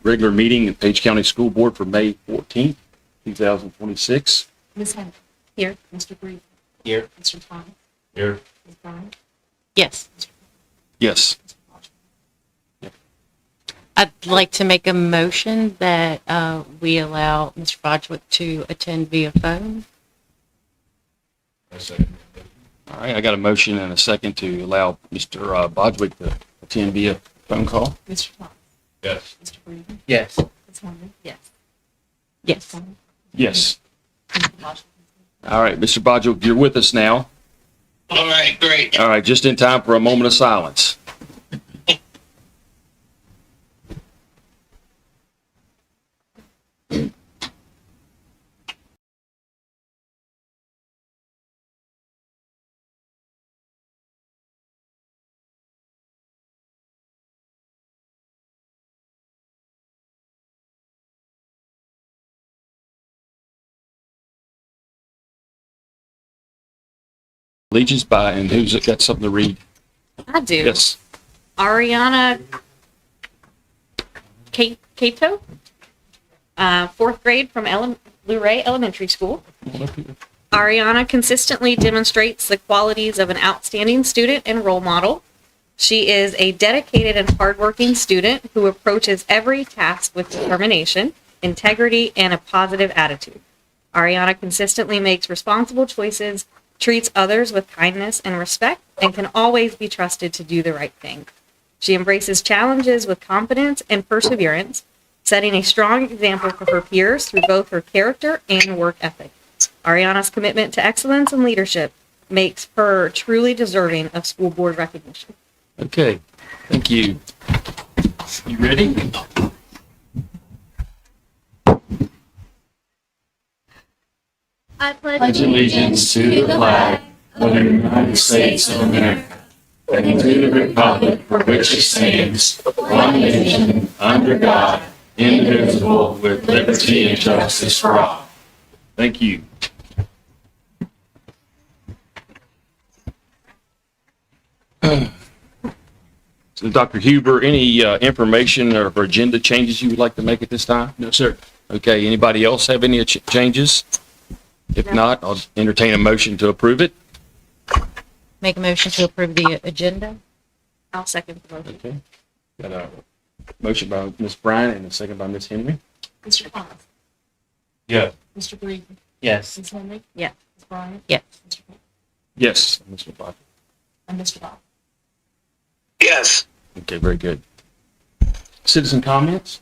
regular meeting of Page County School Board for May 14th, 2026. Ms. Henry. Here. Mr. Breeden. Here. Mr. Thomas. Here. Ms. Bryant. Yes. Yes. I'd like to make a motion that we allow Mr. Bodgwick to attend via phone. I second. All right, I got a motion and a second to allow Mr. Bodgwick to attend via phone call. Mr. Thomas. Yes. Mr. Breeden. Yes. Ms. Henry. Yes. Yes. Yes. Mr. Bodgwick. All right, Mr. Bodgwick, you're with us now. All right, great. All right, just in time for a moment of silence. Allegiance by, and who's got something to read? I do. Yes. Ariana Cato, fourth grade from Luray Elementary School. Ariana consistently demonstrates the qualities of an outstanding student and role model. She is a dedicated and hardworking student who approaches every task with determination, integrity, and a positive attitude. Ariana consistently makes responsible choices, treats others with kindness and respect, and can always be trusted to do the right thing. She embraces challenges with confidence and perseverance, setting a strong example for her peers through both her character and work ethic. Ariana's commitment to excellence and leadership makes her truly deserving of school board recognition. Okay, thank you. You ready? I pledge allegiance to the flag of the United States of America and to the republic for which it stands, one nation, under God, indivisible, with liberty and justice for all. Thank you. So, Dr. Huber, any information or agenda changes you would like to make at this time? No, sir. Okay, anybody else have any changes? If not, I'll entertain a motion to approve it. Make a motion to approve the agenda. I'll second the motion. Okay. Got a motion by Ms. Bryant and a second by Ms. Henry. Mr. Thomas. Yes. Mr. Breeden. Yes. Ms. Henry. Yes. Ms. Bryant. Yes. Mr. Breeden. Yes, Mr. Bodgwick. And Mr. Bob. Yes. Okay, very good. Citizen comments?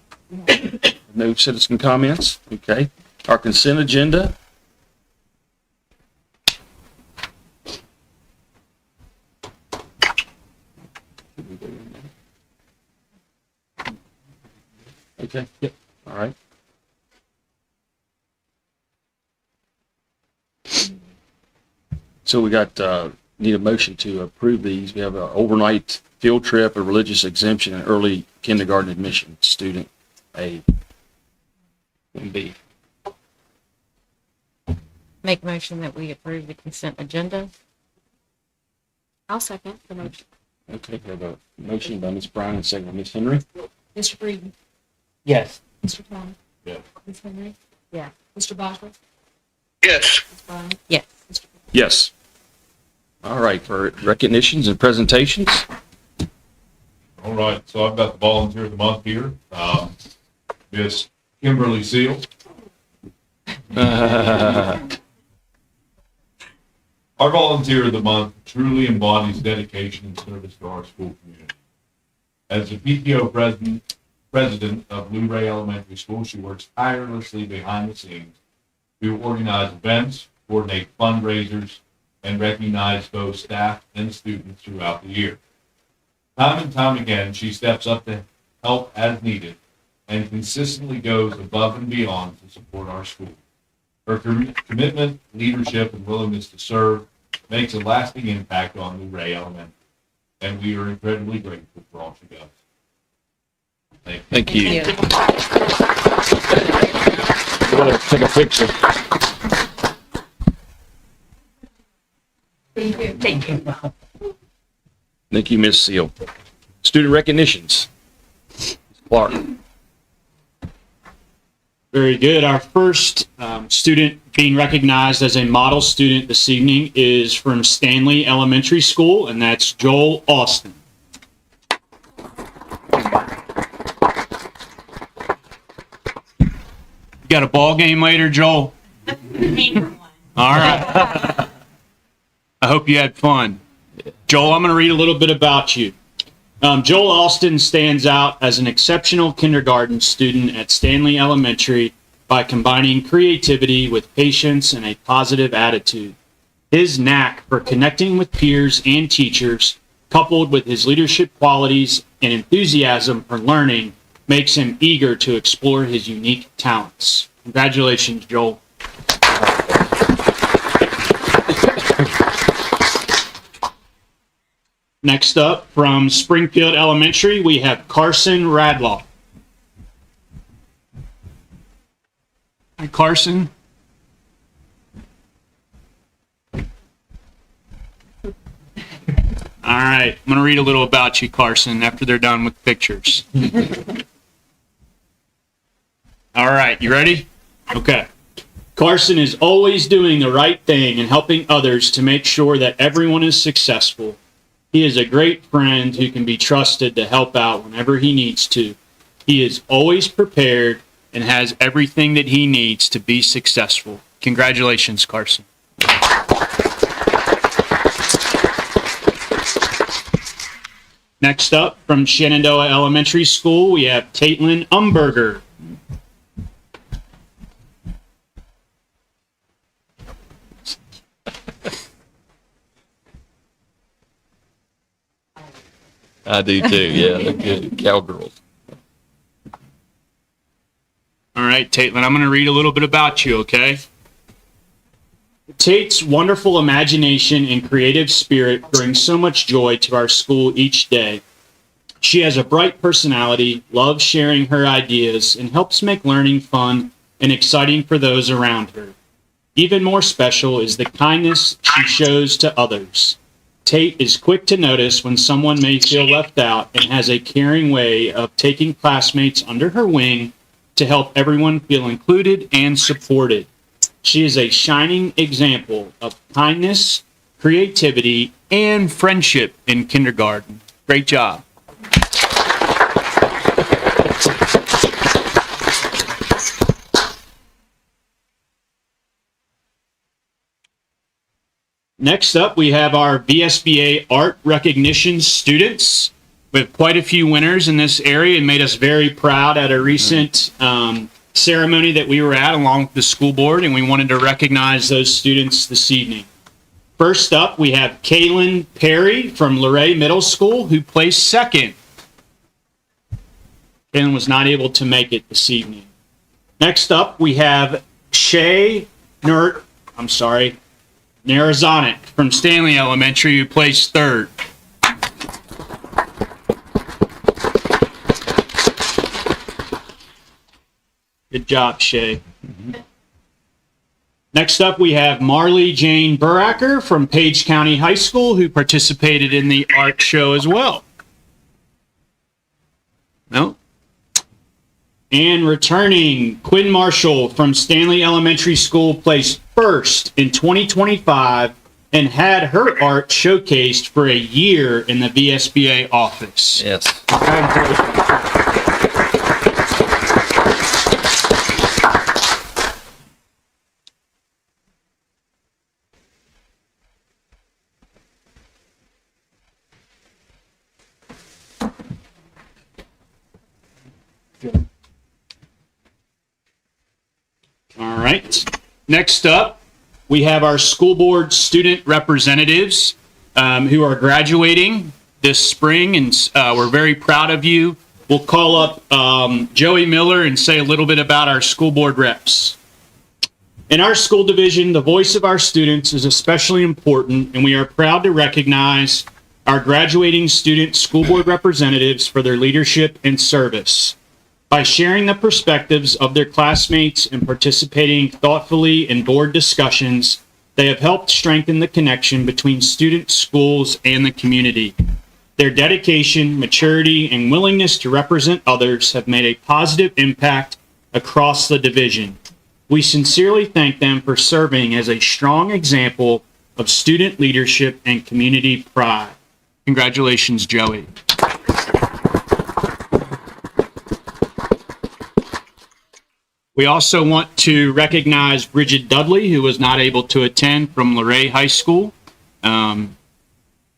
No citizen comments? Okay. Our consent agenda? Okay, yep, all right. So we got, need a motion to approve these. We have an overnight field trip, a religious exemption, and early kindergarten admission, student A and B. Make a motion that we approve the consent agenda. I'll second the motion. Okay, we have a motion by Ms. Brown and a second by Ms. Henry. Mr. Breeden. Yes. Mr. Thomas. Yes. Ms. Henry. Yeah. Mr. Bodgwick. Yes. Ms. Bryant. Yes. Mr. Breeden. Yes. All right, for recognitions and presentations. All right, so I've got the volunteer of the month here, Miss Kimberly Seal. Our volunteer of the month truly embodies dedication and service to our school community. As the PTO president of Luray Elementary School, she works tirelessly behind the scenes to organize events, coordinate fundraisers, and recognize both staff and students throughout the year. Time and time again, she steps up to help as needed and consistently goes above and beyond to support our school. Her commitment, leadership, and willingness to serve makes a lasting impact on Luray Elementary, and we are incredibly grateful for all she does. Thank you. Thank you. I want to take a picture. Thank you. Thank you, Ms. Seal. Student recognitions. Ms. Clark. Very good. Our first student being recognized as a model student this evening is from Stanley Elementary School, and that's Joel Austin. You got a ball game later, Joel? All right. I hope you had fun. Joel, I'm going to read a little bit about you. Joel Austin stands out as an exceptional kindergarten student at Stanley Elementary by combining creativity with patience and a positive attitude. His knack for connecting with peers and teachers, coupled with his leadership qualities and enthusiasm for learning, makes him eager to explore his unique talents. Congratulations, Joel. Next up, from Springfield Elementary, we have Carson Radlaw. Hi, Carson. All right, I'm going to read a little about you, Carson, after they're done with pictures. All right, you ready? Okay. Carson is always doing the right thing and helping others to make sure that everyone is successful. He is a great friend who can be trusted to help out whenever he needs to. He is always prepared and has everything that he needs to be successful. Congratulations, Carson. Next up, from Shenandoah Elementary School, we have Caitlin Umberger. I do too, yeah, they're good. Cowgirls. All right, Caitlin, I'm going to read a little bit about you, okay? Tate's wonderful imagination and creative spirit brings so much joy to our school each day. She has a bright personality, loves sharing her ideas, and helps make learning fun and exciting for those around her. Even more special is the kindness she shows to others. Tate is quick to notice when someone may feel left out and has a caring way of taking classmates under her wing to help everyone feel included and supported. She is a shining example of kindness, creativity, and friendship in kindergarten. Great job. Next up, we have our VSBA Art Recognition students. We have quite a few winners in this area and made us very proud at a recent ceremony that we were at along with the school board, and we wanted to recognize those students this evening. First up, we have Kaylin Perry from Luray Middle School, who placed second. Kaylin was not able to make it this evening. Next up, we have Shay Narazonik from Stanley Elementary, who placed third. Good job, Shay. Next up, we have Marley Jane Buracker from Page County High School, who participated in the art show as well. No? And returning, Quinn Marshall from Stanley Elementary School placed first in 2025 and had her art showcased for a year in the VSBA office. Yes. All right. Next up, we have our school board student representatives who are graduating this spring, and we're very proud of you. We'll call up Joey Miller and say a little bit about our school board reps. In our school division, the voice of our students is especially important, and we are proud to recognize our graduating student school board representatives for their leadership and service. By sharing the perspectives of their classmates and participating thoughtfully in board discussions, they have helped strengthen the connection between students, schools, and the community. Their dedication, maturity, and willingness to represent others have made a positive impact across the division. We sincerely thank them for serving as a strong example of student leadership and community pride. Congratulations, Joey. We also want to recognize Bridget Dudley, who was not able to attend from Luray High School. And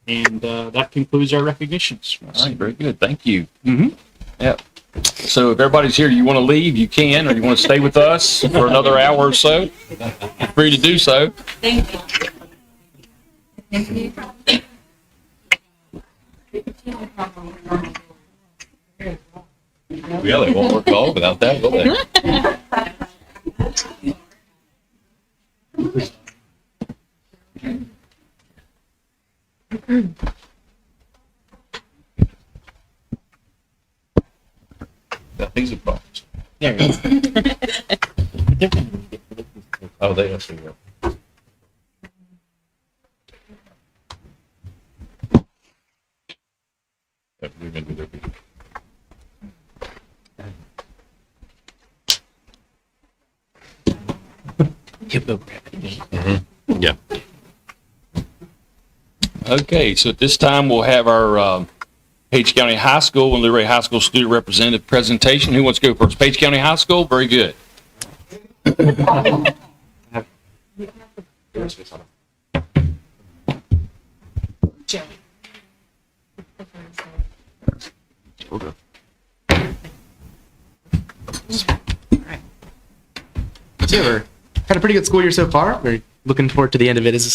that concludes our recognitions. All right, very good. Thank you. Mhm. Yep. So if everybody's here, you want to leave, you can, or you want to stay with us for another hour or so, you're free to do so. Yeah, they won't work at all without that, will they? Things are problems. Yeah. Oh, they actually will. Yeah, we're gonna do their meeting. Yeah. Okay, so at this time, we'll have our Page County High School and Luray High School student representative presentation. Who wants to go first? Page County High School? Very good. Joey. So we're had a pretty good school year so far. We're looking forward to the end of it, as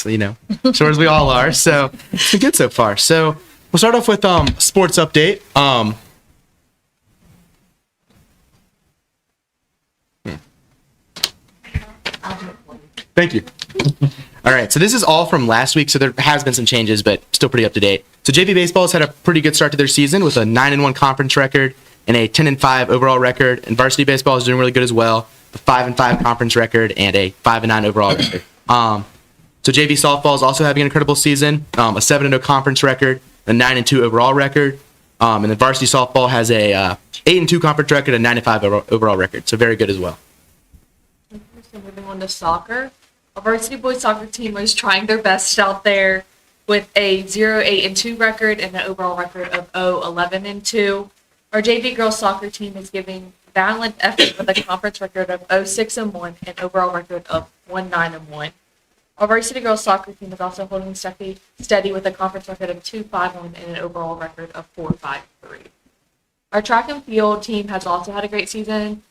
sure as we all are. So it's been good so far. So we'll start off with sports update. Thank you. All right, so this is all from last week, so there has been some changes, but still pretty up to date. So JV baseball has had a pretty good start to their season with a 9-1 conference record and a 10-5 overall record. And varsity baseball is doing really good as well, a 5-5 conference record and a 5-9 overall record. So JV softball is also having an incredible season, a 7-0 conference record, a 9-2 overall record. And then varsity softball has a 8-2 conference record and 9-5 overall record, so very good as well. So moving on to soccer. Our varsity boys soccer team was trying their best out there with a 0-8-2 record and an overall record of 0-11-2. Our JV girls soccer team is giving valiant effort with a conference record of 0-6-1 and overall record of 1-9-1. Our varsity girls soccer team is also holding steady with a conference record of 2-5-1 and an overall record of 4-5-3. Our track and field team has also had a great season.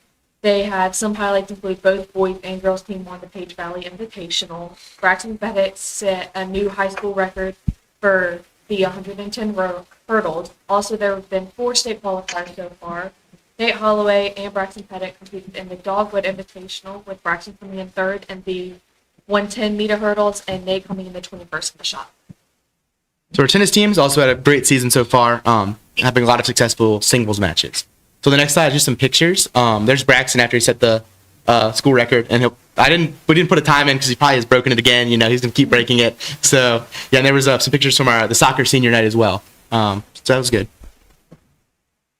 They had some highlights include both boys and girls team won the Page Valley Invitational. Braxton Bennett set a new high school record for the 110 hurdles. Also, there have been 4 state qualifiers so far. Nate Holloway and Braxton Pettit competed in the Dogwood Invitational, with Braxton coming in third in the 110-meter hurdles and Nate coming in the 21st in the shot. So our tennis team's also had a great season so far, having a lot of successful singles matches. So the next slide is just some pictures. There's Braxton after he set the school record, and we didn't put a time in because he probably has broken it again. He's gonna keep breaking it. So yeah, and there was some pictures from the soccer senior night as well. So that was good.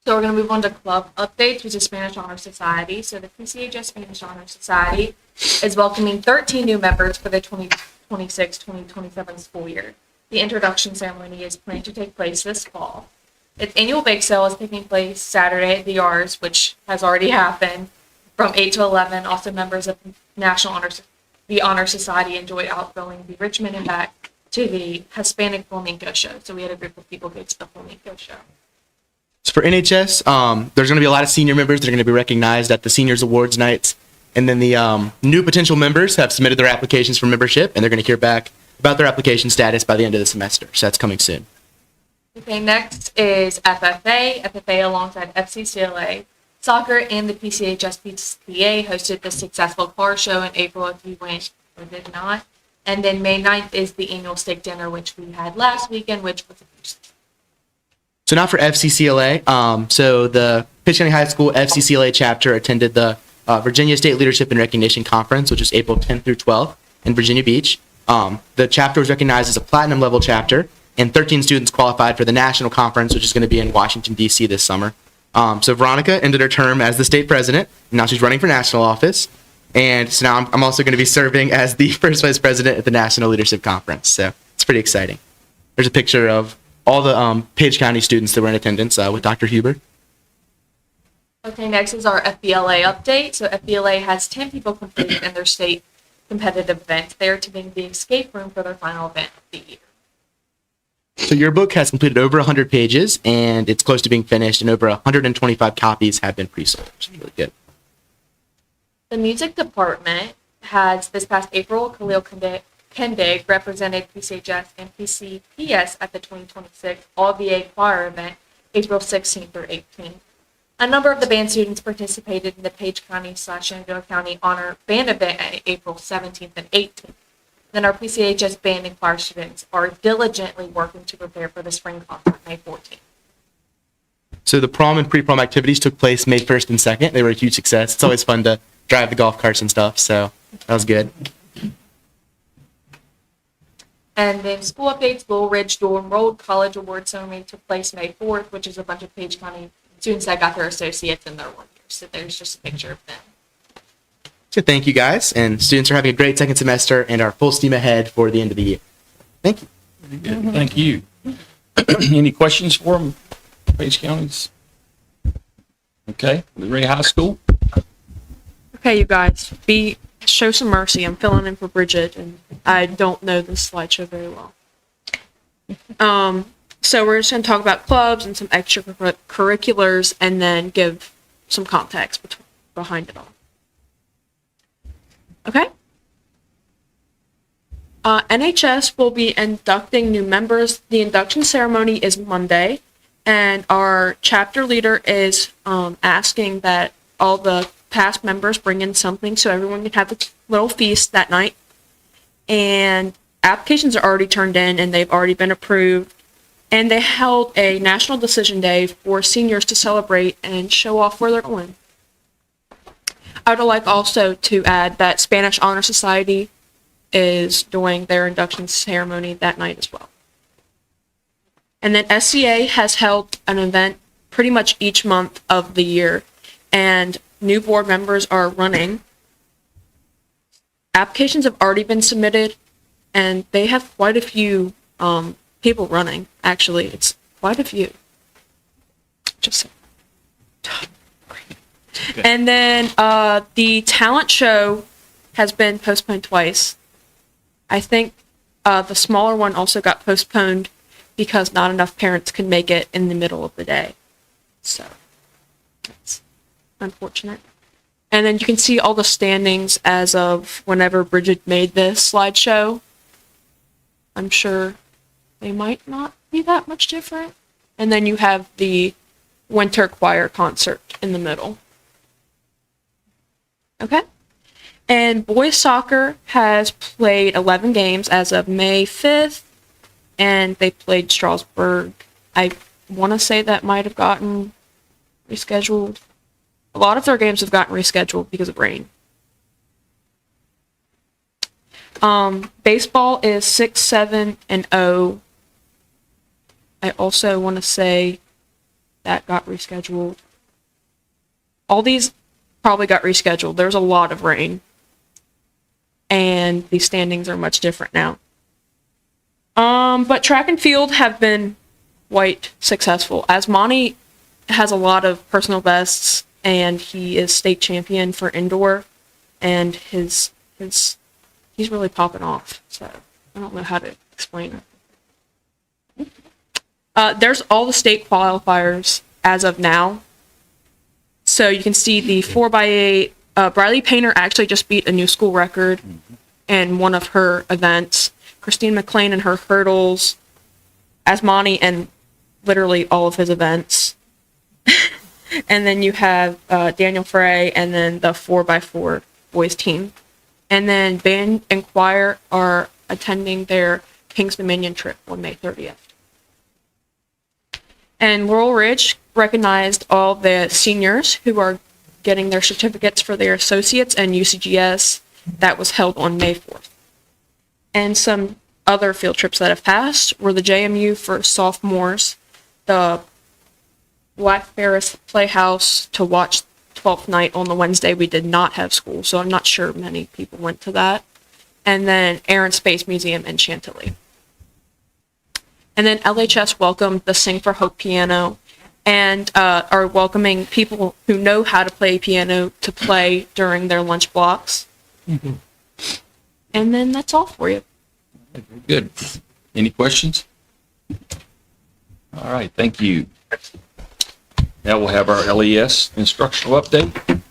So we're going to move on to club updates, which is Spanish Honor Society. So the PCHS Spanish Honor Society is welcoming 13 new members for the 2026-2027 school year. The introduction ceremony is planned to take place this fall. Its annual bake sale is taking place Saturday at the R's, which has already happened, from 8 to 11. Also, members of the Honor Society enjoy outgoing the Richmond and back to the Hispanic Flamenco show. So we had a group of people go to the Flamenco show. So for NHS, there's going to be a lot of senior members that are going to be recognized at the Seniors Awards nights. And then the new potential members have submitted their applications for membership, and they're going to hear back about their application status by the end of the semester. So that's coming soon. Okay, next is FFA. FFA alongside FCCLA. Soccer and the PCHS PCPA hosted the successful car show in April if you went or did not. And then May 9th is the annual steak dinner, which we had last weekend, which was a feast. So now for FCCLA. So the Pitts County High School FCCLA chapter attended the Virginia State Leadership and Recognition Conference, which is April 10th through 12th in Virginia Beach. The chapter was recognized as a platinum level chapter, and 13 students qualified for the national conference, which is going to be in Washington, D.C. this summer. So Veronica ended her term as the state president. Now she's running for national office. And so now I'm also going to be serving as the first vice president at the National Leadership Conference. So it's pretty exciting. There's a picture of all the Page County students that were in attendance with Dr. Huber. Okay, next is our FBLA update. So FBLA has 10 people completed in their state competitive event. They are attending the escape room for their final event of the year. So your book has completed over 100 pages, and it's close to being finished, and over 125 copies have been pre-sold, which is really good. The music department has, this past April, Khalil Kendig represented PCHS and PCPS at the 2026 All-VA Choir event, April 16th through 18th. A number of the band students participated in the Page County/Shenandoah County Honor Band event at April 17th and 18th. Then our PCHS band and choir students are diligently working to prepare for the spring concert, May 14th. So the prom and pre-prom activities took place May 1st and 2nd. They were a huge success. It's always fun to drive the golf carts and stuff, so that was good. And then school updates, Bull Ridge Dual Enrolled College Award Ceremony took place May 4th, which is a bunch of Page County students that got their associates in their 1 year. So there's just a picture of them. So thank you guys, and students are having a great second semester and are full steam ahead for the end of the year. Thank you. Very good. Thank you. Any questions for them, Page Counties? Okay, Ray High School. Okay, you guys, show some mercy. I'm filling in for Bridget, and I don't know this slideshow very well. So we're just going to talk about clubs and some extracurriculars, and then give some context behind it all. Okay? NHS will be inducting new members. The induction ceremony is Monday, and our chapter leader is asking that all the past members bring in something so everyone can have a little feast that night. And applications are already turned in, and they've already been approved. And they held a National Decision Day for seniors to celebrate and show off where they're going. I would like also to add that Spanish Honor Society is doing their induction ceremony that night as well. And then SCA has held an event pretty much each month of the year, and new board members are running. Applications have already been submitted, and they have quite a few people running. Actually, it's quite a few. Just so. And then the talent show has been postponed twice. I think the smaller one also got postponed because not enough parents could make it in the middle of the day. So that's unfortunate. And then you can see all the standings as of whenever Bridget made this slideshow. I'm sure they might not be that much different. And then you have the winter choir concert in the middle. Okay? And boys soccer has played 11 games as of May 5th, and they played Strasbourg. I want to say that might have gotten rescheduled. A lot of their games have gotten rescheduled because of rain. Baseball is 6-7-0. I also want to say that got rescheduled. All these probably got rescheduled. There's a lot of rain, and the standings are much different now. But track and field have been quite successful. Asmani has a lot of personal bests, and he is state champion for indoor, and he's really popping off. So I don't know how to explain it. There's all the state qualifiers as of now. So you can see the 4x8. Briley Painter actually just beat a new school record in one of her events. Christine McLean in her hurdles. Asmani in literally all of his events. And then you have Daniel Frey, and then the 4x4 boys team. And then band and choir are attending their King's Dominion trip on May 30th. And Laurel Ridge recognized all the seniors who are getting their certificates for their associates and UCGS. That was held on May 4th. And some other field trips that have passed were the JMU for sophomores, the Black Ferris Playhouse to watch 12th Night on the Wednesday. We did not have school, so I'm not sure many people went to that. And then Air and Space Museum in Chantilly. And then LHS welcomed the Sing for Hope piano and are welcoming people who know how to play piano to play during their lunch blocks. And then that's all for you. Good. Any questions? All right, thank you. Now we'll have our LES instructional update.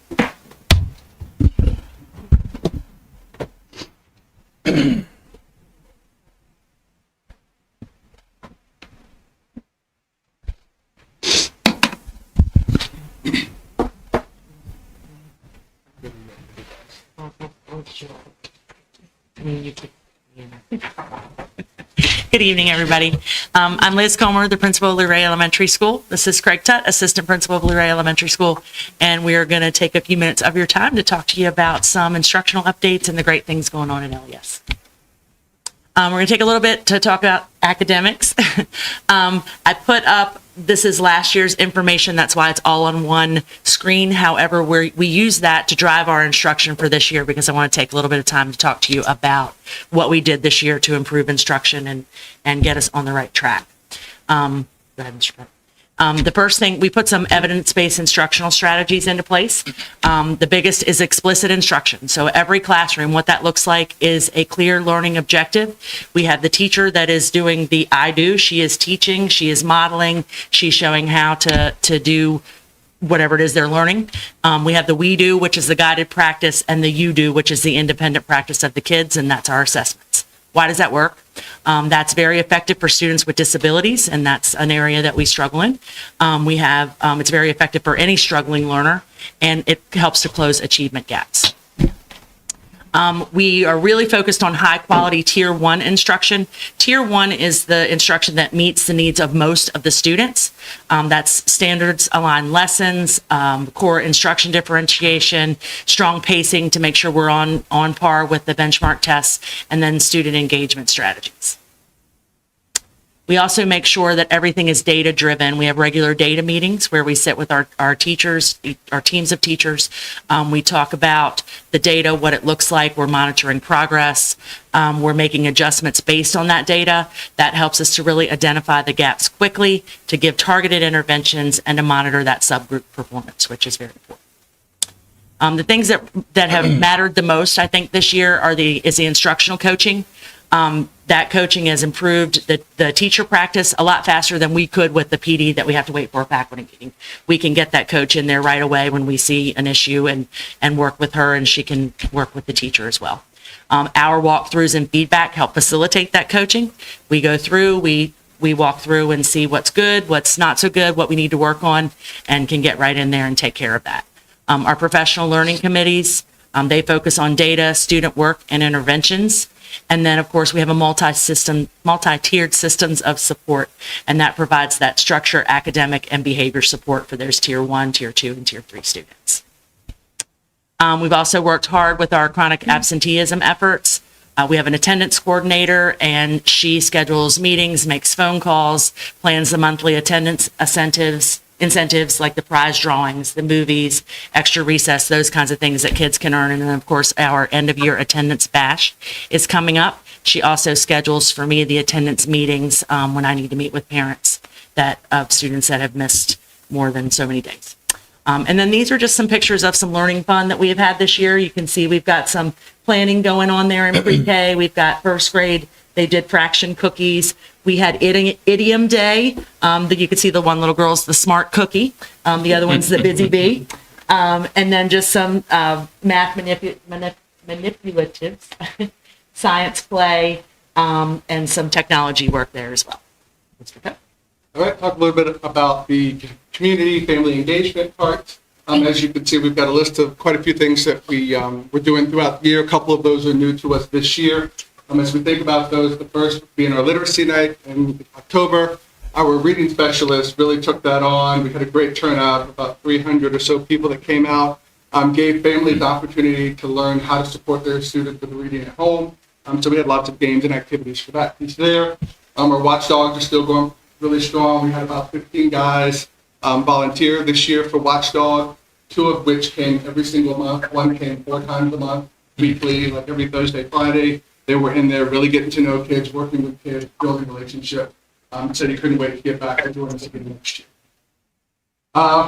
Good evening, everybody. I'm Liz Comer, the principal of Luray Elementary School. This is Craig Tutt, assistant principal of Luray Elementary School, and we are going to take a few minutes of your time to talk to you about some instructional updates and the great things going on in LES. We're going to take a little bit to talk about academics. I put up, this is last year's information, that's why it's all on one screen. However, we use that to drive our instruction for this year because I want to take a little bit of time to talk to you about what we did this year to improve instruction and get us on the right track. Go ahead, Mr. President. The first thing, we put some evidence-based instructional strategies into place. The biggest is explicit instruction. So every classroom, what that looks like is a clear learning objective. We have the teacher that is doing the I do. She is teaching, she is modeling, she's showing how to do whatever it is they're learning. We have the we do, which is the guided practice, and the you do, which is the independent practice of the kids, and that's our assessments. Why does that work? That's very effective for students with disabilities, and that's an area that we struggle in. It's very effective for any struggling learner, and it helps to close achievement gaps. We are really focused on high quality Tier 1 instruction. Tier 1 is the instruction that meets the needs of most of the students. That's standards aligned lessons, core instruction differentiation, strong pacing to make sure we're on par with the benchmark tests, and then student engagement strategies. We also make sure that everything is data driven. We have regular data meetings where we sit with our teachers, our teams of teachers. We talk about the data, what it looks like. We're monitoring progress. We're making adjustments based on that data. That helps us to really identify the gaps quickly, to give targeted interventions, and to monitor that subgroup performance, which is very important. The things that have mattered the most, I think, this year is the instructional coaching. That coaching has improved the teacher practice a lot faster than we could with the PD that we have to wait for a faculty meeting. We can get that coach in there right away when we see an issue and work with her, and she can work with the teacher as well. Our walkthroughs and feedback help facilitate that coaching. We go through, we walk through and see what's good, what's not so good, what we need to work on, and can get right in there and take care of that. Our professional learning committees, they focus on data, student work, and interventions. And then, of course, we have a multi-tiered systems of support, and that provides that structure, academic, and behavior support for those Tier 1, Tier 2, and Tier 3 students. We've also worked hard with our chronic absenteeism efforts. We have an attendance coordinator, and she schedules meetings, makes phone calls, plans the monthly attendance incentives like the prize drawings, the movies, extra recess, those kinds of things that kids can earn. And then, of course, our end-of-year attendance bash is coming up. She also schedules for me the attendance meetings when I need to meet with parents of students that have missed more than so many days. And then these are just some pictures of some learning fun that we have had this year. You can see we've got some planning going on there in pre-K. We've got first grade. They did fraction cookies. We had idiom day. You could see the one little girl's the smart cookie. The other one's the busy bee. And then just some math manipulatives, science play, and some technology work there as well. Mr. Coe. All right, talk a little bit about the community family engagement part. As you can see, we've got a list of quite a few things that we're doing throughout the year. A couple of those are new to us this year. As we think about those, the first being our literacy night in October. Our reading specialist really took that on. We had a great turnout, about 300 or so people that came out, gave families the opportunity to learn how to support their students with reading at home. So we had lots of games and activities for that piece there. Our watchdogs are still going really strong. We had about 15 guys volunteer this year for Watchdog, 2 of which came every single month. 1 came 4 times a month, weekly, like every Thursday, Friday. They were in there really getting to know kids, working with kids, building relationships. Said he couldn't wait to get back and join us again next year.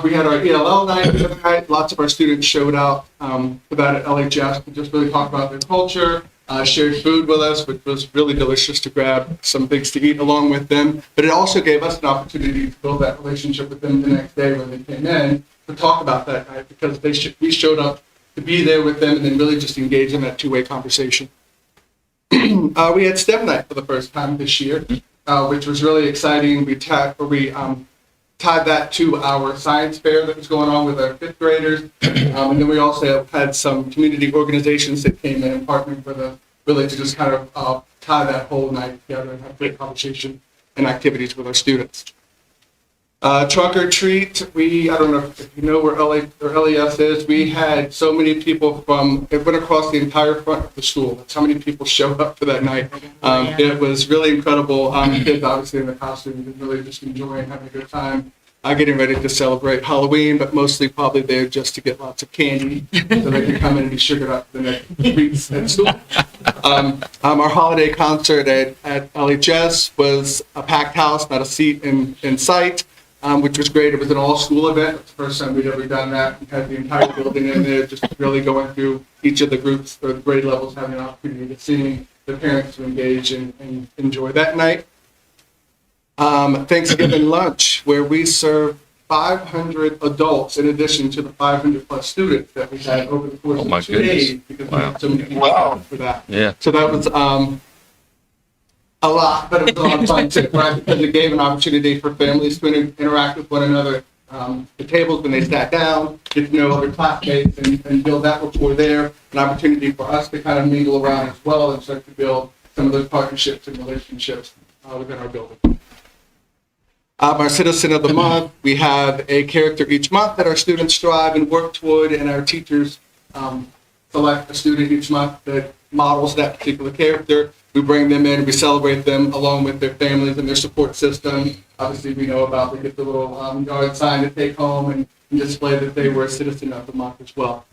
We had our ELL night the other night. Lots of our students showed out for that at LHS to just really talk about their culture, shared food with us, which was really delicious to grab some things to eat along with them. But it also gave us an opportunity to build that relationship with them the next day when they came in to talk about that night, because we showed up to be there with them and then really just engage in that two-way conversation. We had STEM night for the first time this year, which was really exciting. We tied that to our science fair that was going on with our 5th graders. And then we also had some community organizations that came in and partnered with us, really to just kind of tie that whole night together and have great conversation and activities with our students. Trunk or treat, I don't know if you know where LES is, we had so many people it went across the entire front of the school. That's how many people showed up for that night. It was really incredible. Kids obviously in the costumes and really just enjoying having a good time. Getting ready to celebrate Halloween, but mostly probably there just to get lots of candy so they can come in and be sugared up for the next weeks at school. Our holiday concert at LHS was a packed house, not a seat in sight. Which was great. It was an all-school event. It's the first time we'd ever done that. We had the entire building in there, just really going through each of the groups or the grade levels, having an opportunity to see the parents to engage and enjoy that night. Thanksgiving lunch, where we served 500 adults in addition to the 500 plus students that we had over the course of 2 days, because we had so many people for that. Yeah. So that was a lot, but it was a lot of fun too, right? Because it gave an opportunity for families to interact with one another. The tables when they sat down, get to know other classmates and build that rapport there. An opportunity for us to kind of mingle around as well and start to build some of those partnerships and relationships within our building. Our Citizen of the Month, we have a character each month that our students strive and work toward, and our teachers select a student each month that models that particular character. We bring them in, we celebrate them along with their families and their support system. Obviously, we know about, they get the little yard sign to take home and display that they were a Citizen of the Month as well.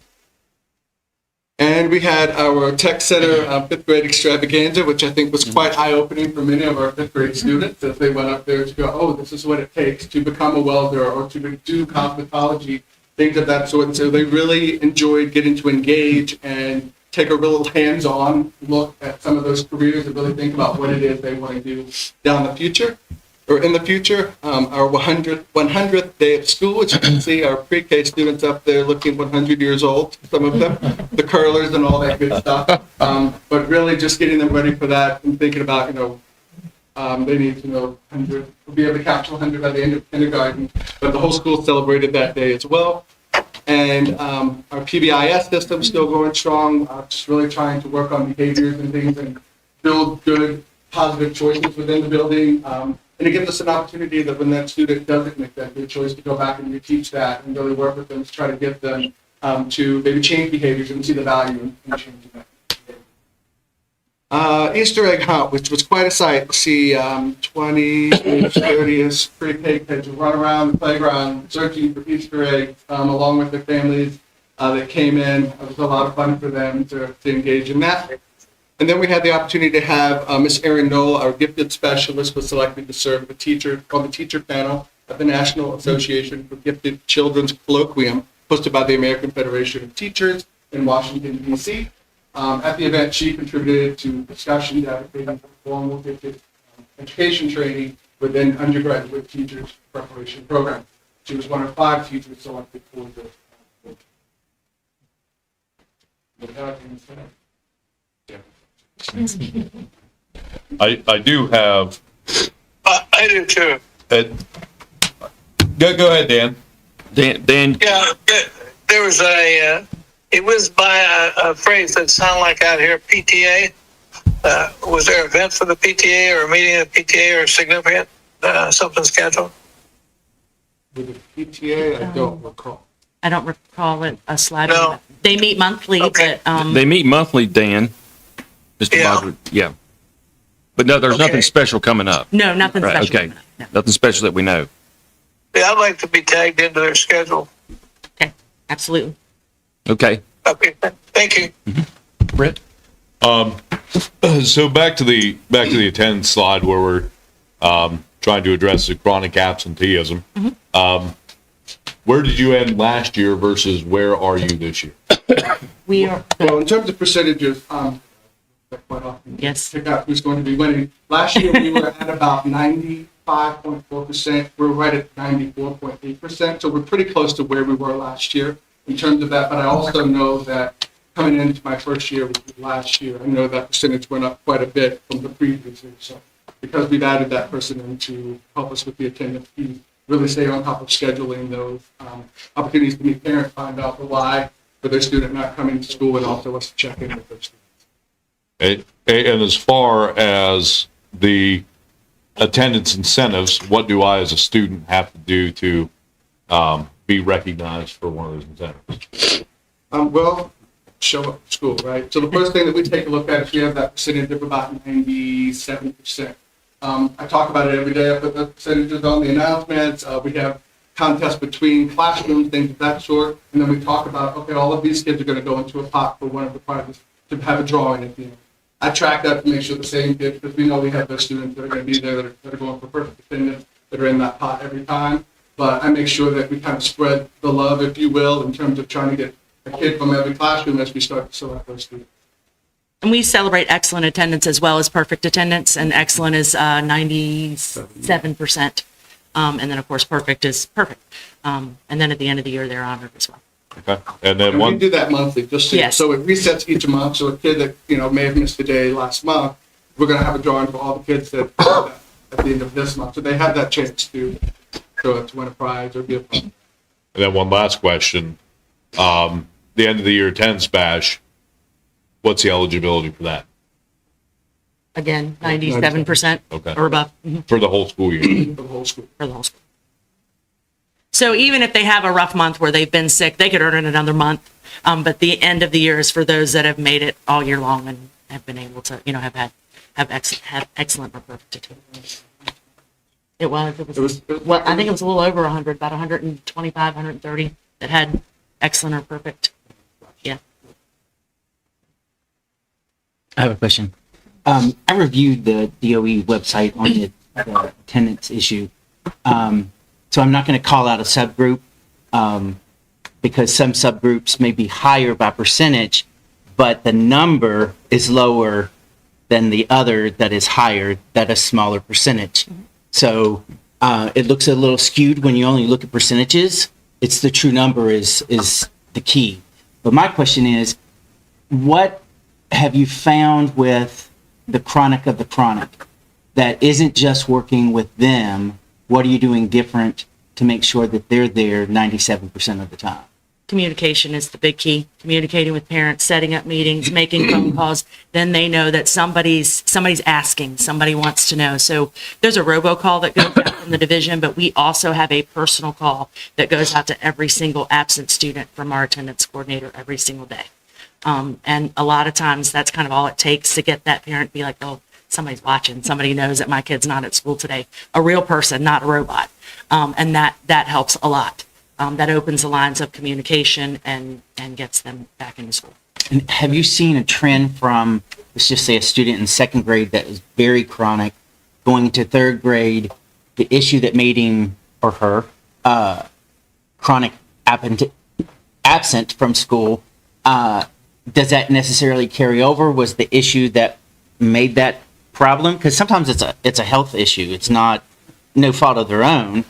And we had our Tech Center 5th grade extravaganza, which I think was quite eye-opening for many of our 5th grade students as they went up there to go, oh, this is what it takes to become a welder or to do cosmetology, things of that sort. And so they really enjoyed getting to engage and take a real hands-on look at some of those careers and really think about what it is they want to do down the future, or in the future. Our 100th day of school, as you can see, our pre-K students up there looking 100 years old, some of them, the curlers and all that good stuff. But really just getting them ready for that and thinking about, they need to know 100, we'll be able to capture 100 by the end of kindergarten. But the whole school celebrated that day as well. And our PBIS system is still going strong, just really trying to work on behaviors and things and build good, positive choices within the building. And it gives us an opportunity that when that student doesn't make that good choice, to go back and reteach that and really work with them to try to get them to maybe change behaviors and see the value in changing that. Easter egg hunt, which was quite a sight to see 20, 30 pre-K kids run around the playground searching for Easter eggs along with their families that came in. It was a lot of fun for them to engage in that. And then we had the opportunity to have Miss Erin Knoll, our gifted specialist, was selected to serve the teacher on the teacher panel at the National Association for Gifted Children's Colloquium, hosted by the American Federation of Teachers in Washington, D.C. At the event, she contributed to discussions advocating for formal gifted education training within undergraduate teachers preparation program. She was one of 5 teachers selected for the I do have. I do too. Go ahead, Dan. Dan. Yeah, there was it was by a phrase that sounded like out here, PTA. Was there an event for the PTA or a meeting of PTA or significant, something scheduled? With the PTA, I don't recall. I don't recall it, a slide. No. They meet monthly, Okay. but, They meet monthly, Dan. Mr. Yeah. Bodward, yeah. But no, there's Okay. nothing special coming up. no, nothing Right, special. okay. coming up, no. Nothing special that we know. Yeah, I'd like to be tagged into their schedule. Okay, absolutely. Okay. Okay, thank you. Brett? So back to the attendance slide where we're trying to address the chronic absenteeism. Where did you end last year versus where are you this year? We are, Well, in terms of percentages, quite often yes. pick out who's going to be winning. Last year, we were at about 95.4%. We're right at 94.8%. So we're pretty close to where we were last year in terms of that. But I also know that coming into my first year, which was last year, I know that percentage went up quite a bit from the previous year. So because we've added that person in to help us with the attendance, we really stay on top of scheduling those opportunities to meet parents, find out the why for their student not coming to school, and also us to check in with their students. And as far as the attendance incentives, what do I as a student have to do to be recognized for one of those incentives? Well, show up to school, right? So the first thing that we take a look at is we have that percentage of about 97%. I talk about it every day. I put the percentages on the announcements. We have contests between classrooms, things of that sort. And then we talk about, okay, all of these kids are going to go into a pot for one of the prizes to have a drawing at the end. I track that to make sure the same kids, because we know we have those students that are going to be there that are going for perfect attendance, that are in that pot every time. But I make sure that we kind of spread the love, if you will, in terms of trying to get a kid from every classroom as we start to select those students. And we celebrate excellent attendance as well as perfect attendance, and excellent is 97%. And then, of course, perfect is perfect. And then at the end of the year, they're honored as well. Okay. And then we do that monthly, just so, Yes. so it resets each month. So a kid that may have missed a day last month, we're going to have a drawing for all the kids that at the end of this month, so they have that chance to win a prize or be a part. And then one last question. The end of the year attendance bash, what's the eligibility for that? Again, 97% Okay. or above. Mhm. For the whole school year? For the whole school. For the whole school. So even if they have a rough month where they've been sick, they could earn it another month. But the end of the year is for those that have made it all year long and have been able to, have excellent or perfect attendance. It was. Well, I think it was a little over 100, about 125, 130 that had excellent or perfect. Yeah. I have a question. I reviewed the DOE website on the attendance issue. So I'm not going to call out a subgroup because some subgroups may be higher by percentage, but the number is lower than the other that is higher, that is smaller percentage. So it looks a little skewed when you only look at percentages. It's the true number is the key. But my question is, what have you found with the chronic of the chronic that isn't just working with them? What are you doing different to make sure that they're there 97% of the time? Communication is the big key. Communicating with parents, setting up meetings, making phone calls. Then they know that somebody's asking, somebody wants to know. So there's a robocall that goes out from the division, but we also have a personal call that goes out to every single absent student from our attendance coordinator every single day. And a lot of times that's kind of all it takes to get that parent to be like, oh, somebody's watching. Somebody knows that my kid's not at school today. A real person, not a robot. And that helps a lot. That opens the lines of communication and gets them back into school. And have you seen a trend from, let's just say, a student in second grade that is very chronic, going to third grade, the issue that made him or her chronic absent from school, does that necessarily carry over? Was the issue that made that problem? Because sometimes it's a health issue. It's not no fault of their own.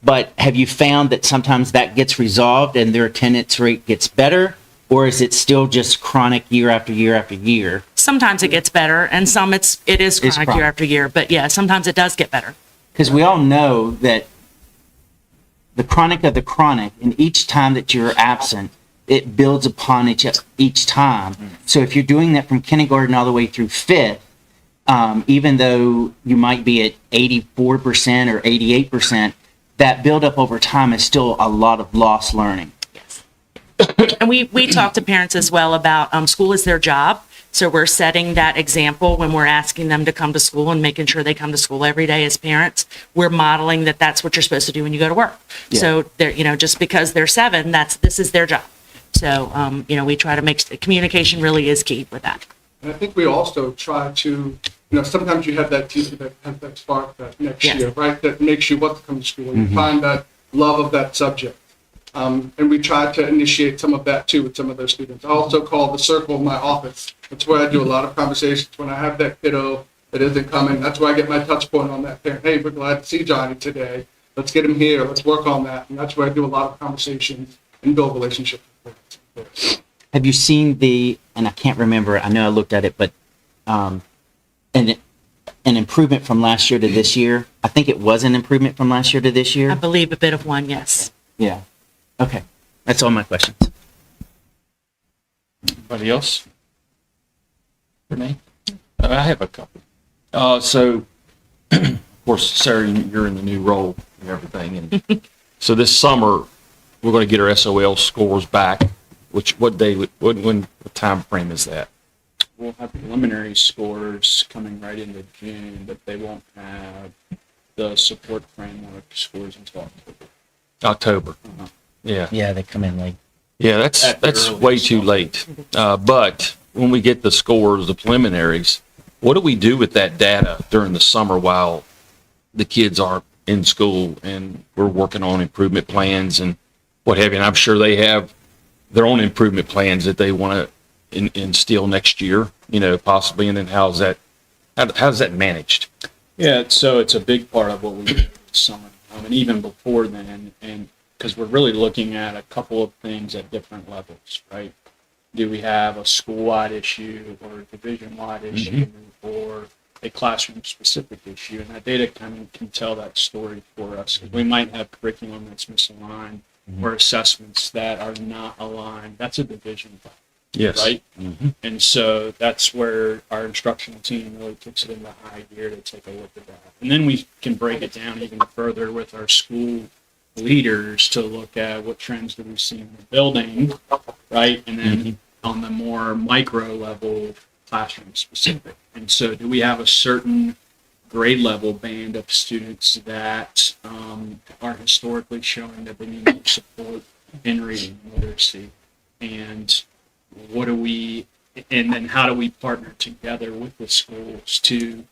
But have you found that sometimes that gets resolved and their attendance rate gets better? Or is it still just chronic year after year after year? Sometimes it gets better, and some it is chronic year after year. But yeah, sometimes it does get better. Because we all know that the chronic of the chronic, and each time that you're absent, it builds upon each time. So if you're doing that from kindergarten all the way through fifth, even though you might be at 84% or 88%, that buildup over time is still a lot of lost learning. Yes. And we talk to parents as well about school is their job. So we're setting that example when we're asking them to come to school and making sure they come to school every day as parents. We're modeling that that's what you're supposed to do when you go to work. Yeah. So they're, just because they're 7, this is their job. So, we try to communication really is key with that. And I think we also try to, sometimes you have that teacher that has that spark that next Yes. year, right? That makes you want to come to school. You find that love of that subject. And we try to initiate some of that too with some of those students. I also call the circle of my office. That's where I do a lot of conversations when I have that kiddo that isn't coming. That's where I get my touch point on that parent. Hey, we're glad to see Johnny today. Let's get him here. Let's work on that. And that's where I do a lot of conversations and build relationships with parents. Have you seen and I can't remember, I know I looked at it, but an improvement from last year to this year? I think it was an improvement from last year to this year. I believe a bit of one, yes. Yeah. Okay. That's all my questions. Anybody else? Renee? I have a couple. So, of course, Sarah, you're in the new role and everything. And so this summer, we're going to get our SOL scores back. What time frame is that? We'll have preliminary scores coming right into June, but they won't have the support framework scores until October. October. Uh-huh. Yeah. Yeah, they come in late. Yeah, At the that's earliest. way too late. But when we get the scores, the preliminaries, what do we do with that data during the summer while the kids aren't in school and we're working on improvement plans and what have you? And I'm sure they have their own improvement plans that they want to instill next year, possibly. And then how's that managed? Yeah, so it's a big part of what we do this summer, and even before then, and because we're really looking at a couple of things at different levels, right? Do we have a school-wide issue or a division-wide issue or a classroom-specific issue? And that data can tell that story for us. 'Cause we might have curriculum that's misaligned or assessments that are not aligned. That's a division problem. Yes. Right? And so that's where our instructional team really kicks it into high gear to take a look at that. And then we can break it down even further with our school leaders to look at what trends do we see in the building, right? And then on the more micro level, classroom specific. And so do we have a certain grade level band of students that are historically showing that they need more support in reading and literacy? And and then how do we partner together with the schools to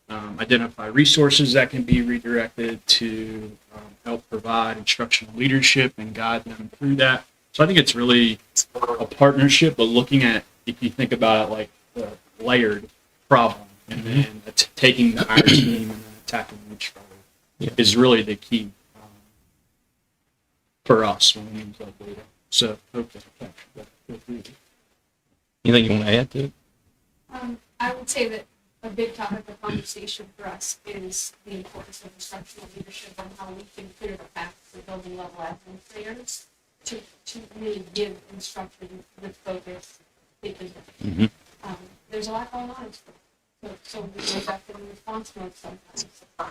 identify resources that can be redirected to help provide instructional leadership and guide them through that? So I think it's really a partnership, but looking at, if you think about it like a layered problem, and then taking the entire team and then attacking each other is really the key for us when we use that data. So hopefully I captured that. Anything you want to add to it? I would say that a big topic of conversation for us is the importance of instructional leadership and how we can clear the path for building level administrators to really give instruction with focus. There's a lot going on in school. So we go back to the response mode sometimes.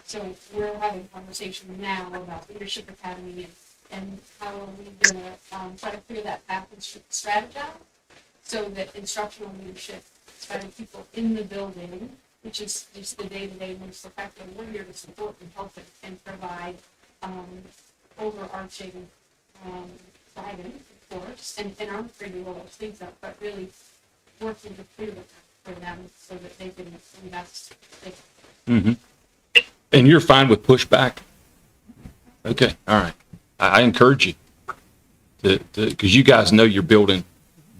So we're having conversation now about Leadership Academy and how are we going to try to clear that path and strategize so that instructional leadership is having people in the building, which is just the day-to-day most effective. We're here to support and help it and provide overarching guidance, of course, and aren't afraid to roll those things up, but really working to clear the path for them so that they can invest. And you're fine with pushback? Okay, all right. I encourage you because you guys know your building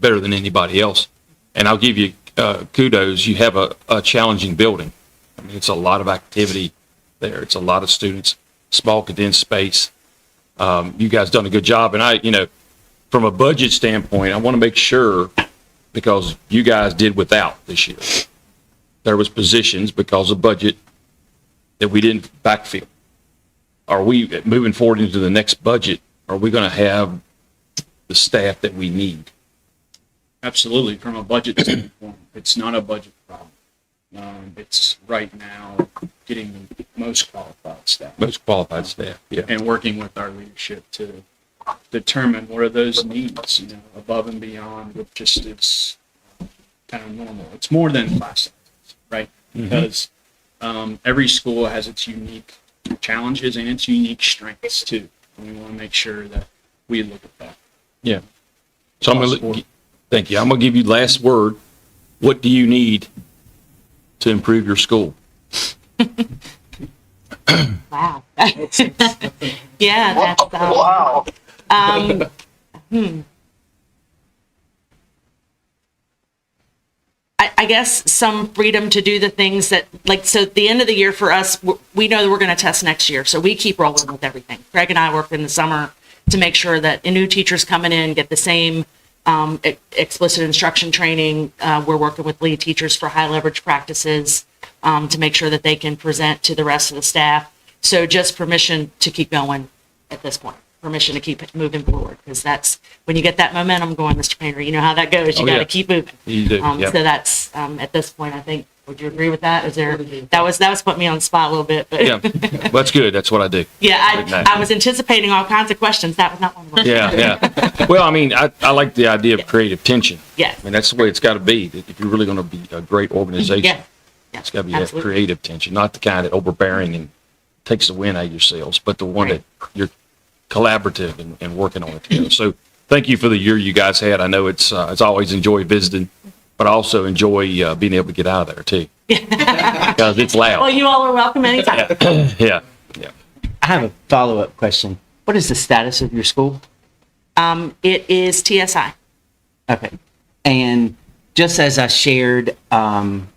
better than anybody else. And I'll give you kudos. You have a challenging building. I mean, it's a lot of activity there. It's a lot of students, small condensed space. You guys done a good job. And from a budget standpoint, I want to make sure, because you guys did without this year. There was positions because of budget that we didn't backfill. Are we moving forward into the next budget? Are we going to have the staff that we need? Absolutely. From a budget standpoint, it's not a budget problem. It's right now getting the most qualified staff. Most qualified staff, yeah. And working with our leadership to determine what are those needs, above and beyond what just is kind of normal. It's more than class sizes, right? Because every school has its unique challenges and its unique strengths too. And we want to make sure that we look at that. Yeah. So thank you. I'm going to give you the last word. What do you need to improve your school? Wow. Yeah, that's, Wow. I guess some freedom to do the things that, like, so at the end of the year for us, we know that we're going to test next year. So we keep rolling with everything. Craig and I work in the summer to make sure that new teachers coming in get the same explicit instruction training. We're working with lead teachers for high leverage practices to make sure that they can present to the rest of the staff. So just permission to keep going at this point. Permission to keep moving forward, because that's when you get that momentum going, Mr. Painter. You know how that goes. You got to keep moving. You do. Yep. So that's at this point, I think. Would you agree with that? Is there that was putting me on the spot a little bit? But Yeah, well, that's good. That's what I do. yeah, I was anticipating all kinds of questions. That was not one of them. Yeah. Well, I mean, I like the idea of creative tension. Yes. I mean, that's the way it's got to be. If you're really going to be a great organization, Yeah. it's got to be Absolutely. that creative tension, not the kind that overbearing and takes the wind out of your sails, but the one that you're collaborative and working on it together. So thank you for the year you guys had. I know it's always enjoy visiting, but I also enjoy being able to get out of there too. Because it's loud. Well, you all are welcome anytime. Yeah. I have a follow-up question. What is the status of your school? It is TSI. Okay. And just as I shared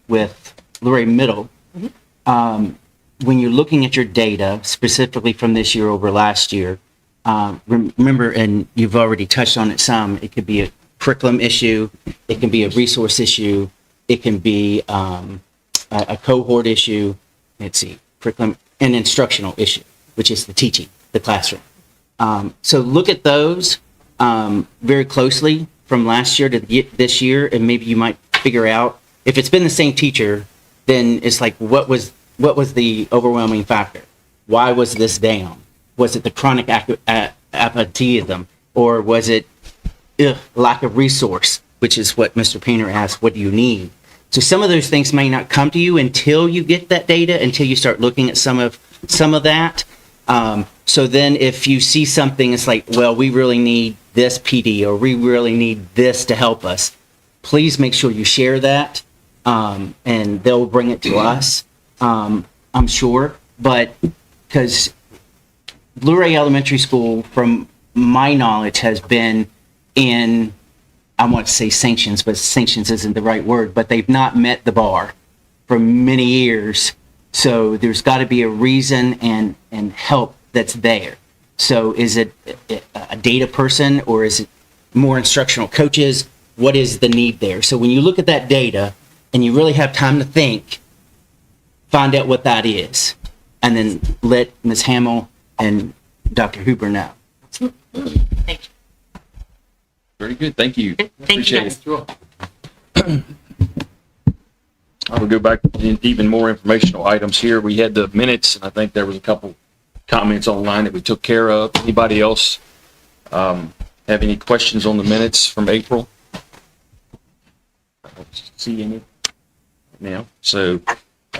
with Luray Middle, when you're looking at your data, specifically from this year over last year, remember, and you've already touched on it some, it could be a curriculum issue, it can be a resource issue, it can be a cohort issue, let's see, curriculum, and instructional issue, which is the teaching, the classroom. So look at those very closely from last year to this year, and maybe you might figure out, if it's been the same teacher, then it's like, what was the overwhelming factor? Why was this down? Was it the chronic absenteeism, or was it lack of resource, which is what Mr. Painter asked, what do you need? So some of those things may not come to you until you get that data, until you start looking at some of that. So then if you see something, it's like, well, we really need this PD, or we really need this to help us. Please make sure you share that, and they'll bring it to us. I'm sure, but because Luray Elementary School, from my knowledge, has been in, I want to say sanctions, but sanctions isn't the right word, but they've not met the bar for many years. So there's got to be a reason and help that's there. So is it a data person, or is it more instructional coaches? What is the need there? So when you look at that data and you really have time to think, find out what that is, and then let Ms. Hamill and Dr. Huber know. Thank you. Very good. Thank you. Thank you, Appreciate guys. it. I will go back to even more informational items here. We had the minutes, and I think there was a couple comments online that we took care of. Anybody else have any questions on the minutes from April? I don't see any now. So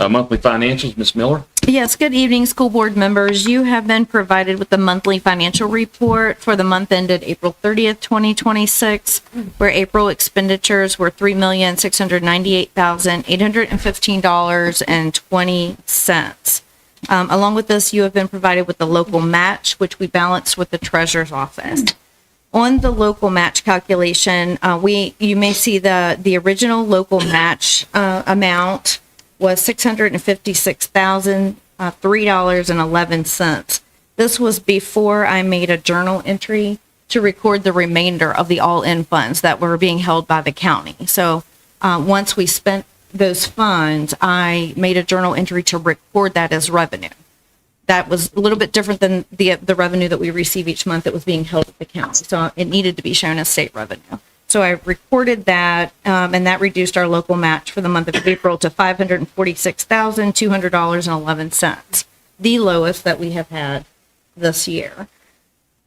monthly financials, Ms. Miller? Yes, good evening, school board members. You have been provided with the monthly financial report for the month ended April 30th, 2026, where April expenditures were $3,698,815.20. Along with this, you have been provided with the local match, which we balanced with the treasurer's office. On the local match calculation, you may see the original local match amount was $656,003.11. This was before I made a journal entry to record the remainder of the all-in funds that were being held by the county. So once we spent those funds, I made a journal entry to record that as revenue. That was a little bit different than the revenue that we receive each month that was being held at the county. So it needed to be shown as state revenue. So I recorded that, and that reduced our local match for the month of April to $546,200.11, the lowest that we have had this year.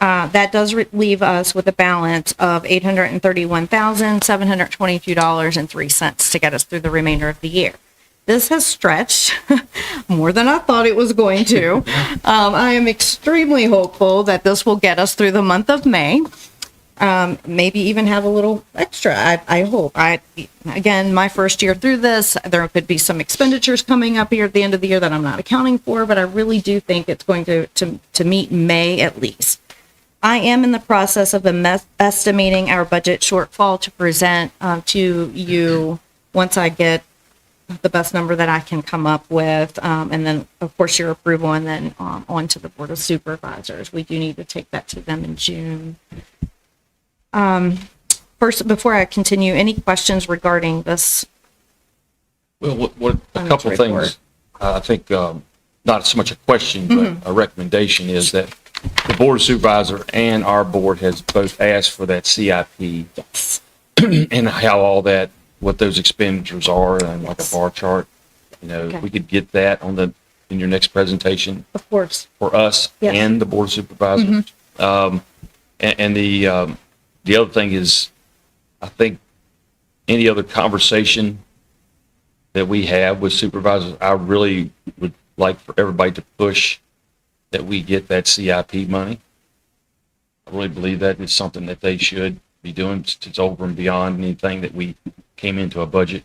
That does leave us with a balance of $831,722.03 to get us through the remainder of the year. This has stretched more than I thought it was going to. I am extremely hopeful that this will get us through the month of May. Maybe even have a little extra. I hope. Again, my first year through this, there could be some expenditures coming up here at the end of the year that I'm not accounting for, but I really do think it's going to meet May at least. I am in the process of estimating our budget shortfall to present to you once I get the best number that I can come up with, and then of course your approval, and then on to the Board of Supervisors. We do need to take that to them in June. First, before I continue, any questions regarding this? Well, a couple of things. I think not so much a question, but a recommendation is that the Board of Supervisor and our board has both asked for that CIP. Yes. And how all that, what those expenditures are, and like a bar chart. You know, Okay. if we could get that in your next presentation Of course. for us Yes. and the Board of Supervisors. And the other thing is, I think any other conversation that we have with supervisors, I really would like for everybody to push that we get that CIP money. I really believe that is something that they should be doing. It's over and beyond anything that we came into a budget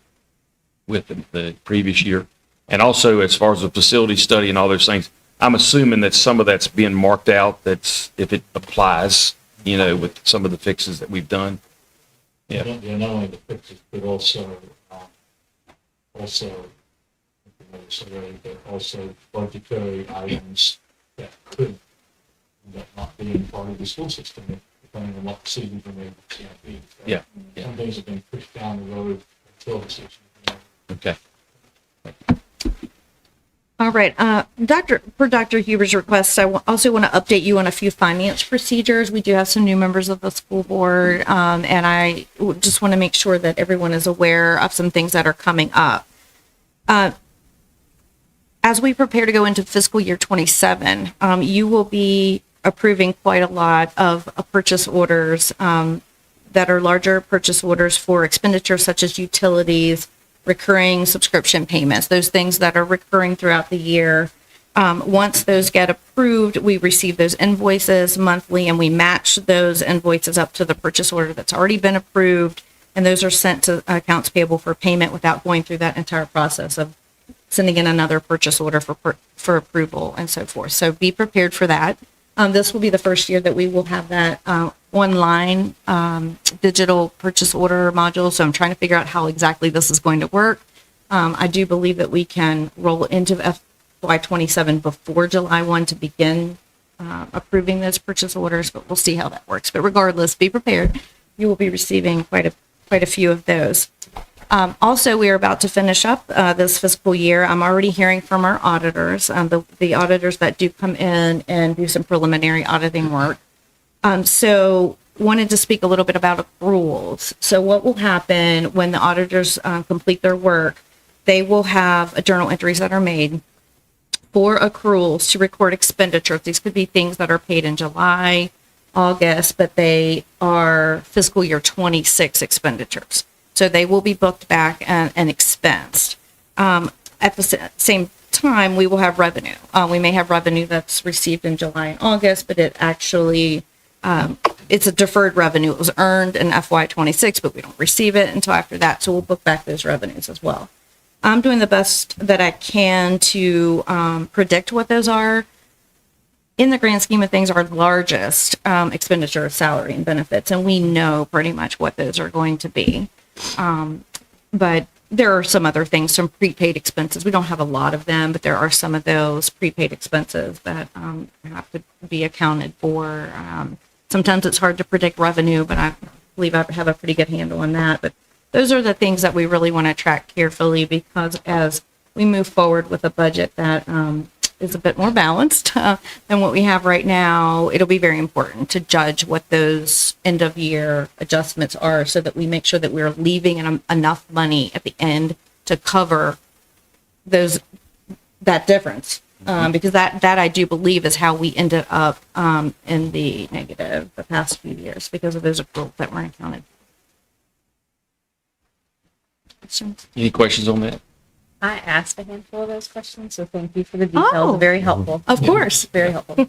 with the previous year. And also, as far as the facility study and all those things, I'm assuming that some of that's being marked out, that's if it applies, you know, with some of the fixes that we've done. Yeah. Not only the fixes, but also budgetary items that could not be part of the school system, depending on what decisions are made with CIP. Yeah. Some things have been pushed down the road until the decision. Okay. All right. Per Dr. Huber's request, I also want to update you on a few finance procedures. We do have some new members of the school board, and I just want to make sure that everyone is aware of some things that are coming up. As we prepare to go into fiscal year 27, you will be approving quite a lot of purchase orders that are larger purchase orders for expenditures such as utilities, recurring subscription payments, those things that are recurring throughout the year. Once those get approved, we receive those invoices monthly, and we match those invoices up to the purchase order that's already been approved, and those are sent to accounts payable for payment without going through that entire process of sending in another purchase order for approval and so forth. So be prepared for that. This will be the first year that we will have that online digital purchase order module. So I'm trying to figure out how exactly this is going to work. I do believe that we can roll into FY27 before July 1 to begin approving those purchase orders, but we'll see how that works. But regardless, be prepared. You will be receiving quite a few of those. Also, we are about to finish up this fiscal year. I'm already hearing from our auditors, the auditors that do come in and do some preliminary auditing work. So wanted to speak a little bit about accruals. So what will happen when the auditors complete their work, they will have journal entries that are made for accruals to record expenditures. These could be things that are paid in July, August, but they are fiscal year 26 expenditures. So they will be booked back and expensed. At the same time, we will have revenue. We may have revenue that's received in July and August, but it actually, it's a deferred revenue. It was earned in FY26, but we don't receive it until after that. So we'll book back those revenues as well. I'm doing the best that I can to predict what those are. In the grand scheme of things, our largest expenditure is salary and benefits, and we know pretty much what those are going to be. But there are some other things, some prepaid expenses. We don't have a lot of them, but there are some of those prepaid expenses that have to be accounted for. Sometimes it's hard to predict revenue, but I believe I have a pretty good handle on that. But those are the things that we really want to track carefully, because as we move forward with a budget that is a bit more balanced than what we have right now, it'll be very important to judge what those end of year adjustments are, so that we make sure that we're leaving enough money at the end to cover that difference because that I do believe is how we ended up in the negative the past few years because of those accruals that weren't accounted. Any questions on that? I asked a handful of those questions, so thank you for the details. Very helpful. Of course. Very helpful.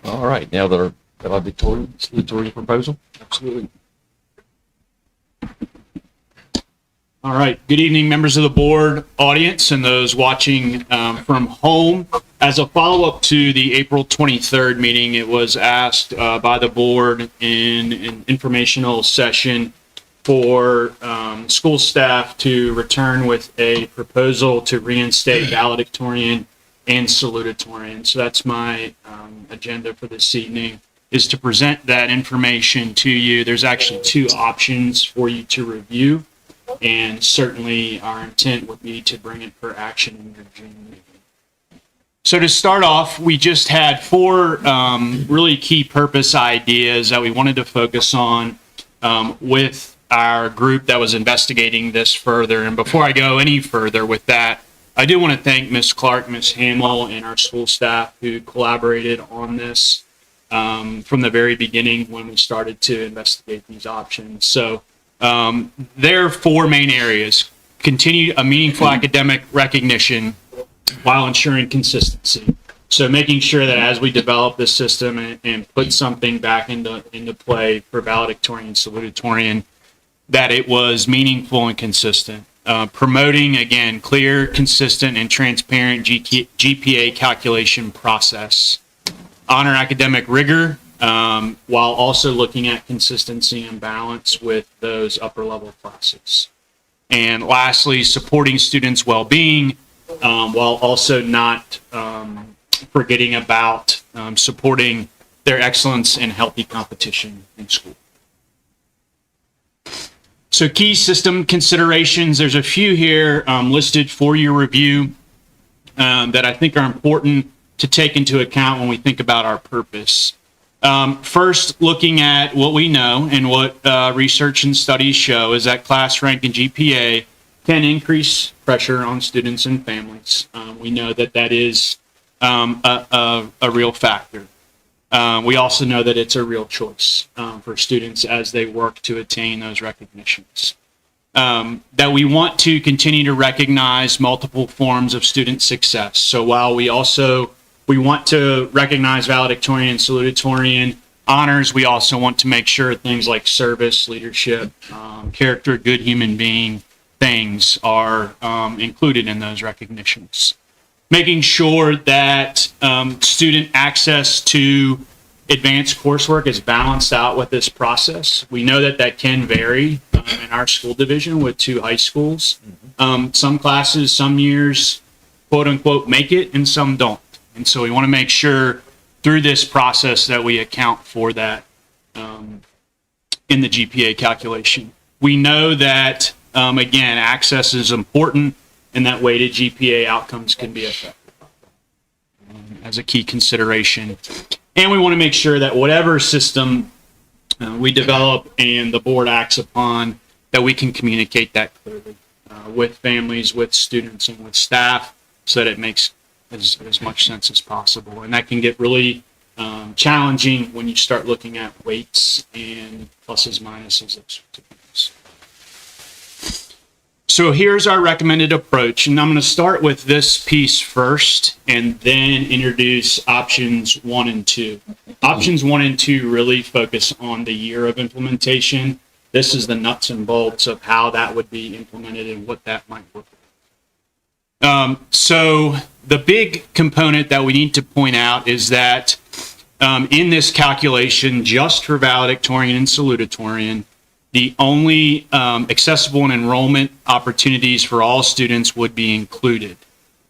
All right, now the valedictorian proposal? Absolutely. All right. Good evening, members of the board, audience, and those watching from home. As a follow-up to the April 23rd meeting, it was asked by the board in an informational session for school staff to return with a proposal to reinstate valedictorian and salutatorian. So that's my agenda for this evening, is to present that information to you. There's actually two options for you to review. And certainly our intent would be to bring it for action in your June meeting. So to start off, we just had four really key purpose ideas that we wanted to focus on with our group that was investigating this further. And before I go any further with that, I do want to thank Ms. Clark, Ms. Hamill, and our school staff who collaborated on this from the very beginning when we started to investigate these options. So there are four main areas: continue a meaningful academic recognition while ensuring consistency. So making sure that as we develop this system and put something back into play for valedictorian and salutatorian, that it was meaningful and consistent. Promoting, again, clear, consistent, and transparent GPA calculation process. Honor academic rigor, while also looking at consistency and balance with those upper level classes. And lastly, supporting students' well-being, while also not forgetting about supporting their excellence in healthy competition in school. So key system considerations, there's a few here listed for your review that I think are important to take into account when we think about our purpose. First, looking at what we know and what research and studies show is that class rank and GPA can increase pressure on students and families. We know that that is a real factor. We also know that it's a real choice for students as they work to attain those recognitions. That we want to continue to recognize multiple forms of student success. So while we want to recognize valedictorian and salutatorian honors, we also want to make sure things like service, leadership, character, good human being things are included in those recognitions. Making sure that student access to advanced coursework is balanced out with this process. We know that that can vary in our school division with two high schools. Some classes, some years, quote unquote, make it, and some don't. And so we want to make sure through this process that we account for that in the GPA calculation. We know that, again, access is important and that weighted GPA outcomes can be affected as a key consideration. And we want to make sure that whatever system we develop and the board acts upon, that we can communicate that clearly with families, with students, and with staff so that it makes as much sense as possible. And that can get really challenging when you start looking at weights and pluses, minuses, those sorts of things. So here's our recommended approach, and I'm going to start with this piece first and then introduce options 1 and 2. Options 1 and 2 really focus on the year of implementation. This is the nuts and bolts of how that would be implemented and what that might look like. So the big component that we need to point out is that in this calculation, just for valedictorian and salutatorian, the only accessible and enrollment opportunities for all students would be included.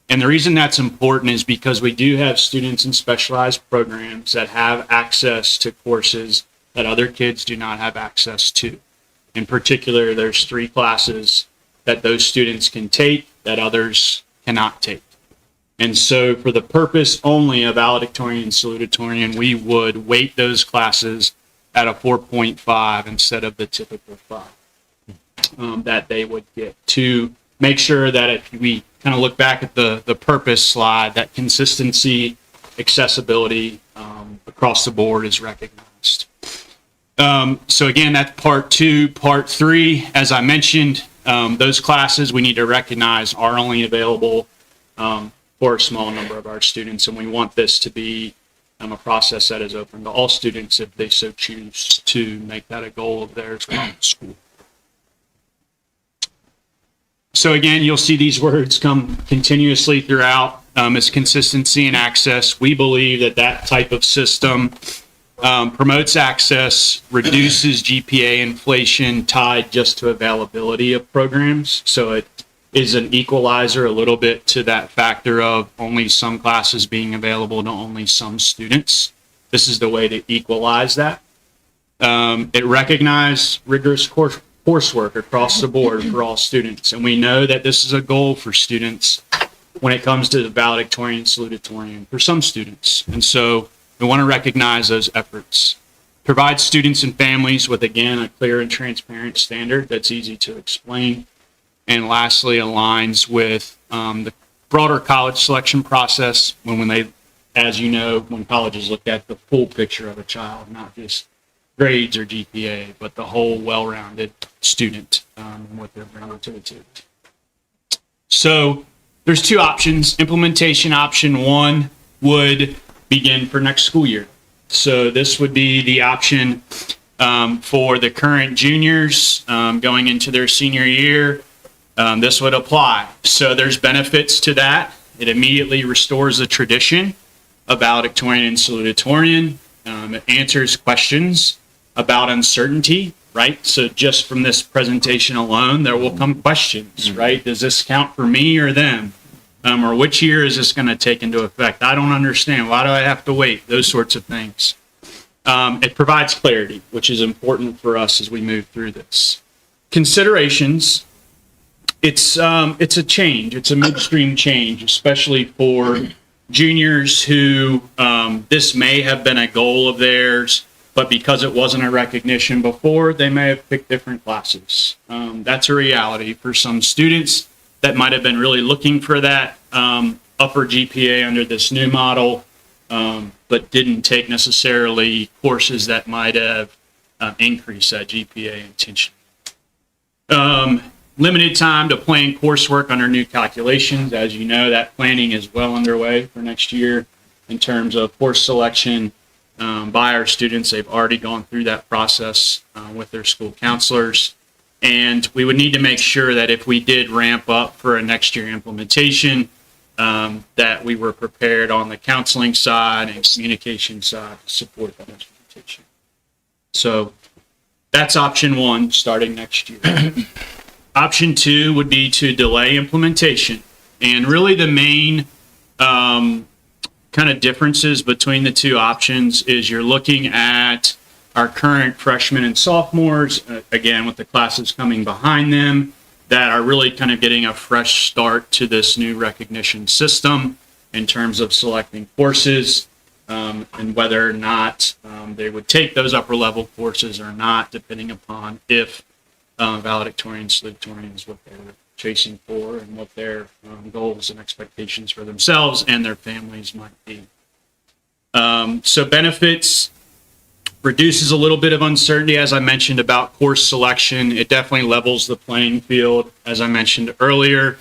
And the reason that's important is because we do have students in specialized programs that have access to courses that other kids do not have access to. In particular, there's 3 classes that those students can take that others cannot take. And so for the purpose only of valedictorian and salutatorian, we would weight those classes at a 4.5 instead of the typical 5 that they would get to make sure that if we kind of look back at the purpose slide, that consistency, accessibility across the board is recognized. So again, that's part 2. Part 3, as I mentioned, those classes we need to recognize are only available for a small number of our students, and we want this to be a process that is open to all students if they so choose to make that a goal of theirs while in school. So again, you'll see these words come continuously throughout. It's consistency and access. We believe that that type of system promotes access, reduces GPA inflation tied just to availability of programs. So it is an equalizer a little bit to that factor of only some classes being available to only some students. This is the way to equalize that. It recognizes rigorous coursework across the board for all students. And we know that this is a goal for students when it comes to the valedictorian, salutatorian for some students. And so we want to recognize those efforts. Provide students and families with, again, a clear and transparent standard that's easy to explain. And lastly, aligns with the broader college selection process when they, as you know, when colleges look at the full picture of a child, not just grades or GPA, but the whole well-rounded student and what they're bringing to the table. So there's 2 options. Implementation option 1 would begin for next school year. So this would be the option for the current juniors going into their senior year. This would apply. So there's benefits to that. It immediately restores the tradition of valedictorian and salutatorian. It answers questions about uncertainty, right? So just from this presentation alone, there will come questions, right? Does this count for me or them? Or which year is this going to take into effect? I don't understand. Why do I have to wait? Those sorts of things. It provides clarity, which is important for us as we move through this. Considerations. It's a change. It's a midstream change, especially for juniors who this may have been a goal of theirs, but because it wasn't a recognition before, they may have picked different classes. That's a reality for some students that might have been really looking for that upper GPA under this new model, but didn't take necessarily courses that might have increased that GPA intentionally. Limited time to plan coursework under new calculations. As you know, that planning is well underway for next year in terms of course selection by our students. They've already gone through that process with their school counselors. And we would need to make sure that if we did ramp up for a next year implementation, that we were prepared on the counseling side and communication side to support that implementation. So that's option 1, starting next year. Option 2 would be to delay implementation. And really the main kind of differences between the 2 options is you're looking at our current freshmen and sophomores, again, with the classes coming behind them, that are really kind of getting a fresh start to this new recognition system in terms of selecting courses and whether or not they would take those upper level courses or not, depending upon if valedictorian, salutatorian is what they're chasing for and what their goals and expectations for themselves and their families might be. So benefits, reduces a little bit of uncertainty, as I mentioned, about course selection. It definitely levels the playing field, as I mentioned earlier.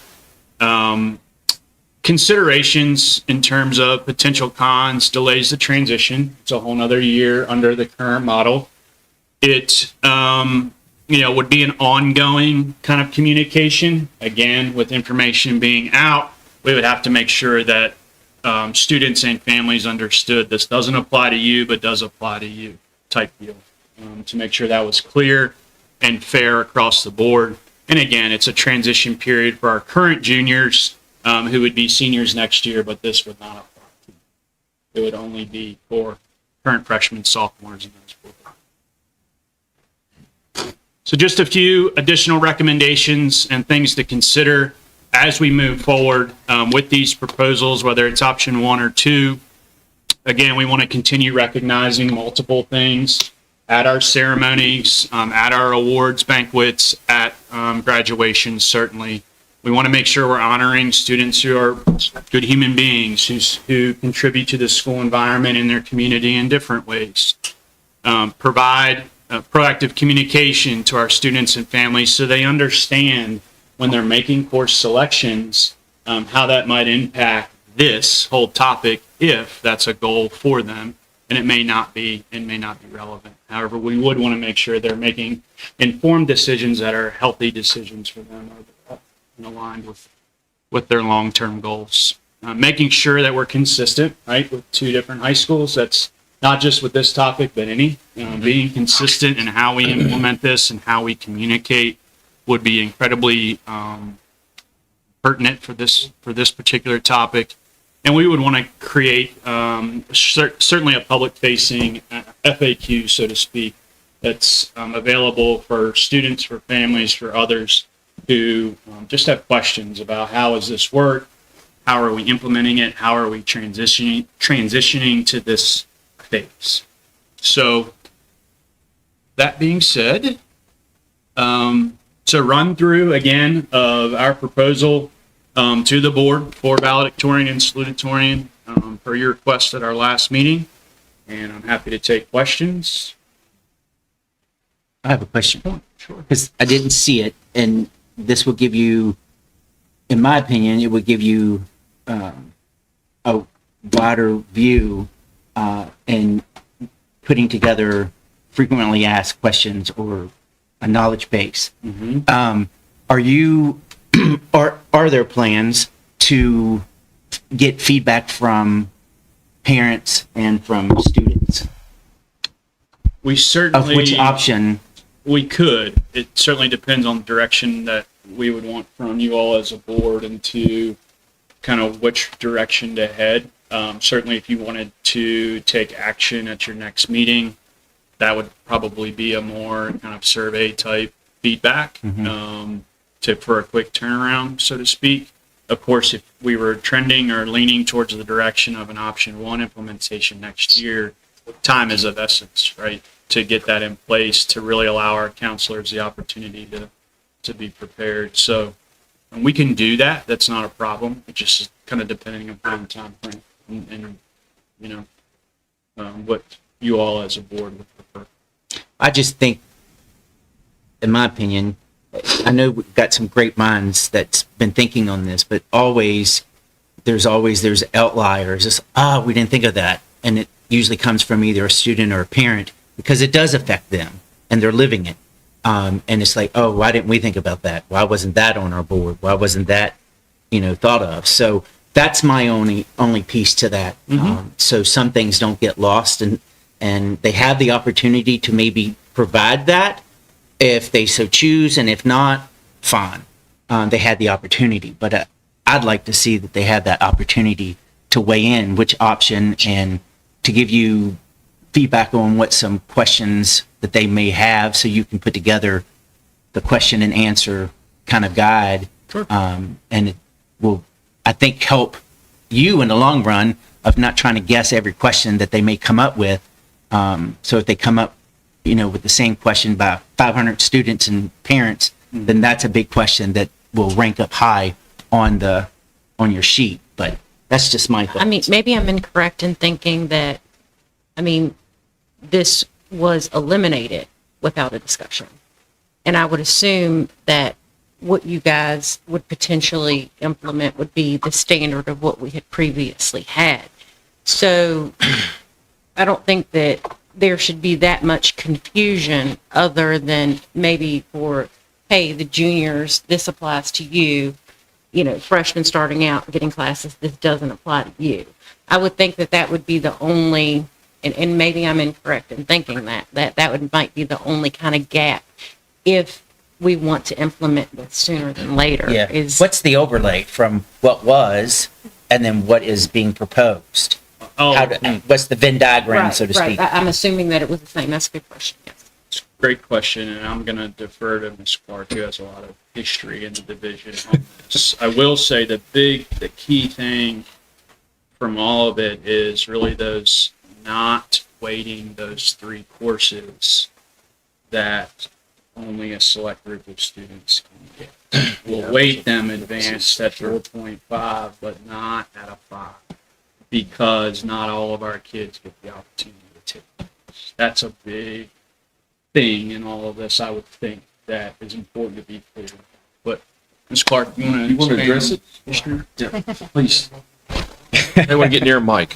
Considerations in terms of potential cons, delays the transition. It's a whole nother year under the current model. It would be an ongoing kind of communication. Again, with information being out, we would have to make sure that students and families understood this doesn't apply to you, but does apply to you type deal, to make sure that was clear and fair across the board. And again, it's a transition period for our current juniors who would be seniors next year, but this would not apply to them. It would only be for current freshmen, sophomores, and those forward. So just a few additional recommendations and things to consider as we move forward with these proposals, whether it's option 1 or 2. Again, we want to continue recognizing multiple things at our ceremonies, at our awards banquets, at graduation, certainly. We want to make sure we're honoring students who are good human beings, who contribute to the school environment and their community in different ways. Provide proactive communication to our students and families so they understand when they're making course selections, how that might impact this whole topic if that's a goal for them, and it may not be relevant. However, we would want to make sure they're making informed decisions that are healthy decisions for them and aligned with their long-term goals. Making sure that we're consistent, right, with two different high schools. That's not just with this topic, but any. Being consistent in how we implement this and how we communicate would be incredibly pertinent for this particular topic. And we would want to create certainly a public-facing FAQ, so to speak, that's available for students, for families, for others who just have questions about how does this work, how are we implementing it, how are we transitioning to this phase. So that being said, so run through again of our proposal to the board for valedictorian and salutatorian per your request at our last meeting, and I'm happy to take questions. I have a question. Sure. Because I didn't see it, and this will give you, in my opinion, it would give you a wider view in putting together frequently asked questions or a knowledge base. Are you, are there plans to get feedback from parents and from students? We certainly, of which option? We could. It certainly depends on the direction that we would want from you all as a board and to kind of which direction to head. Certainly if you wanted to take action at your next meeting, that would probably be a more kind of survey type feedback for a quick turnaround, so to speak. Of course, if we were trending or leaning towards the direction of an option one implementation next year, time is of essence, right? To get that in place, to really allow our counselors the opportunity to be prepared. So we can do that. That's not a problem. It's just kind of depending upon time frame and what you all as a board would prefer. I just think, in my opinion, I know we've got some great minds that's been thinking on this, but there's outliers. It's, we didn't think of that. And it usually comes from either a student or a parent because it does affect them and they're living it. And it's like, oh, why didn't we think about that? Why wasn't that on our board? Why wasn't that, thought of? So that's my only piece to that. So some things don't get lost and they have the opportunity to maybe provide that if they so choose, and if not, fine. They had the opportunity, but I'd like to see that they have that opportunity to weigh in which option and to give you feedback on what some questions that they may have so you can put together the question and answer kind of guide. Sure. And it will, I think, help you in the long run of not trying to guess every question that they may come up with. So if they come up, with the same question by 500 students and parents, then that's a big question that will rank up high on your sheet. But that's just my thoughts. I mean, maybe I'm incorrect in thinking that, this was eliminated without a discussion. And I would assume that what you guys would potentially implement would be the standard of what we had previously had. So I don't think that there should be that much confusion other than maybe for, hey, the juniors, this applies to you, freshmen starting out getting classes, this doesn't apply to you. I would think that would be the only, and maybe I'm incorrect in thinking that might be the only kind of gap if we want to implement this sooner than later. Yeah. What's the overlay from what was and then what is being proposed? What's the Venn diagram, so to speak? I'm assuming that it was the same. That's a good question. Yes. It's a great question, and I'm going to defer to Ms. Clark, who has a lot of history in the division on this. I will say the key thing from all of it is really those not weighting those 3 courses that only a select group of students can get. will weight them advanced at 4.5, but not at a 5, because not all of our kids get the opportunity to take. That's a big thing in all of this, I would think, that is important to be clear. But, Ms. Clark, you want to address it? Yeah, please. They want to get near a mic.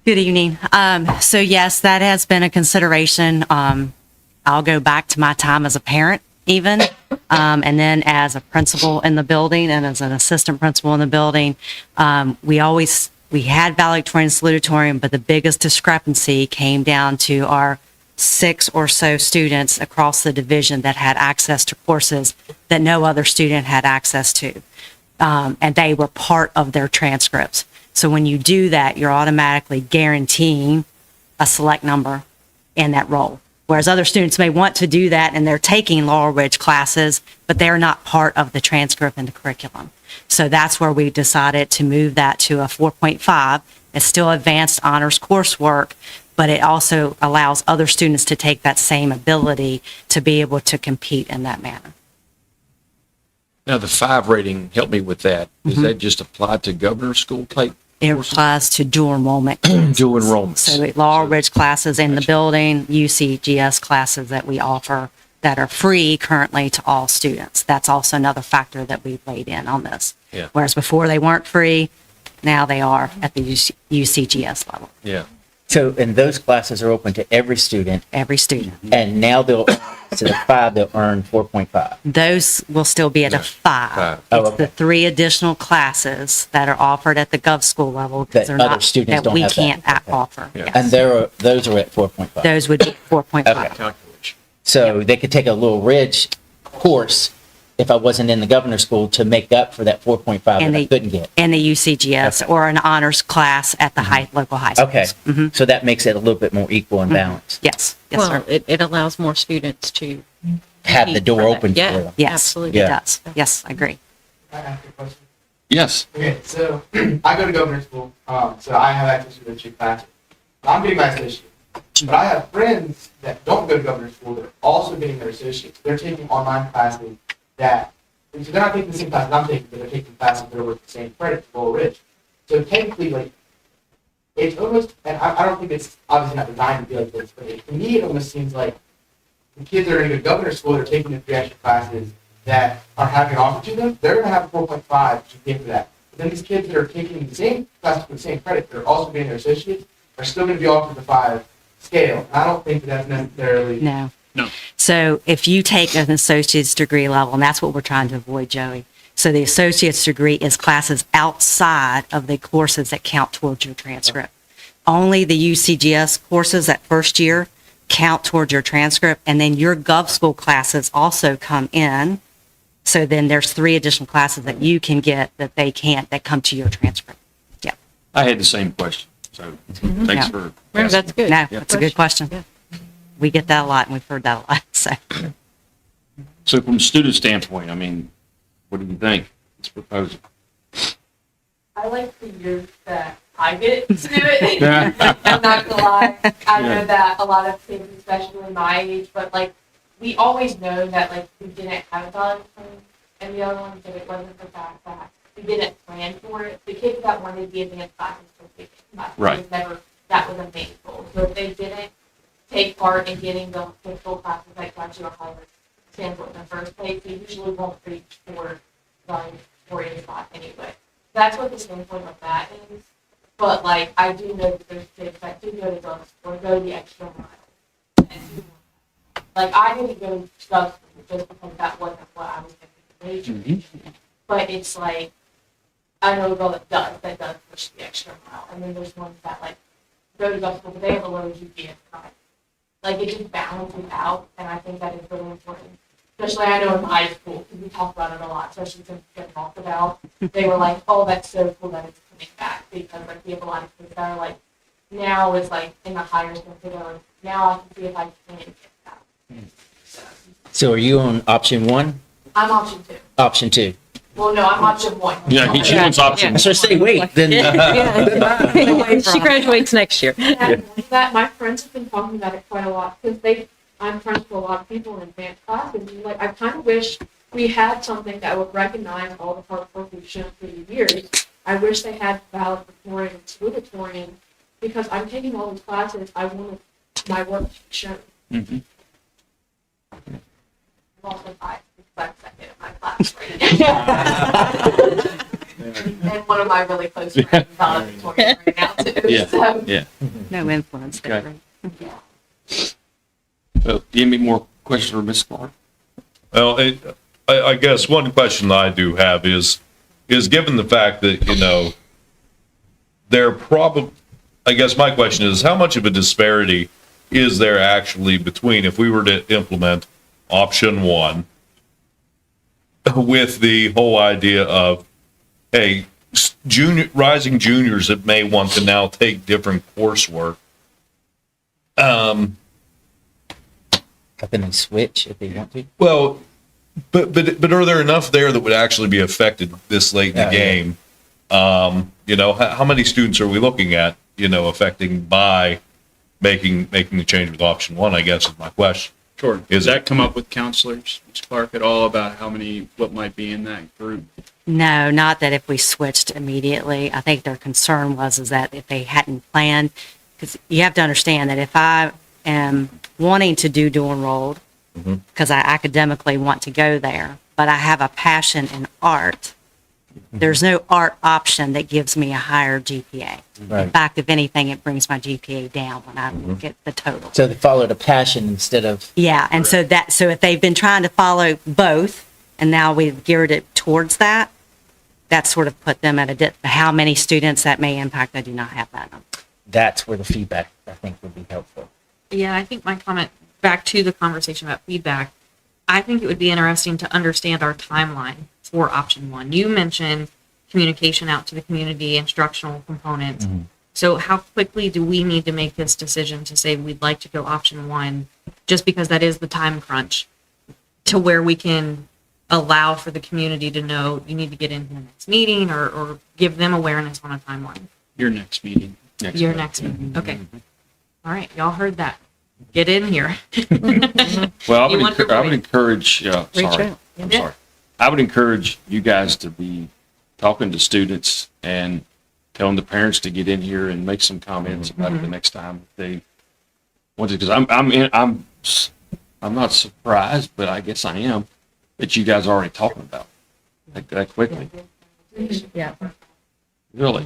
Good evening. So yes, that has been a consideration. I'll go back to my time as a parent even, and then as a principal in the building and as an assistant principal in the building. We had valedictorian and salutatorian, but the biggest discrepancy came down to our 6 or so students across the division that had access to courses that no other student had access to. And they were part of their transcripts. So when you do that, you're automatically guaranteeing a select number in that role. Whereas other students may want to do that and they're taking Laurel Ridge classes, but they're not part of the transcript and the curriculum. So that's where we decided to move that to a 4.5. It's still advanced honors coursework, but it also allows other students to take that same ability to be able to compete in that manner. Now, the 5 rating, help me with that. Is that just applied to governor school type? It applies to dual enrollment. Dual enrollment. So Laurel Ridge classes in the building, UCGS classes that we offer that are free currently to all students. That's also another factor that we've laid in on this. Yeah. Whereas before they weren't free, now they are at the UCGS level. Yeah. So, and those classes are open to every student, Every student. and now they'll, instead of 5, they'll earn 4.5. Those will still be at a 5. Oh, It's the 3 additional classes that are offered at the gov school level That they're other not, students that don't we have that. can't Okay. offer. Yeah. Yes. And those are at 4.5. Those would be 4.5. Okay. Calculation. So they could take a Little Ridge course if I wasn't in the governor school to make up for that 4.5 that And I they- couldn't get. In the UCGS or an honors class at the local high schools. Okay, Mhm. so that makes it a little bit more equal and balanced. Yes, yes, Well, sir. it allows more students to Have the compete door for that. open for Yeah, them. Yes, absolutely. it Yeah. does. Yes, I agree. Can I ask you a question? Yes. Okay, so I go to governor school, so I have access to the cheap classes. I'm getting my associate, but I have friends that don't go to governor school that are also getting their associates. They're taking online classes that, so they're not taking the same classes I'm taking, but they're taking classes that are worth the same credit for Laurel Ridge. So technically, like, it's almost, and I don't think it's obviously not designed to be like this, but to me, it almost seems like the kids that are going to go to governor school, they're taking the 3 extra classes that are having an offer to them, they're going to have a 4.5 to pay for that. But then these kids that are taking the same classes with the same credit, that are also getting their associates, are still going to be offered the 5 scale. And I don't think that's necessarily. No. No. So if you take an associate's degree level, and that's what we're trying to avoid, Joey. So the associate's degree is classes outside of the courses that count towards your transcript. Only the UCGS courses that first year count towards your transcript, and then your gov school classes also come in. So then there's 3 additional classes that you can get that they can't, that come to your transcript. Yeah. I had the same question, so thanks Yeah. for. Well, that's good. No, that's a good question. Yeah. We get that a lot, and we've heard that a lot, so. So from a student standpoint, I mean, what do you think? This proposal. I like the years that I get to do it. I'm not gonna lie. I know that a lot of kids, especially my age, but like we always know that like we didn't have a valid plan, and the other one said it wasn't the fact that we didn't plan for it. The kids that wanted the advanced classes were taking classes. Right. It was never that was a main goal. So if they didn't take part in getting the full classes that got you a higher standard in the first place, they usually won't reach for the spot anyway. That's what the standpoint of that is. But like, I do know that there's kids that do go to gov school or go the extra mile. Like, I didn't go to gov school just because that wasn't what I was going to major. But it's like, I know a girl that does push the extra mile. And then there's ones that like go to gov school, but they have a low GPA. Like, it just balances out, and I think that is really important. Especially, I know in high school, because we talk about it a lot, especially since it's been talked about. They were like, oh, that's so cool that it's coming back, because, like, we have a lot of kids that are like, now is, like, in the higher school, so they're like, now I can see if I can get that. So are you on option 1? I'm option 2. Option 2? Well, no, I'm option 1. Yeah, she wants option. So say wait, then. She graduates next year. That my friends have been talking about it quite a lot, because I'm friends with a lot of people in advanced classes, and like, I kind of wish we had something that would recognize all the hard work we've shown through the years. I wish they had valedictorian and salutatorian, because I'm taking all these classes, I want my work to be shown. Mm-hmm. I'm also biased because I'm second in my class right now. And one of my really close friends is valedictorian right now too. Yeah, So. yeah. No influence there, Okay. right? Yeah. Well, do you have any more questions for Ms. Clark? Well, I guess one question I do have is given the fact that, you know, I guess my question is, how much of a disparity is there actually between if we were to implement option one with the whole idea of, hey, rising juniors that may want to now take different coursework, Then they switch if they want to. well, but are there enough there that would actually be affected this late in the Yeah, game? You know, how many students are we looking at, you know, affecting by making the change with option one, I guess is my question. Sure. Does Is that come up with counselors, Ms. Clark, at all about what might be in that group? No, not that if we switched immediately. I think their concern is that if they hadn't planned, because you have to understand that if I am wanting to do dual enrolled, because I academically want to go there, but I have a passion in art, there's no art option that gives me a higher GPA. Right. In fact, if anything, it brings my GPA down when I look at the total. So they followed a passion instead of. Yeah, and so if they've been trying to follow both, and now we've geared it towards that, that sort of put them at a dip. How many students that may impact, I do not have that number. That's where the feedback, I think, would be helpful. Yeah, I think my comment back to the conversation about feedback, I think it would be interesting to understand our timeline for option one. You mentioned communication out to the community, instructional components. So how quickly do we need to make this decision to say we'd like to go option one, just because that is the time crunch, to where we can allow for the community to know you need to get into the next meeting, or give them awareness on a timeline? Your next meeting. Next meeting. Okay. All right, y'all heard that. Get in here. Well, You want to I would encourage, Reach sorry, out. I'm Yeah. sorry. I would encourage you guys to be talking to students and telling the parents to get in here and make some comments about it the next time they want to, because I'm not surprised, but I guess I am, that you guys are already talking about it that quickly. Yeah. Really?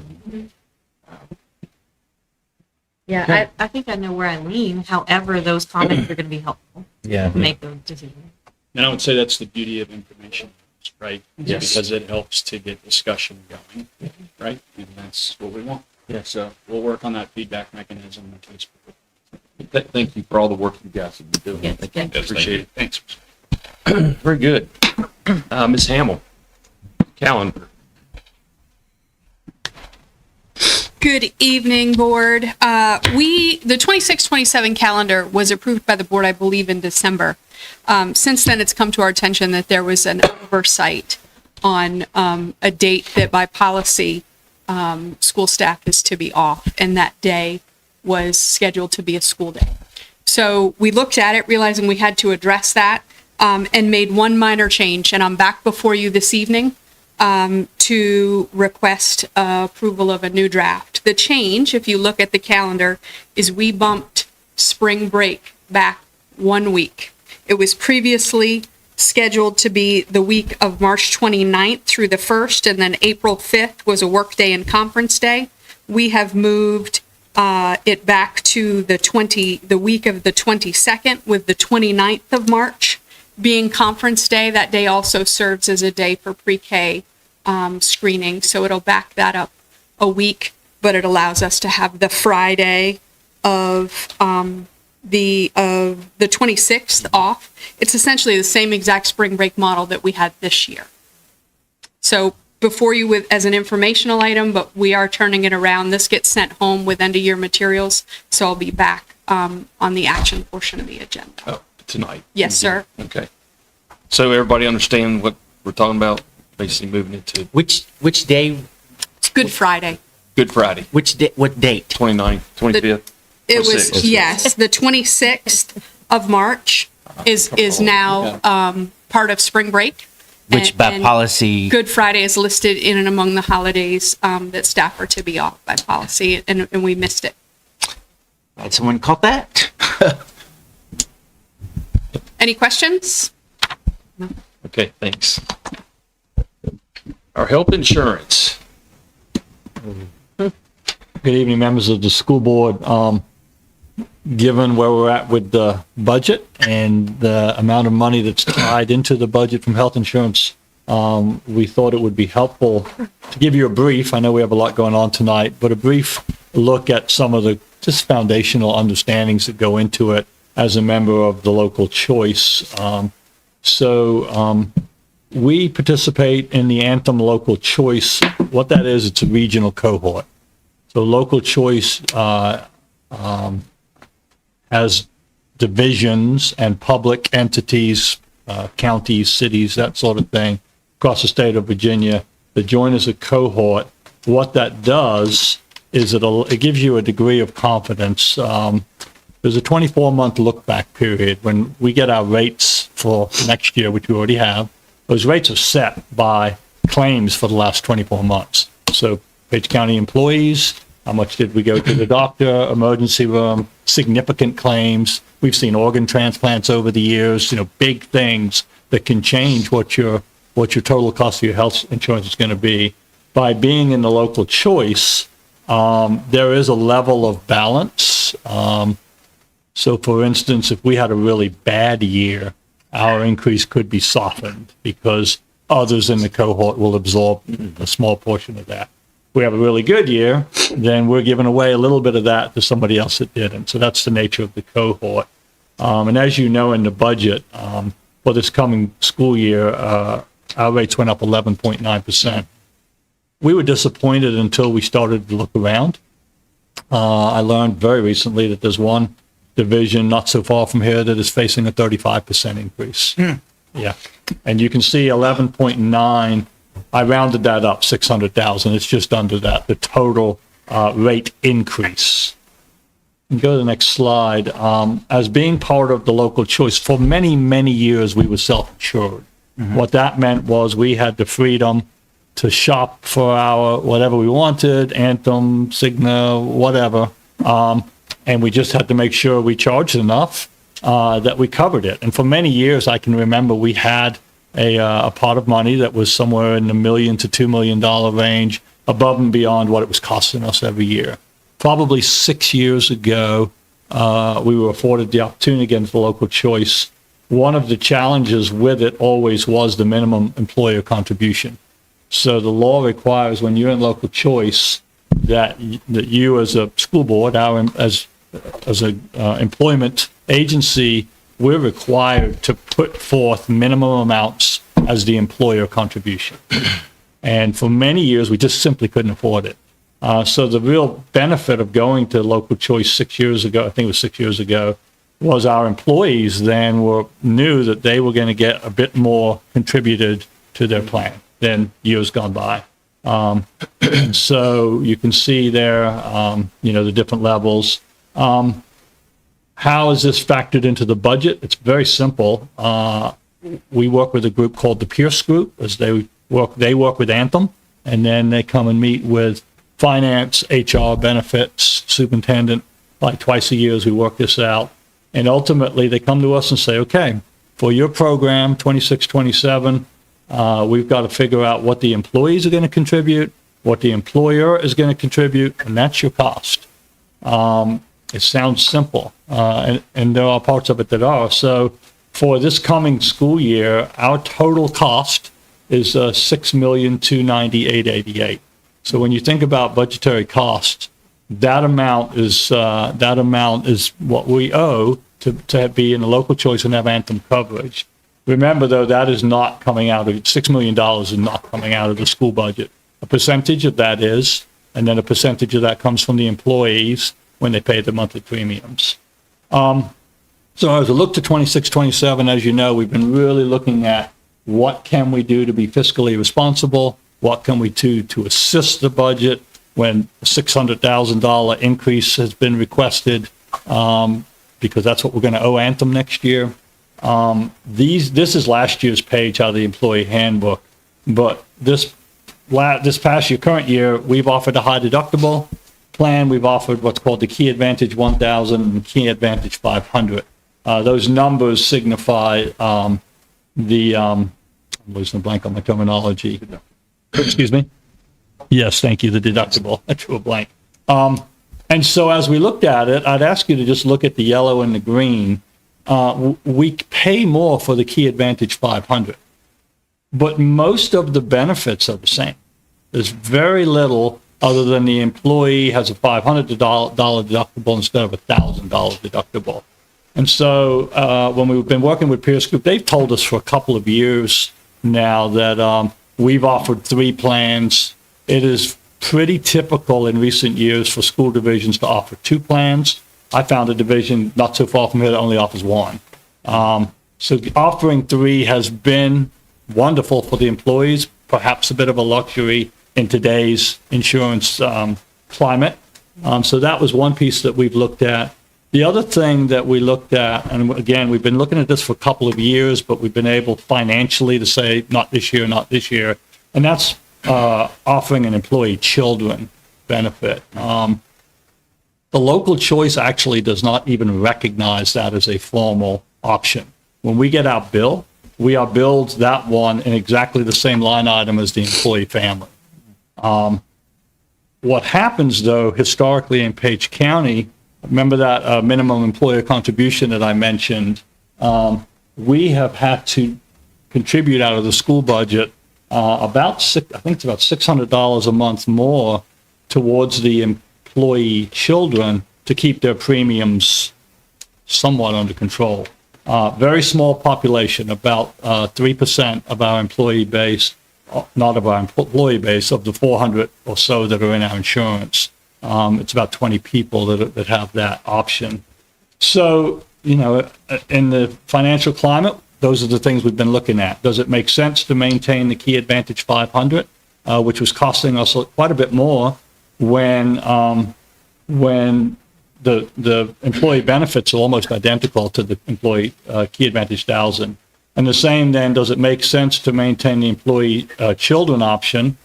Yeah, I think I know where I lean. However, those comments are going to be helpful Yeah. to make those decisions. And I would say that's the beauty of information, right? Yes. Because it helps to get discussion going, right? And that's what we want. Yeah. So we'll work on that feedback mechanism in case. Thank you for all the work you guys have been doing. Yes, thank you. Appreciate it. Thanks. Very good. Ms. Hamill, calendar. Good evening, Board. The 26-27 calendar was approved by the Board, I believe, in December. Since then, it's come to our attention that there was an oversight on a date that by policy, school staff is to be off, and that day was scheduled to be a school day. So we looked at it, realizing we had to address that, and made one minor change, and I'm back before you this evening to request approval of a new draft. The change, if you look at the calendar, is we bumped spring break back 1 week. It was previously scheduled to be the week of March 29th through the 1st, and then April 5th was a work day and conference day. We have moved it back to the week of the 22nd, with the 29th of March being conference day. That day also serves as a day for pre-K screening, so it'll back that up a week, but it allows us to have the Friday of the 26th off. It's essentially the same exact spring break model that we had this year. So before you as an informational item, but we are turning it around. This gets sent home with end of year materials, so I'll be back on the action portion of the agenda. Oh, tonight. Yes, sir. Okay. So everybody understand what we're talking about? Basically moving it to Which day? It's Good Friday. Good Friday, What date? 29th, 25th. It was, 26th. yes, the 26th of March is now part of spring break. Which by And policy, Good Friday is listed in and among the holidays that staff are to be off by policy, and we missed it. had someone caught that? Any questions? Okay, thanks. Our health insurance. Good evening, members of the school board. Given where we're at with the budget and the amount of money that's tied into the budget from health insurance, we thought it would be helpful to give you a brief. I know we have a lot going on tonight, but a brief look at some of the just foundational understandings that go into it as a member of the local choice. We participate in the Anthem Local Choice. What that is, it's a regional cohort. So local choice has divisions and public entities, counties, cities, that sort of thing, across the state of Virginia that join as a cohort. What that does is it gives you a degree of confidence. There's a 24-month look-back period when we get our rates for next year, which we already have. Those rates are set by claims for the last 24 months. So Page County employees, how much did we go to the doctor, emergency room, significant claims. We've seen organ transplants over the years, big things that can change what your total cost of your health insurance is going to be. By being in the local choice, there is a level of balance. So for instance, if we had a really bad year, our increase could be softened because others in the cohort will absorb a small portion of that. If we have a really good year, then we're giving away a little bit of that to somebody else that didn't. So that's the nature of the cohort. And as you know, in the budget for this coming school year, our rates went up 11.9%. We were disappointed until we started to look around. I learned very recently that there's one division not so far from here that is facing a 35% increase. Yeah. And you can see 11.9, I rounded that up, 600,000. It's just under that, the total rate increase. And go to the next slide. As being part of the local choice, for many, many years, we were self-insured. What that meant was we had the freedom to shop for our whatever we wanted, Anthem, Cigna, whatever. And we just had to make sure we charged enough that we covered it. And for many years, I can remember we had a pot of money that was somewhere in the $1 million to $2 million range, above and beyond what it was costing us every year. Probably 6 years ago, we were afforded the opportunity again for local choice. One of the challenges with it always was the minimum employer contribution. So the law requires when you're in local choice that you as a school board, as an employment agency, we're required to put forth minimum amounts as the employer contribution. And for many years, we just simply couldn't afford it. So the real benefit of going to local choice 6 years ago, I think it was 6 years ago, was our employees then knew that they were going to get a bit more contributed to their plan than years gone by. So you can see there, the different levels. How is this factored into the budget? It's very simple. We work with a group called the Pierce Group, as they work with Anthem, and then they come and meet with finance, HR, benefits, superintendent, like twice a year as we work this out. And ultimately, they come to us and say, okay, for your program, 26-27, we've got to figure out what the employees are going to contribute, what the employer is going to contribute, and that's your cost. It sounds simple, and there are parts of it that are. So for this coming school year, our total cost is $6,298,888. So when you think about budgetary costs, that amount is what we owe to be in the local choice and have Anthem coverage. Remember, though, that is not coming out of $6 million is not coming out of the school budget. A percentage of that is, and then a percentage of that comes from the employees when they pay the monthly premiums. So as we look to 26-27, as you know, we've been really looking at what can we do to be fiscally responsible, what can we do to assist the budget when a $600,000 increase has been requested. because that's what we're going to owe Anthem next year. This is last year's page out of the employee handbook, but this past year, current year, we've offered a high deductible plan. We've offered what's called the Key Advantage 1000 and Key Advantage 500. Those numbers signify I'm losing a blank on my terminology. Excuse me? Yes, thank you, the deductible. I drew a blank. And so as we looked at it, I'd ask you to just look at the yellow and the green. We pay more for the Key Advantage 500, but most of the benefits are the same. There's very little other than the employee has a $500 deductible instead of a $1,000 deductible. And so when we've been working with Pierce Group, they've told us for a couple of years now that we've offered 3 plans. It is pretty typical in recent years for school divisions to offer 2 plans. I found a division not so far from here that only offers 1. So offering 3 has been wonderful for the employees, perhaps a bit of a luxury in today's insurance climate. So that was one piece that we've looked at. The other thing that we looked at, and again, we've been looking at this for a couple of years, but we've been able financially to say, not this year, and that's offering an employee children benefit. The local choice actually does not even recognize that as a formal option. When we get our bill, we are billed that one in exactly the same line item as the employee family. What happens, though, historically in Page County, remember that minimum employer contribution that I mentioned, we have had to contribute out of the school budget about $600 a month more towards the employee children to keep their premiums somewhat under control. Very small population, about 3% of our employee base, not of our employee base, of the 400 or so that are in our insurance. It's about 20 people that have that option. So, in the financial climate, those are the things we've been looking at. Does it make sense to maintain the Key Advantage 500, which was costing us quite a bit more when the employee benefits are almost identical to the employee Key Advantage 1000? And the same then, does it make sense to maintain the employee children option,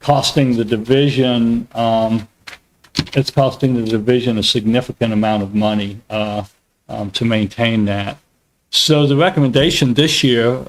costing the division, it's costing the division a significant amount of money to maintain that. So the recommendation this year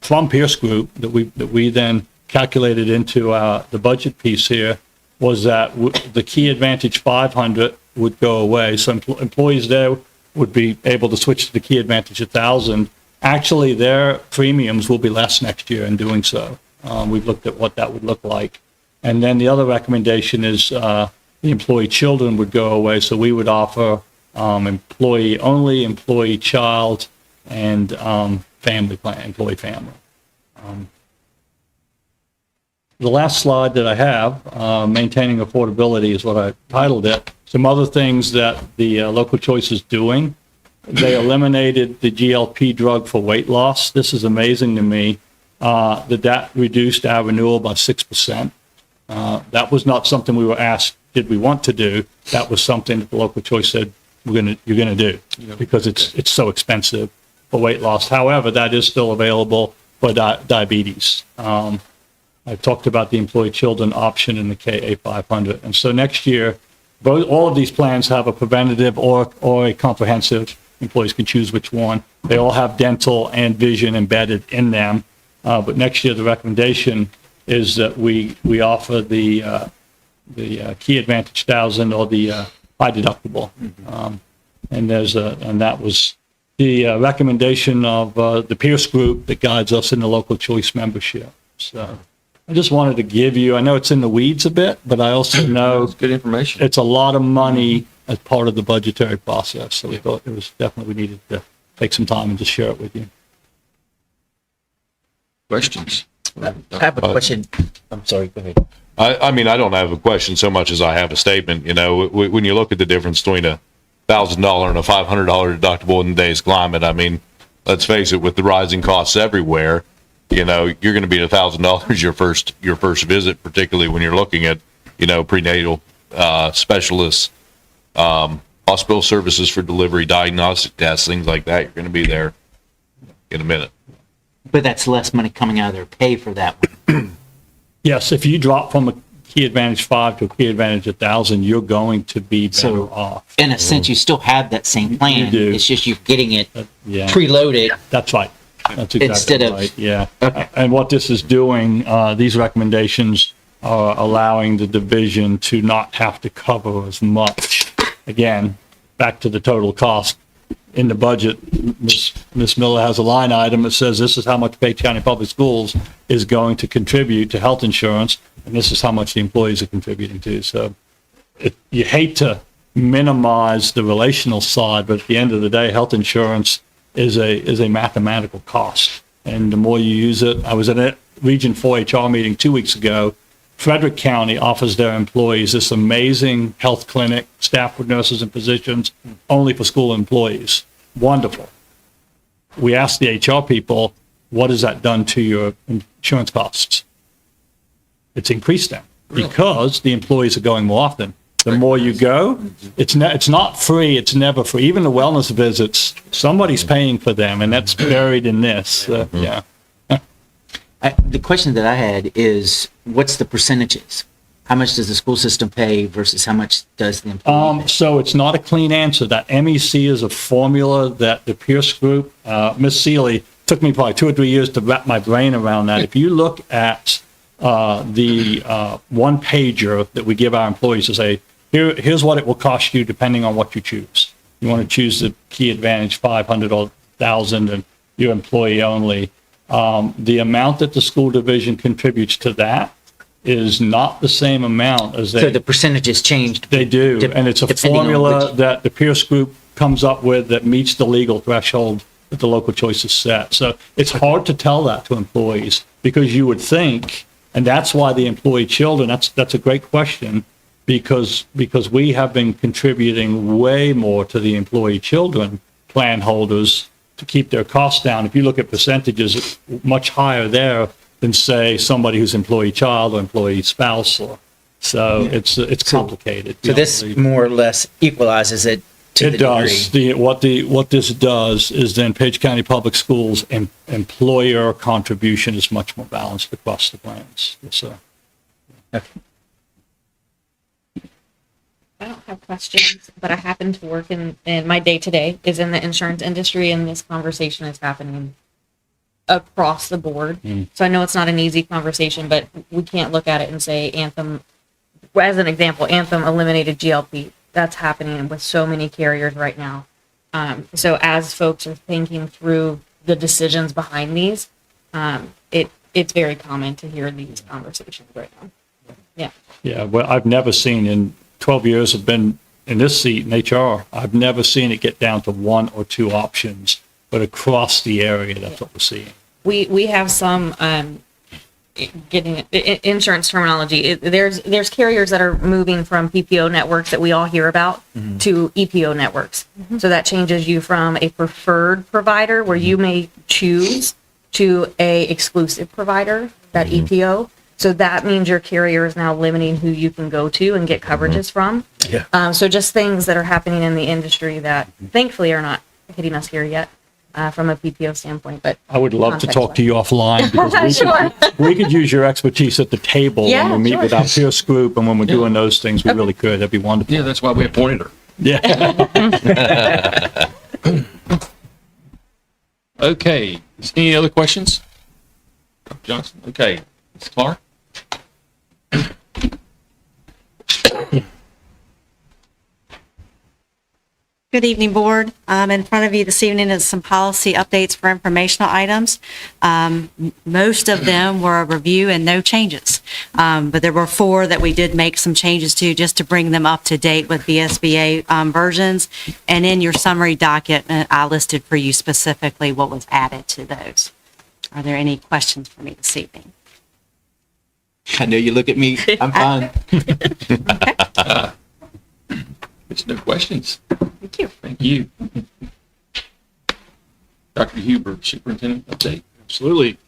from Pierce Group that we then calculated into the budget piece here was that the Key Advantage 500 would go away. So employees there would be able to switch to the Key Advantage 1000. Actually, their premiums will be less next year in doing so. We've looked at what that would look like. And then the other recommendation is the employee children would go away. So we would offer employee only, employee child, and family plan, employee family. The last slide that I have, maintaining affordability, is what I titled it. Some other things that the local choice is doing. They eliminated the GLP drug for weight loss. This is amazing to me. That reduced our renewal by 6%. That was not something we were asked, did we want to do? That was something that the local choice said, you're going to do, because it's so expensive for weight loss. However, that is still available for diabetes. I've talked about the employee children option in the KA 500. And so next year, all of these plans have a preventative or a comprehensive. Employees can choose which one. They all have dental and vision embedded in them. But next year, the recommendation is that we offer the Key Advantage 1000 or the high deductible. And that was the recommendation of the Pierce Group that guides us in the local choice membership. So I just wanted to give you, I know it's in the weeds a bit, but I also know it's good information. It's a lot of money as part of the budgetary process. So we thought it was definitely, we needed to take some time and just share it with you. Questions? I have a question. I'm sorry, go ahead. I mean, I don't have a question so much as I have a statement. When you look at the difference between a $1,000 and a $500 deductible in today's climate, I mean, let's face it, with the rising costs everywhere, you're going to be at $1,000 your first visit, particularly when you're looking at, prenatal specialists, all hospital services for delivery, diagnostic tests, things like that. You're going to be there in a minute. But that's less money coming out of their pay for that one. Yes, if you drop from a Key Advantage 5 to a Key Advantage 1000, you're going to be better off. In a sense, you still have that same plan. You do. It's just you're getting it Yeah. preloaded. That's right. That's exactly Instead of- right. Yeah. And what this is doing, these recommendations are allowing the division to not have to cover as much. Again, back to the total cost. In the budget, Ms. Miller has a line item that says this is how much Page County Public Schools is going to contribute to health insurance, and this is how much the employees are contributing to. So you hate to minimize the relational side, but at the end of the day, health insurance is a mathematical cost. And the more you use it, I was at a Region 4 HR meeting 2 weeks ago. Frederick County offers their employees this amazing health clinic, staffed with nurses and physicians, only for school employees. Wonderful. We asked the HR people, what has that done to your insurance costs? It's increased them because the employees are going more often. The more you go, it's not free. It's never free. Even the wellness visits, somebody's paying for them, and that's buried in this. Yeah. The question that I had is, what's the percentages? How much does the school system pay versus how much does the employee pay? So it's not a clean answer. That MEC is a formula that the Pierce Group, Ms. Seeley, took me probably 2 or 3 years to wrap my brain around that. If you look at the one pager that we give our employees to say, here's what it will cost you depending on what you choose. You want to choose the Key Advantage 500 or 1000 and your employee only. The amount that the school division contributes to that is not the same amount as they. So the percentages changed. They do, and it's a depending on formula which- that the Pierce Group comes up with that meets the legal threshold that the local choice is set. So it's hard to tell that to employees because you would think, and that's why the employee children. That's a great question because we have been contributing way more to the employee children plan holders to keep their costs down. If you look at percentages, it's much higher there than, say, somebody who's employee child or employee spouse. So it's complicated. So this more or less equalizes it to It the does. degree. What this does is then Page County Public Schools employer contribution is much more balanced across the plans. Yes, sir. I don't have questions, but I happen to work in my day-to-day is in the insurance industry, and this conversation is happening across the board. So I know it's not an easy conversation, but we can't look at it and say Anthem, as an example, Anthem eliminated GLP. That's happening with so many carriers right now. So as folks are thinking through the decisions behind these, it's very common to hear these conversations right now. Yeah. Yeah, well, I've never seen in 12 years I've been in this seat in HR, I've never seen it get down to 1 or 2 options, but across the area, that's what we're seeing. We have some getting insurance terminology. There's carriers that are moving from PPO networks that we all hear about to EPO networks. So that changes you from a preferred provider where you may choose to a exclusive provider, that EPO. So that means your carrier is now limiting who you can go to and get coverages from. Yeah. So just things that are happening in the industry that thankfully are not hitting us here yet from a PPO standpoint. But I would love to talk to you offline because we could use your expertise at the table when we meet with our Pierce Group and when we're doing those things. We really could. That'd be wonderful. Yeah, that's why we appointed her. Yeah. Okay. Any other questions? Dr. Johnson? Okay. Ms. Clark? Good evening, Board. In front of you this evening is some policy updates for informational items. Most of them were a review and no changes, but there were 4 that we did make some changes to just to bring them up to date with VSBA versions. And in your summary document, I listed for you specifically what was added to those. Are there any questions for me this evening? I know you look at me. I'm fine. There's no questions. Thank you. Thank you. Dr. Huber, Superintendent update. Absolutely.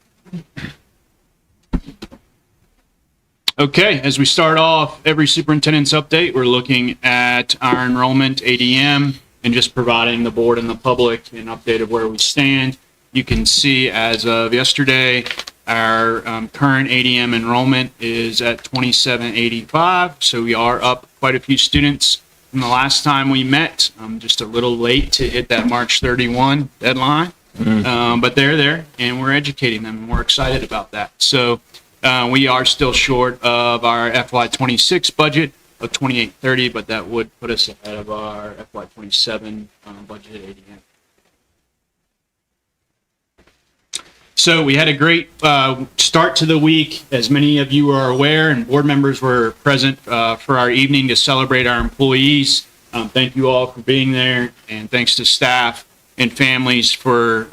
Okay, as we start off every superintendent's update, we're looking at our enrollment ADM and just providing the board and the public an update of where we stand. You can see as of yesterday, our current ADM enrollment is at 2785, so we are up quite a few students from the last time we met. Just a little late to hit that March 31 deadline, but they're there and we're educating them and we're excited about that. So we are still short of our FY26 budget of 2830, but that would put us ahead of our FY27 budget ADM. So we had a great start to the week. As many of you are aware, and board members were present for our evening to celebrate our employees. Thank you all for being there, and thanks to staff and families for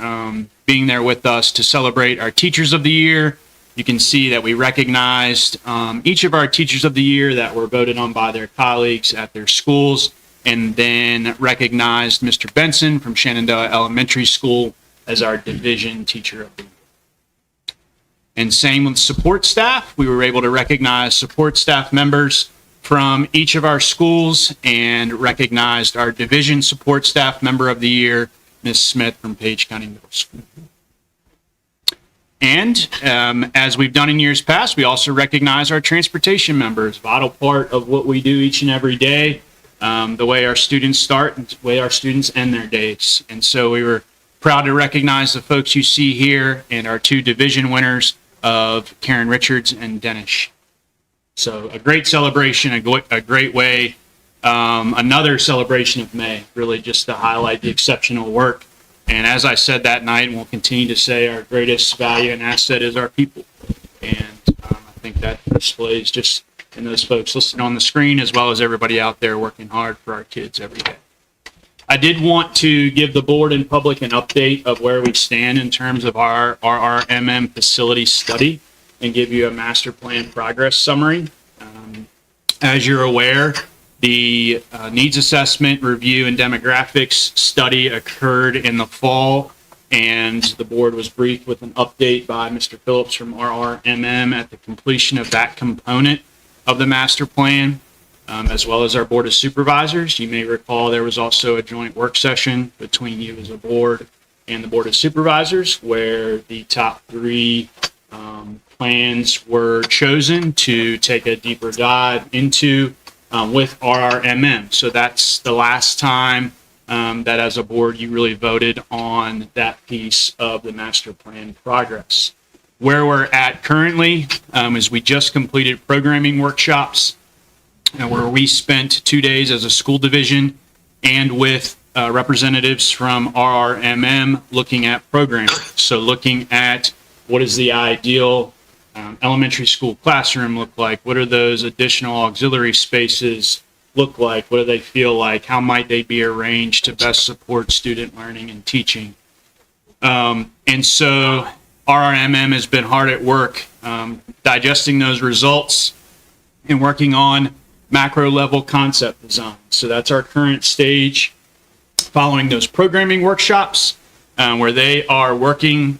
being there with us to celebrate our Teachers of the Year. You can see that we recognized each of our Teachers of the Year that were voted on by their colleagues at their schools, and then recognized Mr. Benson from Shenandoah Elementary School as our Division Teacher of the Year. And same with support staff. We were able to recognize support staff members from each of our schools and recognized our Division Support Staff Member of the Year, Ms. Smith from Page County Middle School. And as we've done in years past, we also recognize our transportation members, vital part of what we do each and every day, the way our students start and the way our students end their days. And so we were proud to recognize the folks you see here and our two division winners of Karen Richards and Dennis. So a great celebration, a great way, another celebration of May, really just to highlight the exceptional work. And as I said that night, and we'll continue to say, our greatest value and asset is our people. And I think that displays just in those folks listening on the screen, as well as everybody out there working hard for our kids every day. I did want to give the board and public an update of where we stand in terms of our RRMM facility study and give you a master plan progress summary. As you're aware, the needs assessment review and demographics study occurred in the fall, and the board was briefed with an update by Mr. Phillips from RRMM at the completion of that component of the master plan. As well as our Board of Supervisors. You may recall there was also a joint work session between you as a board and the Board of Supervisors where the top three plans were chosen to take a deeper dive into with RRMM. So that's the last time that as a board you really voted on that piece of the master plan progress. Where we're at currently is we just completed programming workshops where we spent 2 days as a school division and with representatives from RRMM looking at programming. So looking at what is the ideal elementary school classroom look like? What are those additional auxiliary spaces look like? What do they feel like? How might they be arranged to best support student learning and teaching? And so RRMM has been hard at work digesting those results and working on macro level concept design. So that's our current stage following those programming workshops where they are working.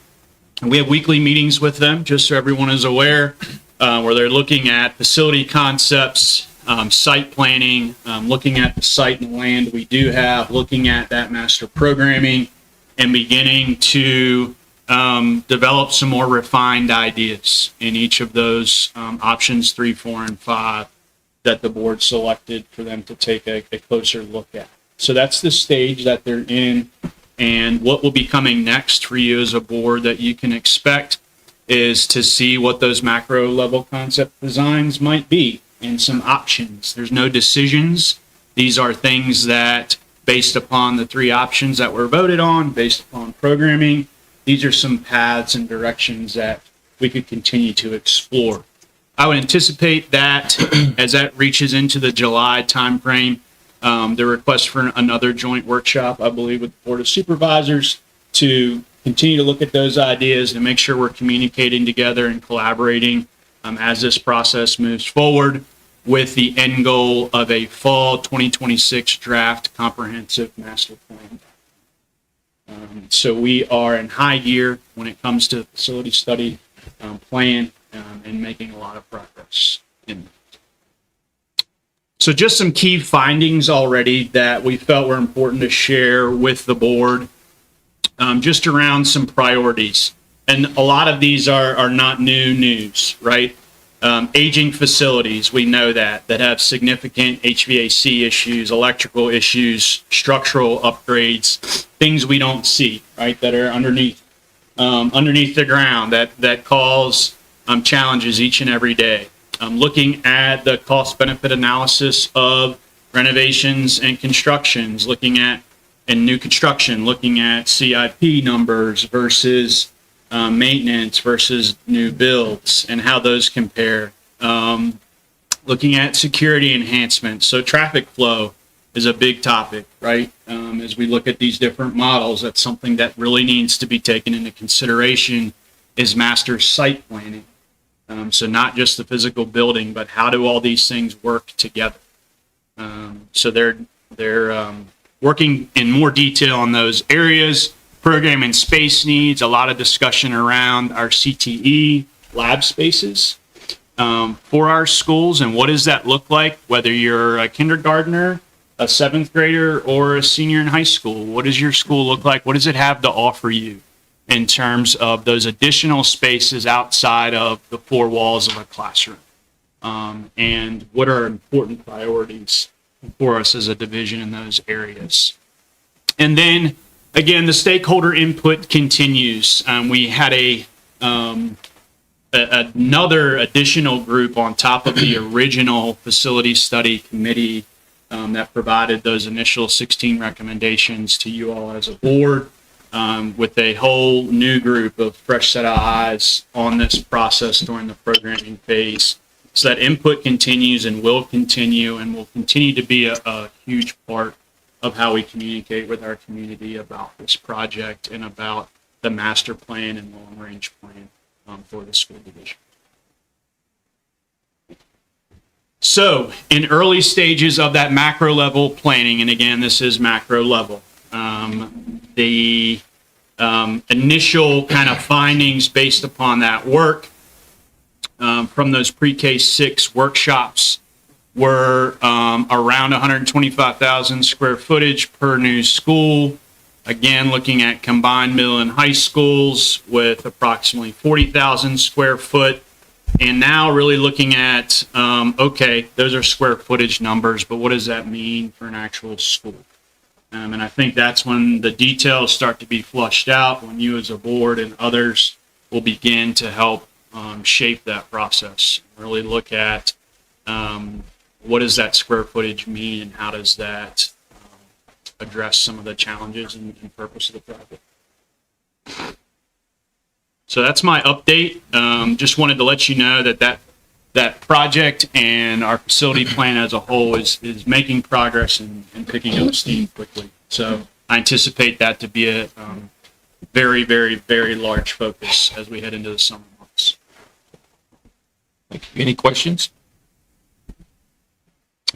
We have weekly meetings with them, just so everyone is aware, where they're looking at facility concepts, site planning, looking at the site and land we do have, looking at that master programming, and beginning to develop some more refined ideas in each of those options 3, 4, and 5 that the board selected for them to take a closer look at. So that's the stage that they're in. And what will be coming next for you as a board that you can expect is to see what those macro level concept designs might be and some options. There's no decisions. These are things that, based upon the 3 options that were voted on, based upon programming, these are some paths and directions that we could continue to explore. I would anticipate that as that reaches into the July timeframe, the request for another joint workshop, I believe, with the Board of Supervisors to continue to look at those ideas and make sure we're communicating together and collaborating as this process moves forward with the end goal of a fall 2026 draft comprehensive master plan. So we are in high gear when it comes to facility study plan and making a lot of progress. So just some key findings already that we felt were important to share with the board, just around some priorities. And a lot of these are not new news, right? Aging facilities, we know that have significant HVAC issues, electrical issues, structural upgrades, things we don't see, right, that are underneath the ground that cause challenges each and every day. Looking at the cost benefit analysis of renovations and constructions, looking at new construction, looking at CIP numbers versus maintenance versus new builds and how those compare. Looking at security enhancements. So traffic flow is a big topic, right? As we look at these different models, that's something that really needs to be taken into consideration is master site planning. So not just the physical building, but how do all these things work together? So they're working in more detail on those areas. Program and space needs, a lot of discussion around our CTE lab spaces for our schools and what does that look like, whether you're a kindergartner, a 7th grader, or a senior in high school. What does your school look like? What does it have to offer you in terms of those additional spaces outside of the 4 walls of a classroom? And what are important priorities for us as a division in those areas? And then, again, the stakeholder input continues. We had another additional group on top of the original facility study committee that provided those initial 16 recommendations to you all as a board, with a whole new group of fresh set of eyes on this process during the programming phase. So that input continues and will continue to be a huge part of how we communicate with our community about this project and about the master plan and long-range plan for the school division. So, in early stages of that macro level planning, and again, this is macro level, the initial kind of findings based upon that work from those pre-K 6 workshops were around 125,000 square footage per new school. Again, looking at combined middle and high schools with approximately 40,000 square foot. And now really looking at, okay, those are square footage numbers, but what does that mean for an actual school? And I think that's when the details start to be flushed out, when you as a board and others will begin to help shape that process. Really look at what does that square footage mean and how does that address some of the challenges and purpose of the project. So that's my update. Just wanted to let you know that project and our facility plan as a whole is making progress and picking up steam quickly. So I anticipate that to be a very, very, very large focus as we head into the summer months. Thank you. Any questions?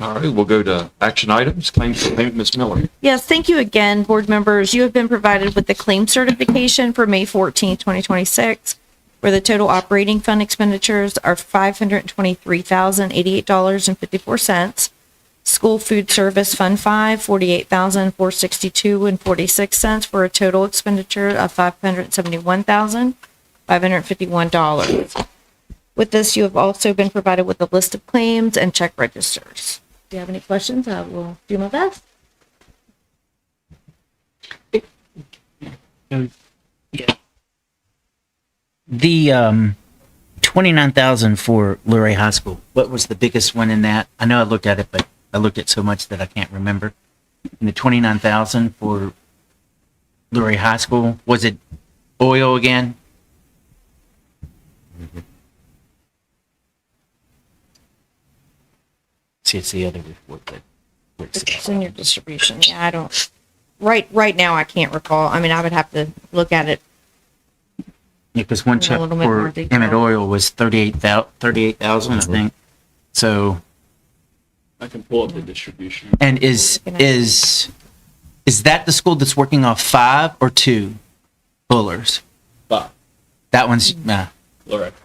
All right, we'll go to action items. Claims for payment, Ms. Miller. Yes, thank you again, board members. You have been provided with the claim certification for May 14th, 2026, where the total operating fund expenditures are $523,088.54. School food service fund 5, $48,462.46 for a total expenditure of $571,551. With this, you have also been provided with a list of claims and check registers. If you have any questions, I will do my best. Yeah. The 29,000 for Luray High School. What was the biggest one in that? I know I looked at it, but I looked at so much that I can't remember. And the 29,000 for Luray High School, was it oil again? Mm-hmm. See, it's the other report that It's in your distribution. Yeah, I don't. Right now, I can't recall. I mean, I would have to look at it. Yeah, because one check for Emmett Oil was 38,000, I think. So. I can pull up the distribution. And is that the school that's working off 5 or 2 Bullers? 5. That one's Correct.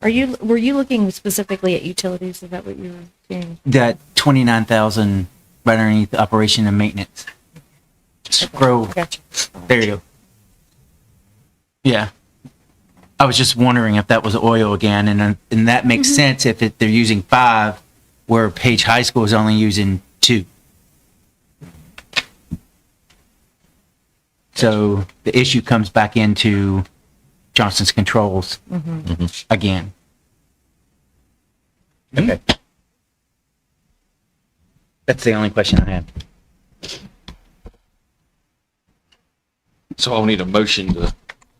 Were you looking specifically at utilities? Is that what you were saying? That 29,000 right underneath operation and maintenance. Scroll. Gotcha. There you go. Yeah. I was just wondering if that was oil again, and that makes sense if they're using 5, where Page High School is only using 2. So the issue comes back into Johnson's Controls again. Okay. That's the only question I had. So I'll need a motion to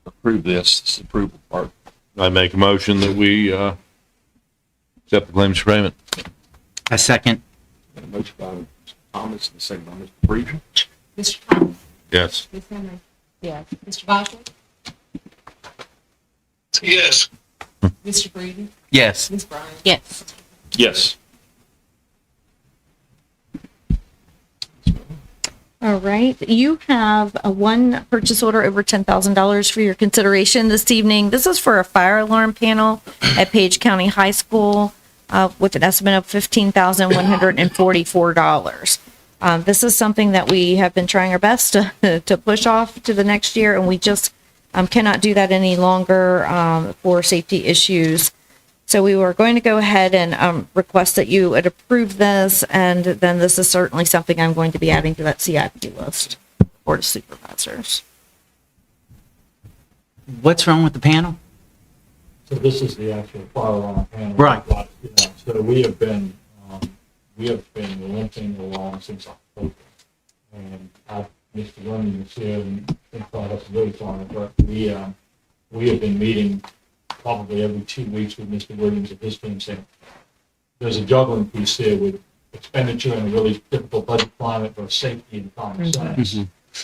approve this approval part. I make a motion that we accept the claims for payment. A second. Got a motion by Mr. Thomas and a second by Mr. Breeden. Mr. Thomas? Yes. Ms. Henry? Yes. Mr. Boswell? Yes. Mr. Breeden? Yes. Ms. Bryant? Yes. Yes. All right. You have one purchase order over $10,000 for your consideration this evening. This is for a fire alarm panel at Page County High School with an estimate of $15,144. This is something that we have been trying our best to push off to the next year, and we just cannot do that any longer for safety issues. So we were going to go ahead and request that you would approve this, and then this is certainly something I'm going to be adding to that CIP list, Board of Supervisors. What's wrong with the panel? So this is the actual fire alarm panel. Right. So we have been limping along since October. And Mr. Runyon is here and thought us really on it, but we have been meeting probably every 2 weeks with Mr. Williams and his team saying, there's a juggling piece here with expenditure and a really difficult budget climate for safety and common sense.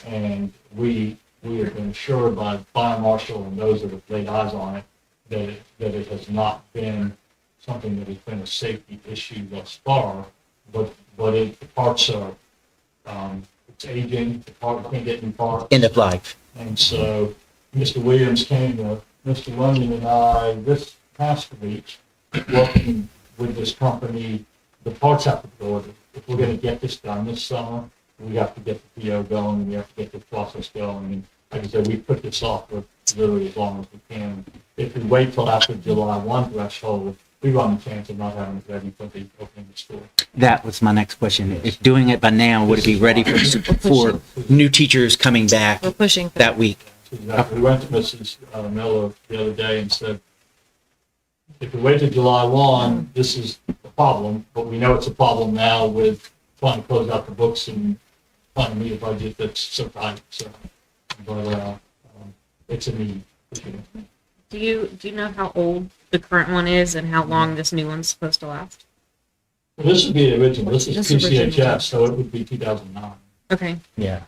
And we have been assured by Fire Marshal and those that have laid eyes on it that it has not been something that has been a safety issue thus far, but the parts are, it's aging, the part can't get new parts. End of life. And so Mr. Williams came to Mr. Runyon and I this past week, working with this company. The parts have to be ordered. If we're going to get this done this summer, we have to get the PO going, and we have to get the process going. And like I said, we put this off for literally as long as we can. If we wait till after July 1 threshold, we run the chance of not having it ready for the opening of the school. That was my next question. If doing it by now, would it be ready for new teachers coming back We're pushing for that week? Exactly. We went to Mrs. Miller the other day and said, if we wait till July 1, this is a problem, but we know it's a problem now with trying to close out the books and trying to meet a budget that's so tight. So, but it's a need. Do you know how old the current one is and how long this new one's supposed to last? Well, this would be the original. This is This is original. PCHS, so it would be 2009. Okay. Yeah.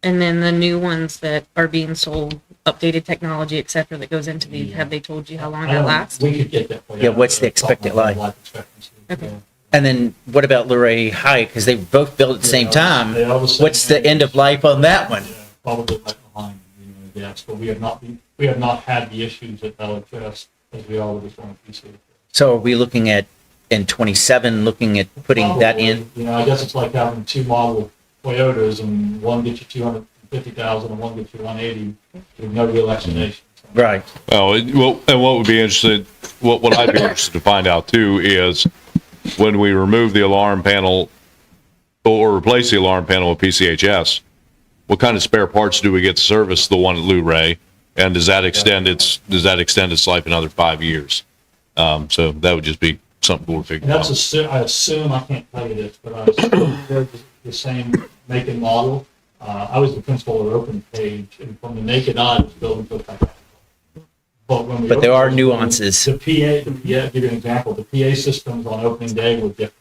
And then the new ones that are being sold, updated technology, et cetera, that goes into these, have they told you how long that lasts? We could get that for you. Yeah, what's the expected life? Expectancy. Okay. And then what about Luray High? Because they both built at the same time. They are the same What's the end of life on that one? Probably right behind, yes, but we have not had the issues at LHS as we are with this one PC. So are we looking at in 27, looking at putting that in? You know, I guess it's like having two model Toyotas and one gets you 250,000 and one gets you 180 with no real explanation. Right. Well, and what would be interested, what I'd be interested to find out too is when we remove the alarm panel or replace the alarm panel with PCHS, what kind of spare parts do we get to service the one at Luray? And does that extend its life another 5 years? So that would just be something we'll figure And out. that's I assume, I can't tell you this, but I assume they're the same make and model. I was the principal at Open Page, and from the naked eye, this building looked like that. But there are nuances. The PA, give you an example, the PA systems on opening day were different,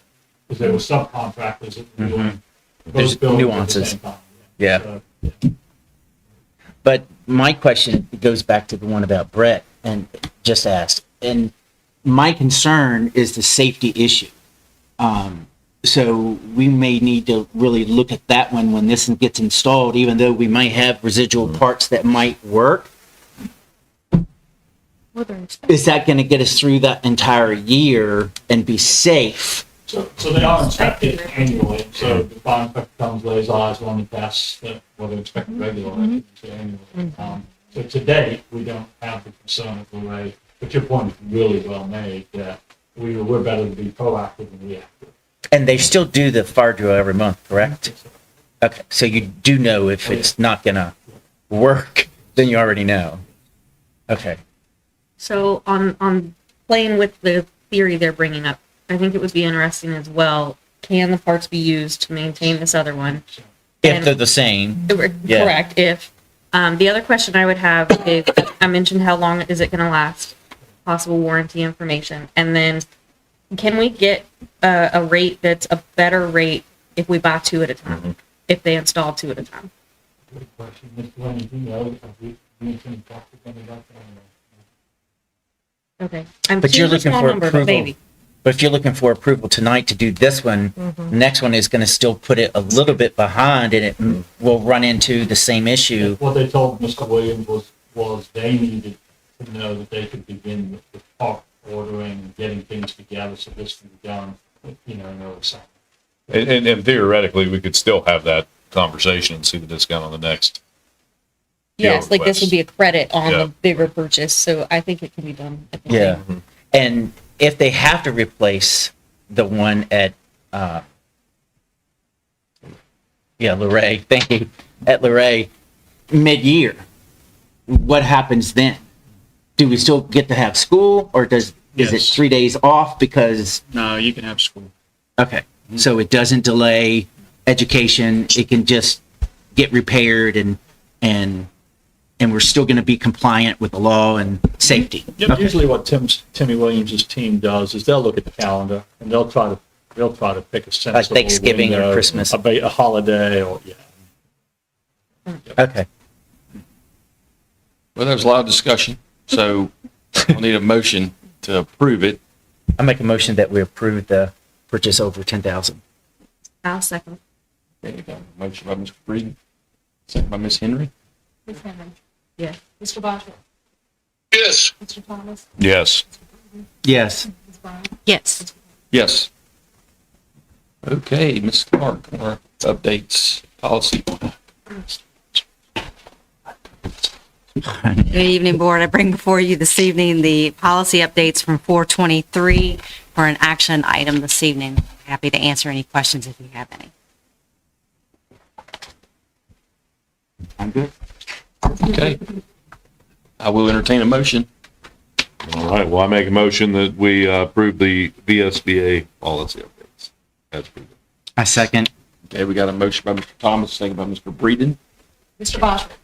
because there were subcontractors that were doing There's both buildings at the nuances. same time. Yeah. So, But my question goes back to the one about Brett and just asked. And my concern is the safety issue. So we may need to really look at that one when this gets installed, even though we might have residual parts that might work. is that going to get us through that entire year and be safe? So they are inspected annually, so the fire inspector comes, lays eyes on the tests that, well, they're inspected regularly, so annually. So to date, we don't have the concern of the way, but your point is really well made, that we're better to be proactive than reactive. And they still do the fire drill every month, correct? Okay, so you do know if it's not going to work, then you already know. Okay. So on playing with the theory they're bringing up, I think it would be interesting as well. Can the parts be used to maintain this other one? If they're the same. Yeah. Correct. If the other question I would have is, I mentioned how long is it going to last? Possible warranty information, and then can we get a rate that's a better rate if we buy two at a time? If they install two at a time. Good question. Mr. Lennon, do you know, have we anything talked to them about that? Okay. But you're looking for approval. But if you're looking for approval tonight to do this one, the next one is going to still put it a little bit behind, and it will run into the same issue. What they told Mr. Williams was they needed to know that they could begin with the part ordering and getting things together so this can be done, in early summer. And theoretically, we could still have that conversation and see the discount on the next. Yes, like this request. would be a credit on Yeah. the bigger purchase, so I think it can be done. At the Yeah. same. And if they have to replace the one at, Luray, thank you, at Luray, mid-year, what happens then? Do we still get to have school, or is it Yes. 3 days off because? No, you can have school. Okay, so it doesn't delay education, it can just get repaired and we're still going to be compliant with the law and safety. Yep. Okay. Usually what Timmy Williams' team does is they'll look at the calendar and they'll try to pick a sensible Like Thanksgiving or window, Christmas. a holiday or, Okay. Well, there was a lot of discussion, so we'll need a motion to approve it. I make a motion that we approve the purchase over 10,000. I'll second. Okay, got a motion by Mr. Breeden, second by Ms. Henry. Ms. Henry. Yeah. Mr. Boswell. Yes. Mr. Thomas. Yes. Yes. Ms. Bryan. Yes. Yes. Okay, Ms. Clark, our updates, policy. Good evening, Board. I bring before you this evening the policy updates from 423 for an action item this evening. Happy to answer any questions if you have any. I'm good. Okay. I will entertain a motion. All right, well, I make a motion that we approve the VSBA policy updates. That's pretty good. I second. Okay, we got a motion by Mr. Thomas, second by Mr. Breeden. Mr. Boswell.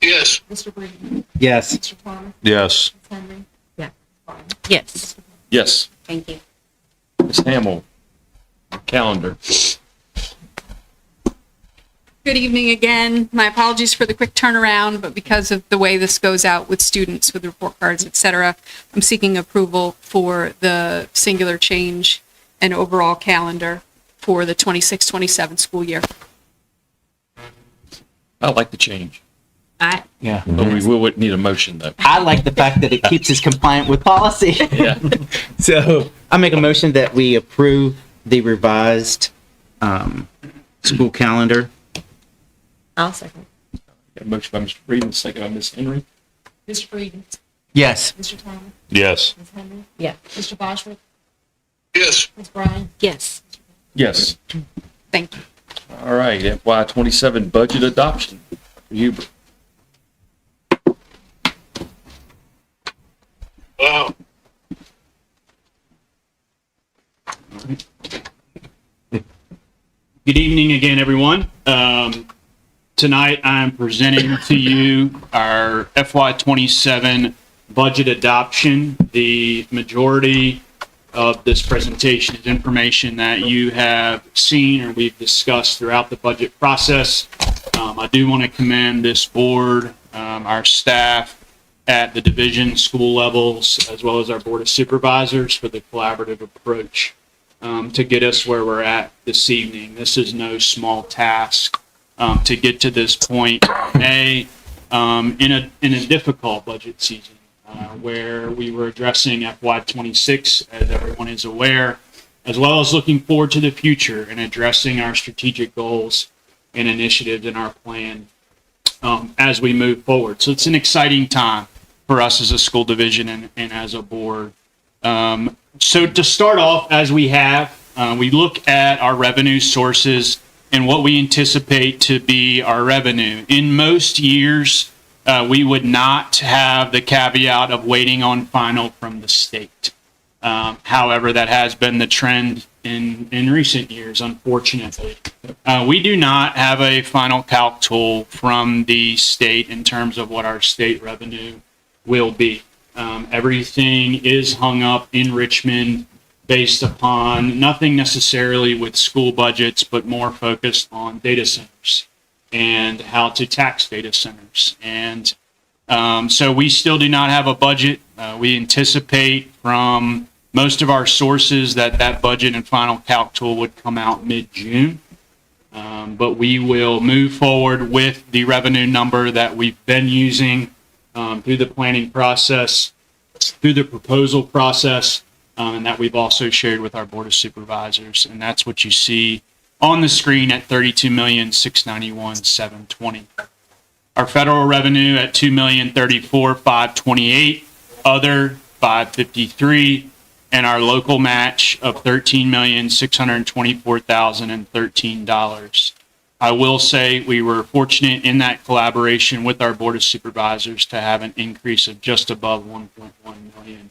Yes. Mr. Breeden. Yes. Mr. Thomas. Yes. Ms. Henry. Yeah. Ms. Bryan. Yes. Yes. Thank you. Ms. Hamel, calendar. Good evening again. My apologies for the quick turnaround, but because of the way this goes out with students, with report cards, et cetera, I'm seeking approval for the singular change and overall calendar for the 26-27 school year. I like the change, Yeah. but we will need a motion though. I like the fact that it keeps us compliant with policy. Yeah. So I make a motion that we approve the revised school calendar. I'll second. Got a motion by Mr. Breeden, second by Ms. Henry. Mr. Breeden. Yes. Mr. Thomas. Yes. Ms. Henry. Yeah. Mr. Boswell. Yes. Ms. Bryan. Yes. Yes. Thank you. All right, FY 27 budget adoption. Huber. Wow. Good evening again, everyone. Tonight, I'm presenting to you our FY27 budget adoption. The majority of this presentation is information that you have seen or we've discussed throughout the budget process. I do want to commend this board, our staff at the division school levels, as well as our board of supervisors for the collaborative approach to get us where we're at this evening. This is no small task to get to this point in a difficult budget season. where we were addressing FY26, as everyone is aware, as well as looking forward to the future and addressing our strategic goals and initiatives in our plan as we move forward. So it's an exciting time for us as a school division and as a board. So to start off, as we have, we look at our revenue sources and what we anticipate to be our revenue. In most years, we would not have the caveat of waiting on final from the state. However, that has been the trend in recent years, unfortunately. We do not have a final calc tool from the state in terms of what our state revenue will be. Everything is hung up in Richmond based upon nothing necessarily with school budgets, but more focused on data centers and how to tax data centers. And so we still do not have a budget. We anticipate from most of our sources that budget and final calc tool would come out mid-June. But we will move forward with the revenue number that we've been using through the planning process, through the proposal process, and that we've also shared with our Board of Supervisors. And that's what you see on the screen at $32,691,720. Our federal revenue at $2,034,528, other $553, and our local match of $13,624,013. I will say we were fortunate in that collaboration with our Board of Supervisors to have an increase of just above 1.1 million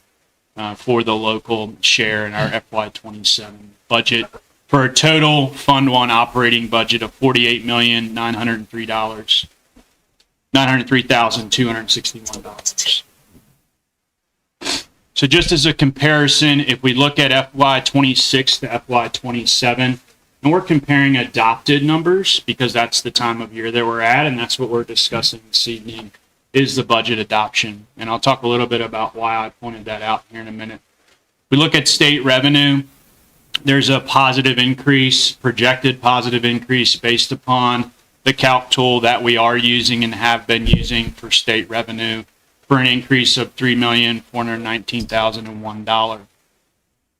for the local share in our FY27 budget, for a total Fund 1 operating budget of $903,261. So just as a comparison, if we look at FY26 to FY27, and we're comparing adopted numbers because that's the time of year that we're at, and that's what we're discussing this evening, is the budget adoption. And I'll talk a little bit about why I pointed that out here in a minute. We look at state revenue. There's a positive increase, projected positive increase based upon the calc tool that we are using and have been using for state revenue, for an increase of $3,419,001.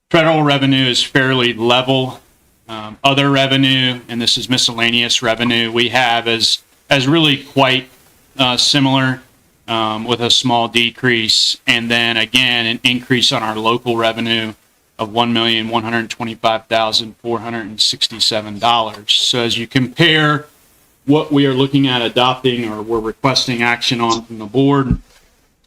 Federal revenue is fairly level. Other revenue, and this is miscellaneous revenue, we have as really quite similar with a small decrease, and then again an increase on our local revenue of $1,125,467. So as you compare what we are looking at adopting or we're requesting action on from the board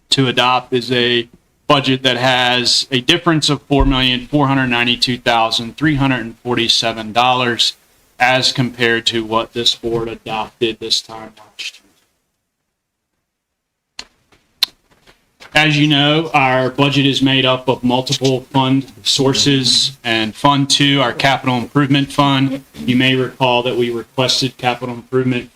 to adopt is a budget that has a difference of $4,492,347 as compared to what this board adopted this time last year. As you know, our budget is made up of multiple fund sources, and Fund 2, our capital improvement fund, you may recall that we requested capital improvement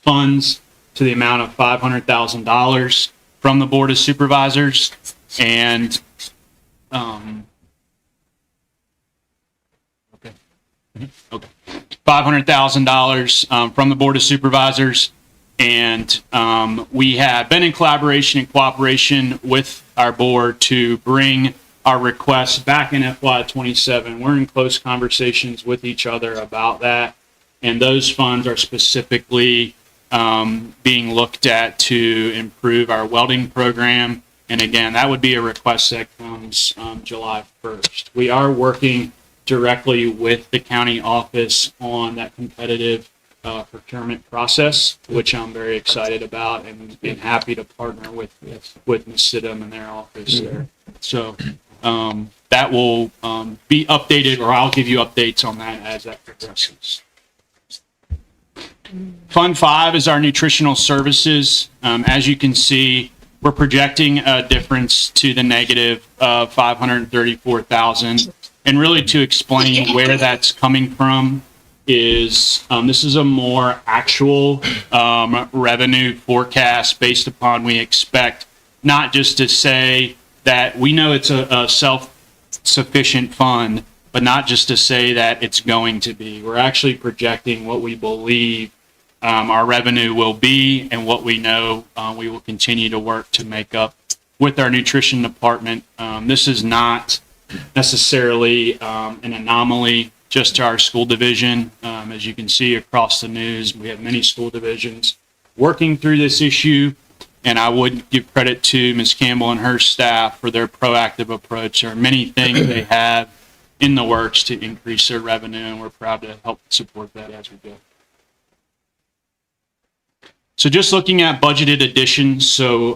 funds to the amount of $500,000 from the Board of Supervisors. And $500,000 from the Board of Supervisors, and we have been in collaboration and cooperation with our board to bring our requests back in FY27. We're in close conversations with each other about that, and those funds are specifically being looked at to improve our welding program. And again, that would be a request that comes July 1st. We are working directly with the county office on that competitive procurement process, which I'm very excited about and happy to partner with Ms. Sidham and their office there. So that will be updated, or I'll give you updates on that as that progresses. Fund 5 is our nutritional services. As you can see, we're projecting a difference to the negative of $534,000. And really to explain where that's coming from is this is a more actual revenue forecast based upon we expect, not just to say that we know it's a self-sufficient fund, but not just to say that it's going to be. We're actually projecting what we believe our revenue will be and what we know we will continue to work to make up with our nutrition department. This is not necessarily an anomaly just to our school division. As you can see across the news, we have many school divisions working through this issue, and I would give credit to Ms. Campbell and her staff for their proactive approach. There are many things they have in the works to increase their revenue, and we're proud to help support that as we go. So just looking at budgeted additions, so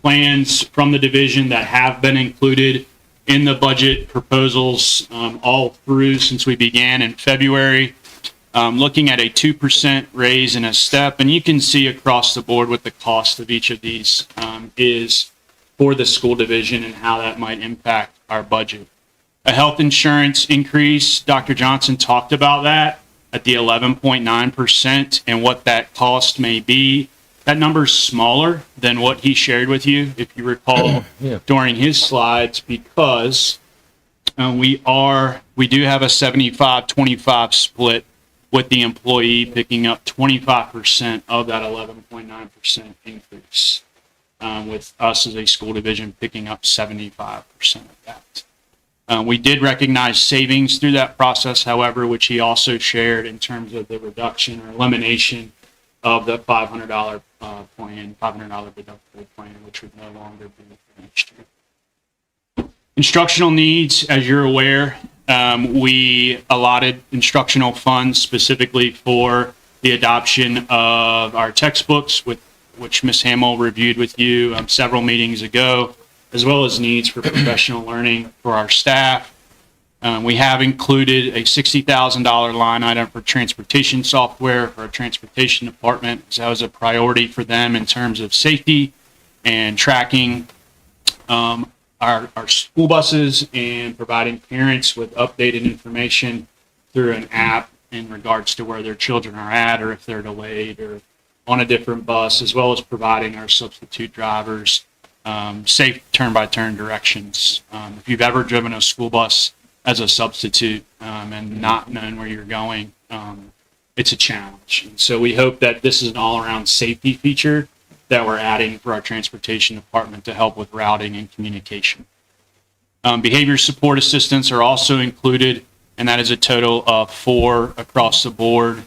plans from the division that have been included in the budget proposals all through since we began in February. Looking at a 2% raise and a step, and you can see across the board what the cost of each of these is for the school division and how that might impact our budget. A health insurance increase, Dr. Johnson talked about that at the 11.9% and what that cost may be. That number's smaller than what he shared with you, if you recall, during his slides, because we do have a 75-25 split with the employee picking up 25% of that 11.9% increase, with us as a school division picking up 75% of that. We did recognize savings through that process, however, which he also shared in terms of the reduction or elimination of the $500 plan, $500 deductible plan, which would no longer be for next year. Instructional needs, as you're aware, we allotted instructional funds specifically for the adoption of our textbooks, which Ms. Hamill reviewed with you several meetings ago, as well as needs for professional learning for our staff. We have included a $60,000 line item for transportation software for our transportation department. So that was a priority for them in terms of safety and tracking our school buses and providing parents with updated information through an app in regards to where their children are at or if they're delayed or on a different bus, as well as providing our substitute drivers safe turn-by-turn directions. If you've ever driven a school bus as a substitute and not known where you're going, it's a challenge. And so we hope that this is an all-around safety feature that we're adding for our transportation department to help with routing and communication. Behavior support assistants are also included, and that is a total of 4 across the board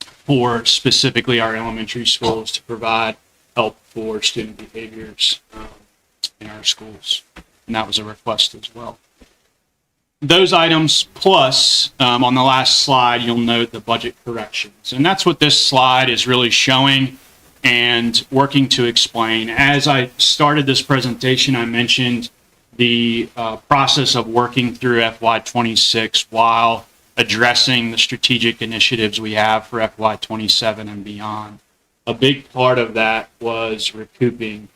for specifically our elementary schools to provide help for student behaviors in our schools. And that was a request as well. Those items plus, on the last slide, you'll note the budget corrections. And that's what this slide is really showing and working to explain. As I started this presentation, I mentioned the process of working through FY26 while addressing the strategic initiatives we have for FY27 and beyond. A big part of that was recouping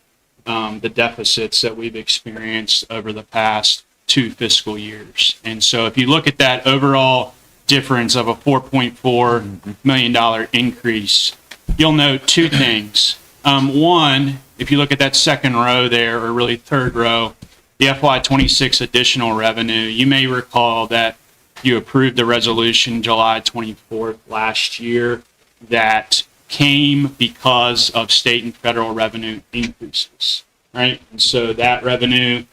the deficits that we've experienced over the past 2 fiscal years. And so if you look at that overall difference of a $4.4 million increase, you'll note 2 things. One, if you look at that second row there, or really third row, the FY26 additional revenue, you may recall that you approved the resolution July 24th last year that came because of state and federal revenue increases, right? And so that revenue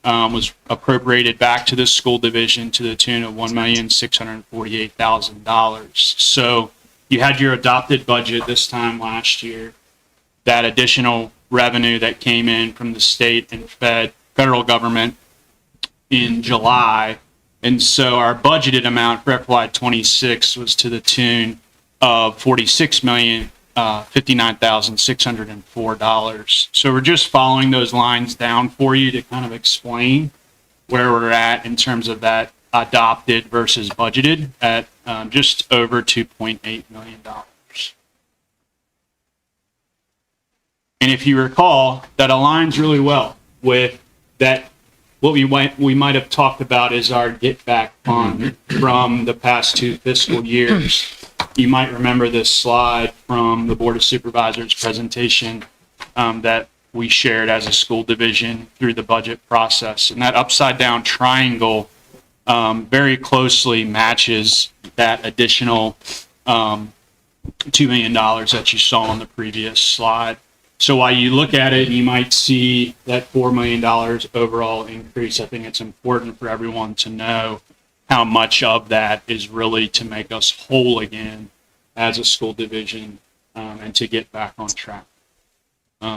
was appropriated back to the school division to the tune of $1,648,000. So you had your adopted budget this time last year, that additional revenue that came in from the state and federal government in July. And so our budgeted amount for FY26 was to the tune of $46,059,604. So we're just following those lines down for you to kind of explain where we're at in terms of that adopted versus budgeted at just over $2.8 million. And if you recall, that aligns really well with that. What we might have talked about is our get back fund from the past 2 fiscal years. You might remember this slide from the Board of Supervisors presentation that we shared as a school division through the budget process. And that upside down triangle very closely matches that additional $2 million that you saw on the previous slide. So while you look at it, you might see that $4 million overall increase. I think it's important for everyone to know how much of that is really to make us whole again as a school division and to get back on track.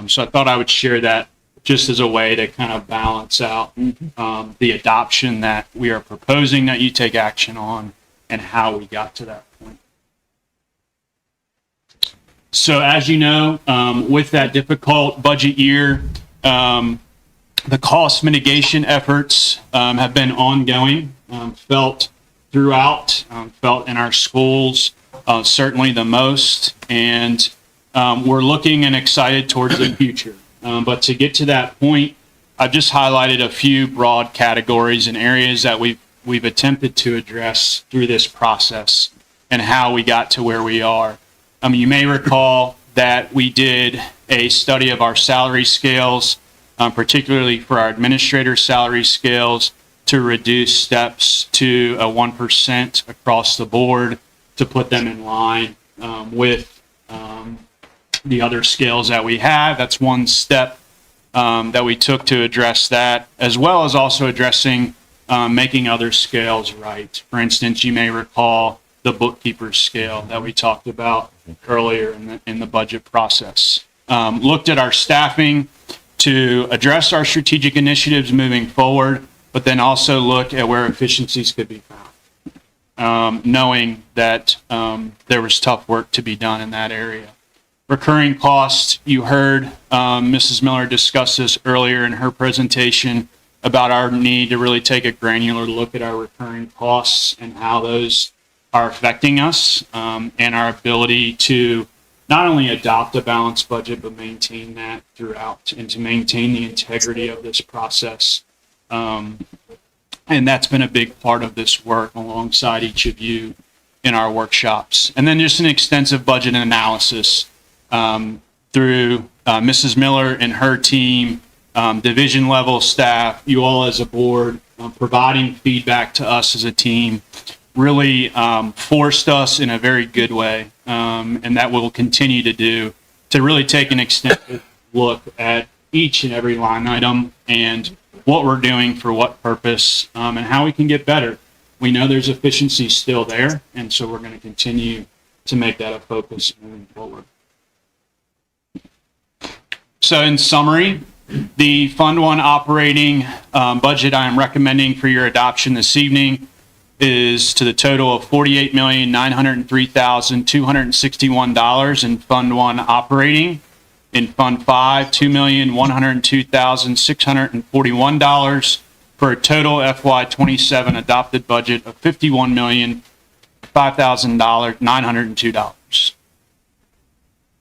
So I thought I would share that just as a way to kind of balance out the adoption that we are proposing that you take action on and how we got to that point. So as you know, with that difficult budget year, the cost mitigation efforts have been ongoing, felt throughout, felt in our schools, certainly the most, and we're looking and excited towards the future. But to get to that point, I've just highlighted a few broad categories and areas that we've attempted to address through this process and how we got to where we are. You may recall that we did a study of our salary scales, particularly for our administrator salary scales, to reduce steps to a 1% across the board to put them in line with the other scales that we have. That's one step that we took to address that, as well as also addressing making other scales right. For instance, you may recall the bookkeeper's scale that we talked about earlier in the budget process. Looked at our staffing to address our strategic initiatives moving forward, but then also look at where efficiencies could be found, knowing that there was tough work to be done in that area. Recurring costs, you heard Mrs. Miller discuss this earlier in her presentation about our need to really take a granular look at our recurring costs and how those are affecting us and our ability to not only adopt a balanced budget, but maintain that throughout and to maintain the integrity of this process. And that's been a big part of this work alongside each of you in our workshops. And then just an extensive budget analysis through Mrs. Miller and her team, division level staff, you all as a board, providing feedback to us as a team, really forced us in a very good way, and that we'll continue to do, to really take an extensive look at each and every line item and what we're doing for what purpose and how we can get better. We know there's efficiency still there, and so we're going to continue to make that a focus moving forward. So in summary, the Fund 1 operating budget I am recommending for your adoption this evening is to the total of $48,903,261 in Fund 1 operating. In Fund 5, $2,102,641 for a total FY27 adopted budget of $51,005,902.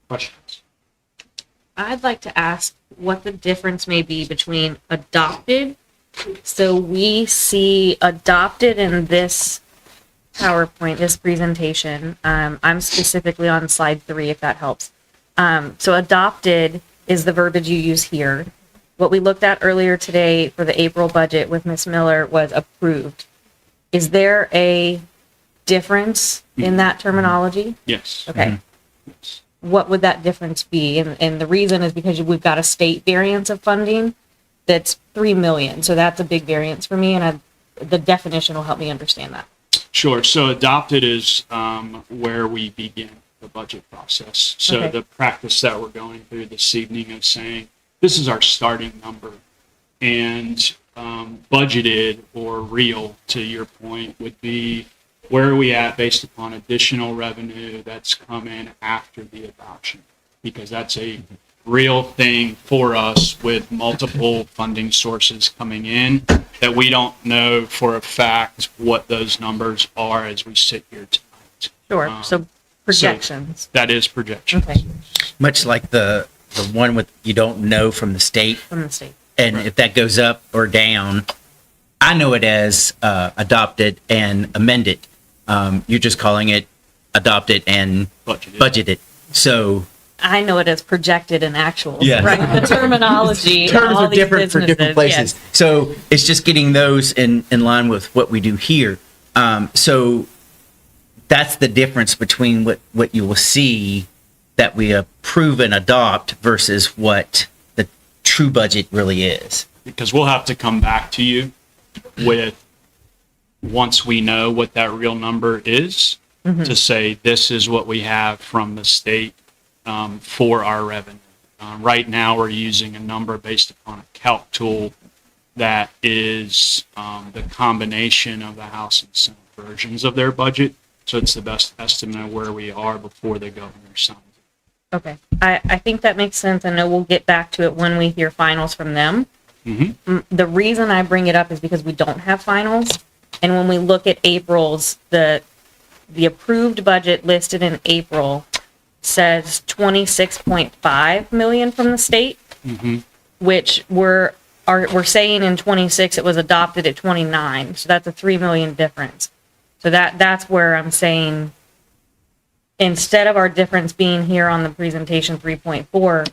Questions? I'd like to ask what the difference may be between adopted. So we see adopted in this PowerPoint, this presentation. I'm specifically on slide 3, if that helps. So adopted is the verbiage you use here. What we looked at earlier today for the April budget with Ms. Miller was approved. Is there a difference in that terminology? Yes. Okay. Yes. What would that difference be? And the reason is because we've got a state variance of funding that's $3 million. So that's a big variance for me, and the definition will help me understand that. Sure. So adopted is where we begin the budget process. So Okay. the practice that we're going through this evening of saying, this is our starting number, and budgeted or real, to your point, would be where are we at based upon additional revenue that's come in after the adoption, because that's a real thing for us with multiple funding sources coming in that we don't know for a fact what those numbers are as we sit here tonight. Sure. So projections. So that is projections. Okay. Much like the one with you don't know from the state. From the state. And if that goes up or down, I know it as adopted and amended. You're just calling it adopted and budgeted. So I know it as projected and actual. Yeah. Right. The terminology. terms all are these different for different businesses, places. So it's just getting those in line with what we do here. So that's the difference between what you will see that we approve and adopt versus what the true budget really is. Because we'll have to come back to you with, once we know what that real number is, to say this is what we have from the state for our revenue. Right now, we're using a number based upon a calc tool that is the combination of the House and Senate versions of their budget. So it's the best estimate of where we are before the governor signs it. Okay, I think that makes sense. I know we'll get back to it when we hear finals from them. The reason I bring it up is because we don't have finals. And when we look at April's, the approved budget listed in April says 26.5 million from the state, which we're saying in 26 it was adopted at 29. So that's a 3 million difference. So that's where I'm saying, instead of our difference being here on the presentation 3.4,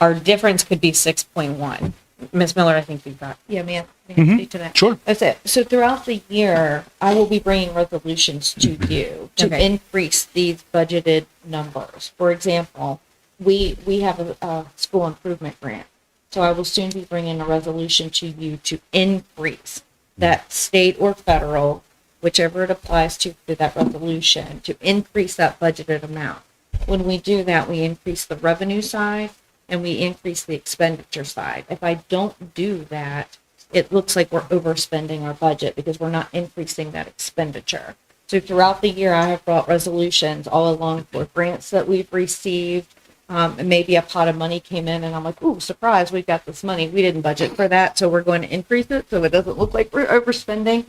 our difference could be 6.1. Ms. Miller, I think you've got. Yeah, may I speak to that? Sure. That's it. So throughout the year, I will be bringing resolutions to you to Okay. increase these budgeted numbers. For example, we have a school improvement grant. So I will soon be bringing a resolution to you to increase that state or federal, whichever it applies to through that resolution, to increase that budgeted amount. When we do that, we increase the revenue side and we increase the expenditure side. If I don't do that, it looks like we're overspending our budget because we're not increasing that expenditure. So throughout the year, I have brought resolutions all along for grants that we've received. And maybe a pot of money came in and I'm like, ooh, surprise, we've got this money. We didn't budget for that, so we're going to increase it so it doesn't look like we're overspending.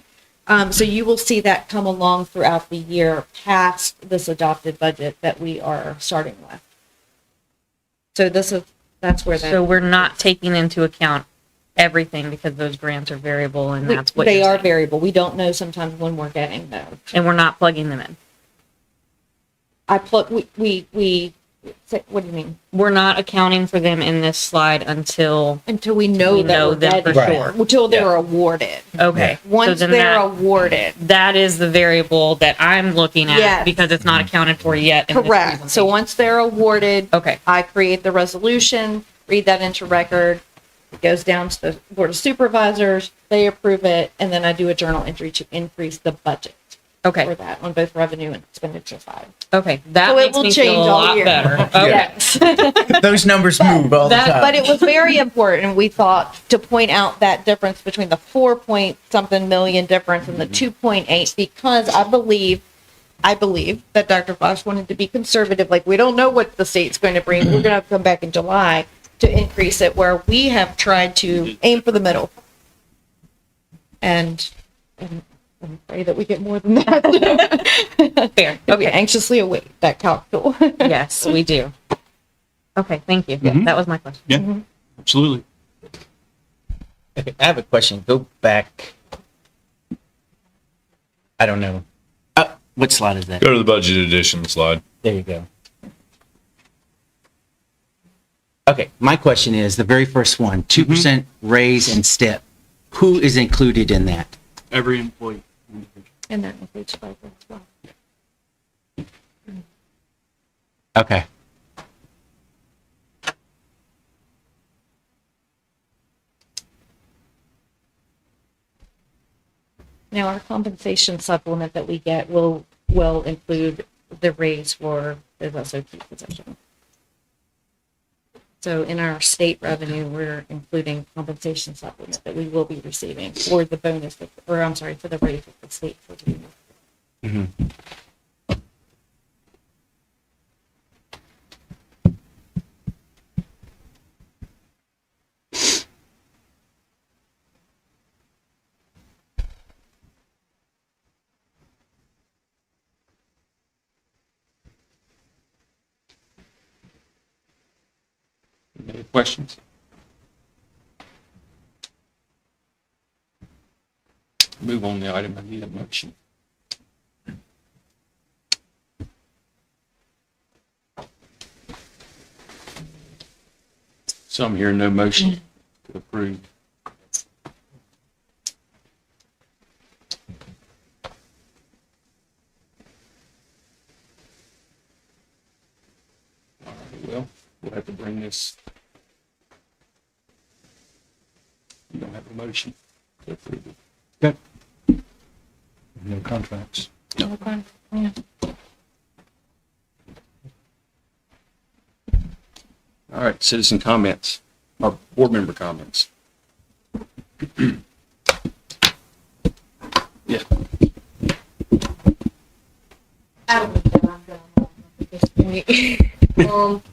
So you will see that come along throughout the year past this adopted budget that we are starting with. So that's where that. So we're not taking into account everything because those grants are variable and that's what they you're are saying. variable. We don't know sometimes when we're getting those. And we're not plugging them in. What do you mean? We're not accounting for them in this slide until we know them for ready. sure. Until they're awarded. Okay. Once then they're awarded. that is the variable that I'm looking at Yes. because it's not accounted for yet. in this Correct. presentation. So once they're awarded, okay, I create the resolution, read that into record. It goes down to the Board of Supervisors, they approve it, and then I do a journal entry to increase the budget. Okay. For that on both revenue and expenditure side. Okay, that So it makes will me change feel a all lot year. better. Okay. Yes. Those numbers move all the time. But it was very important, we thought, to point out that difference between the 4 point something million difference and the 2.8, because I believe that Dr. Fox wanted to be conservative, like we don't know what the state's going to bring. We're going to come back in July to increase it, where we have tried to aim for the middle. And I'm afraid that we get more than that. Fair. Okay, anxiously await that calcul. Yes, we do. Okay, thank you. Mhm. That was my question. Yeah, absolutely. Okay, I have a question. Go back. I don't know. What slide is that? Go to the budget edition slide. There you go. Okay, my question is the very first one, 2% raise and step. Who is included in that? Every employee. And that includes FICA as well. Okay. Now, our compensation supplement that we get will include the raise for the SOT position. So in our state revenue, we're including compensation supplement that we will be receiving for the bonus, for the raise that the state for doing. Mm-hmm. Any questions? Move on the item. I need a motion. So I'm hearing no motion to approve. All right. guess you don't have a motion to approve it. Okay. No contracts. Okay. Yeah. All right, citizen comments, or board member comments. Yeah. I don't think that I'm going at this point.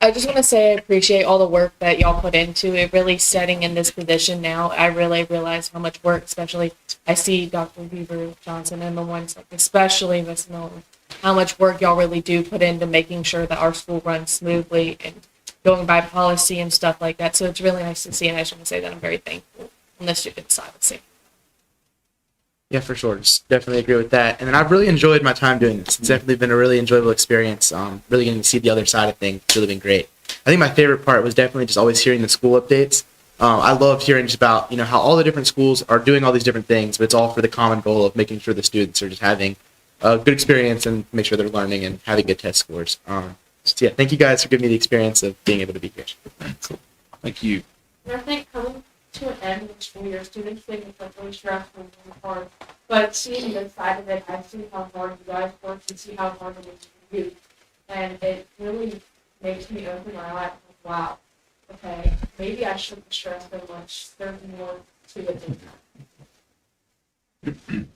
I just want to say I appreciate all the work that y'all put into it. Really setting in this position now, I really realize how much work, especially I see Dr. Beaver Johnson and the ones like especially Miss Miller, how much work y'all really do put into making sure that our school runs smoothly and going by policy and stuff like that. So it's really nice to see, and I just want to say that I'm very thankful on the student side of things. Yeah, for sure. Just definitely agree with that. And then I've really enjoyed my time doing this. It's definitely been a really enjoyable experience. Really getting to see the other side of things. It's really been great. I think my favorite part was definitely just always hearing the school updates. I loved hearing just about, how all the different schools are doing all these different things, but it's all for the common goal of making sure the students are just having a good experience and make sure they're learning and having good test scores. So yeah, thank you guys for giving me the experience of being able to be here. Cool. Thank you. And I think coming to an end of the school year, students think it's like really stressful and hard. But seeing this side of it, I see how hard you guys work and see how hard it is for you. And it really makes me open my eyes. Like, wow, okay, maybe I shouldn't stress so much. There's more to it than that.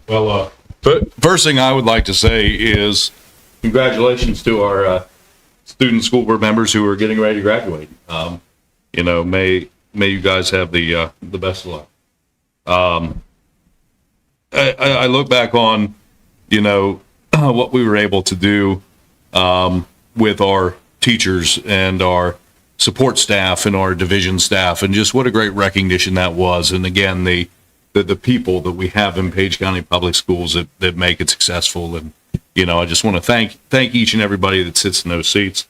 Well, first thing I would like to say is congratulations to our student school board members who are getting ready to graduate. May you guys have the best of luck. I look back on, what we were able to do with our teachers and our support staff and our division staff, and just what a great recognition that was. And again, the people that we have in Page County Public Schools that make it successful. And, I just want to thank each and everybody that sits in those seats.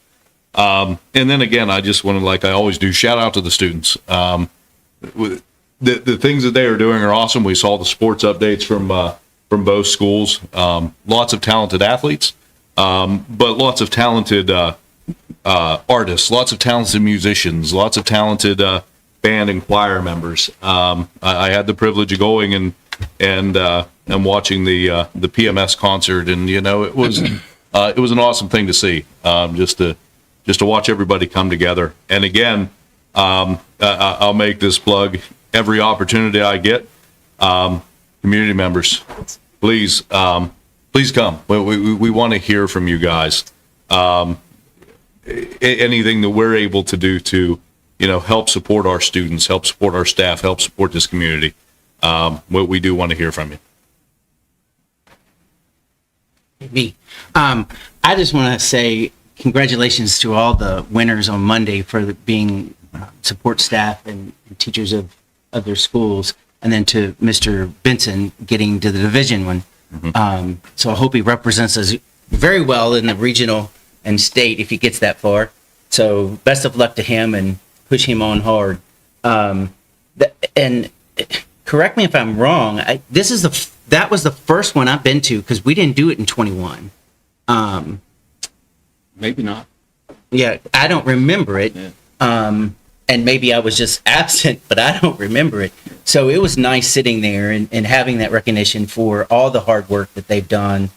And then again, I just want to, like I always do, shout out to the students. The things that they are doing are awesome. We saw the sports updates from both schools. Lots of talented athletes, but lots of talented artists, lots of talented musicians, lots of talented band and choir members. I had the privilege of going and watching the PMS concert, and it was an awesome thing to see. Just to watch everybody come together. And again, I'll make this plug every opportunity I get. Community members, please come. We want to hear from you guys. Anything that we're able to do to, help support our students, help support our staff, help support this community. We do want to hear from you. Me. I just want to say congratulations to all the winners on Monday for being support staff and teachers of their schools, and then to Mr. Benson getting to the division one. So I hope he represents us very well in the regional and state if he gets that far. So best of luck to him and push him on hard. And correct me if I'm wrong. That was the first one I've been to because we didn't do it in 21. Maybe not. Yeah, I don't remember it. Yeah. And maybe I was just absent, but I don't remember it. So it was nice sitting there and having that recognition for all the hard work that they've done,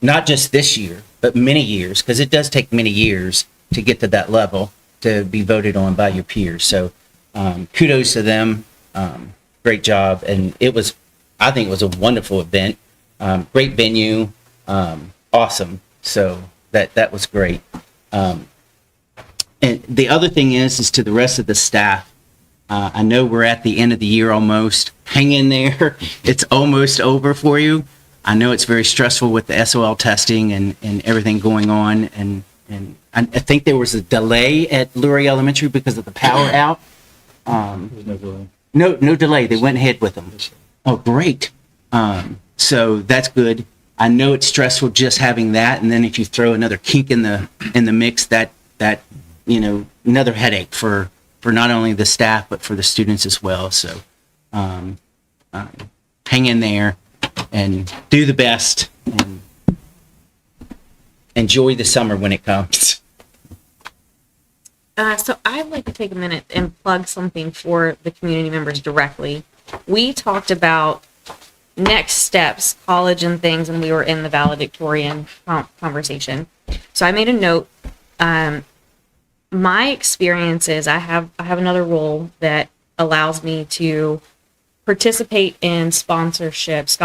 not just this year, but many years, because it does take many years to get to that level to be voted on by your peers. So kudos to them. Great job. And I think it was a wonderful event. Great venue. Awesome. So that was great. And the other thing is to the rest of the staff, I know we're at the end of the year almost. Hang in there. It's almost over for you. I know it's very stressful with the SOL testing and everything going on. And I think there was a delay at Luray Elementary because of the power out. No delay. They went ahead with them. Oh, great. So that's good. I know it's stressful just having that. And then if you throw another kink in the mix, that another headache for not only the staff, but for the students as well. So hang in there and do the best. And enjoy the summer when it comes. So I'd like to take a minute and plug something for the community members directly. We talked about next steps, college and things, and we were in the valedictorian conversation. So I made a note. My experience is I have another role that allows me to participate in scholarships,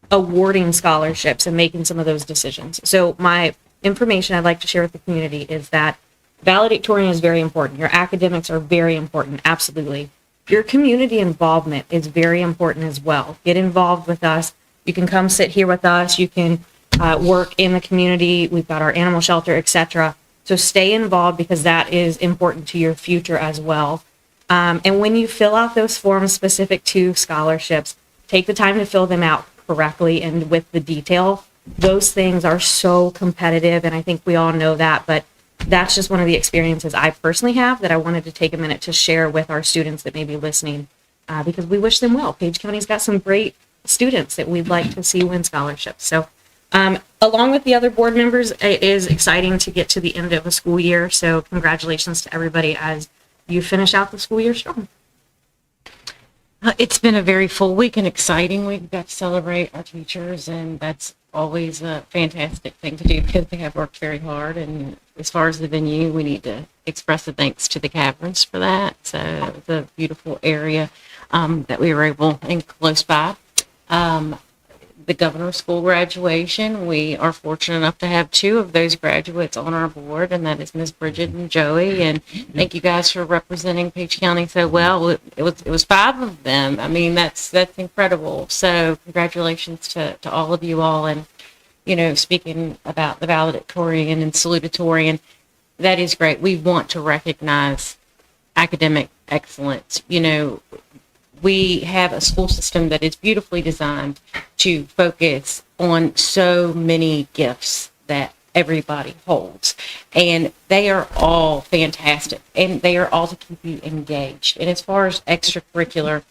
awarding scholarships and making some of those decisions. So my information I'd like to share with the community is that valedictorian is very important. Your academics are very important, absolutely. Your community involvement is very important as well. Get involved with us. You can come sit here with us. You can work in the community. We've got our animal shelter, etc. So stay involved because that is important to your future as well. And when you fill out those forms specific to scholarships, take the time to fill them out correctly and with the detail. Those things are so competitive, and I think we all know that, but that's just one of the experiences I personally have that I wanted to take a minute to share with our students that may be listening, because we wish them well. Page County's got some great students that we'd like to see win scholarships. So along with the other board members, it is exciting to get to the end of a school year. So congratulations to everybody as you finish out the school year strong. It's been a very full week and exciting week. We got to celebrate our teachers, and that's always a fantastic thing to do because they have worked very hard. And as far as the venue, we need to express a thanks to the Caverns for that. So the beautiful area that we were able and close by. The governor's school graduation, we are fortunate enough to have two of those graduates on our board, and that is Miss Bridget and Joey. And thank you guys for representing Page County so well. It was 5 of them. I mean, that's incredible. So congratulations to all of you all. And speaking about the valedictorian and salutatorian, that is great. We want to recognize academic excellence. We have a school system that is beautifully designed to focus on so many gifts that everybody holds. And they are all fantastic. And they are all to keep you engaged. And as far as extracurricular,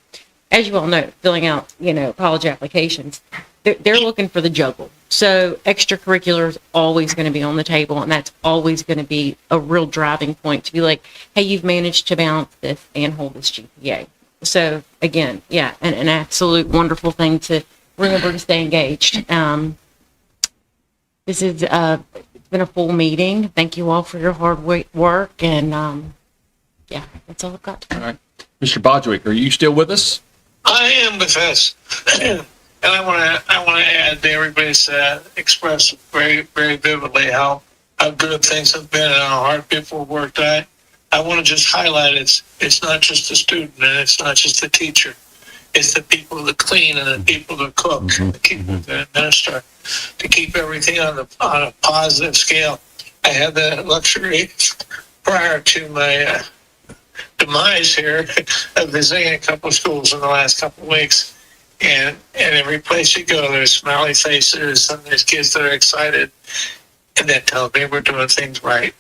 as you all know, filling out, college applications, they're looking for the juggle. So extracurricular is always going to be on the table. And that's always going to be a real driving point to be like, hey, you've managed to balance this and hold this GPA. So again, yeah, an absolute wonderful thing to remember to stay engaged. This is it's been a full meeting. Thank you all for your hard work, and yeah, that's all I've got. All right, Mr. Bodwick, are you still with us? I am with us, and I want to add to everybody's express very very vividly how good things have been and how hard people have worked at. I want to just highlight it's not just the student and it's not just the teacher. It's the people that clean and the people that cook, the people that administer, to keep everything on a positive scale. I had the luxury prior to my demise here of visiting a couple of schools in the last couple of weeks. And every place you go, there's smiley faces and there's kids that are excited. And that tells me we're doing things right.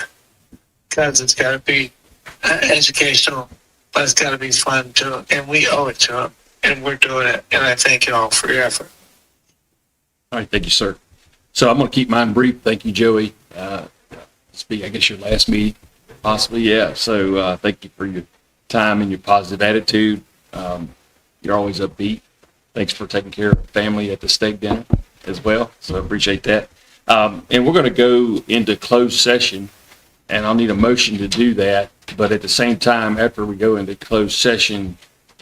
Because it's got to be educational, but it's got to be fun too. And we owe it to them. And we're doing it. And I thank you all for your effort. All right, thank you, sir. So I'm going to keep mine brief. Thank you, Joey. This be, I guess, your last meeting, possibly. Yeah. So thank you for your time and your positive attitude. You're always upbeat. Thanks for taking care of family at the steak dinner as well. So I appreciate that. And we're going to go into closed session, and I'll need a motion to do that. But at the same time, after we go into closed session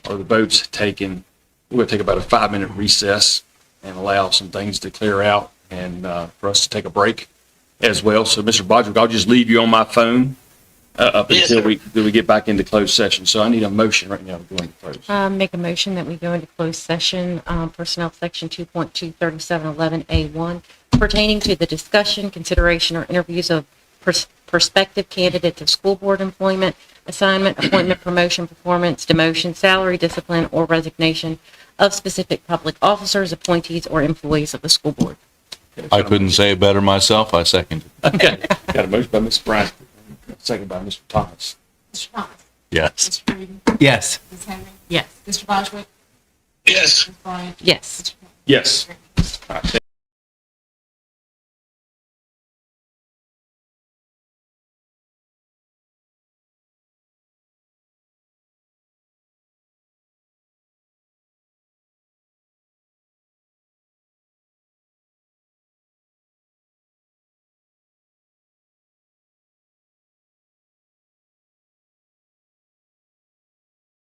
or the votes taken, we're going to take about a 5-minute recess and allow some things to clear out and for us to take a break as well. So, Mr. Bodrick, I'll just leave you on my phone up until we get back into closed session. So I need a motion right now to go into closed. Make a motion that we go into closed session, Personnel Section 2.23711A1, pertaining to the discussion, consideration, or interviews of prospective candidates of school board employment, assignment, appointment, promotion, performance, demotion, salary, discipline, or resignation of specific public officers, appointees, or employees of the school board. I couldn't say it better myself. I second it. Okay. Got a motion by Ms. Bryant, second by Mr. Thomas. Mr. Thomas? Yes. Mr. Reed? Yes. Ms. Henry? Yes. Mr. Boswick? Yes. Ms. Bryant? Yes. Yes. All right,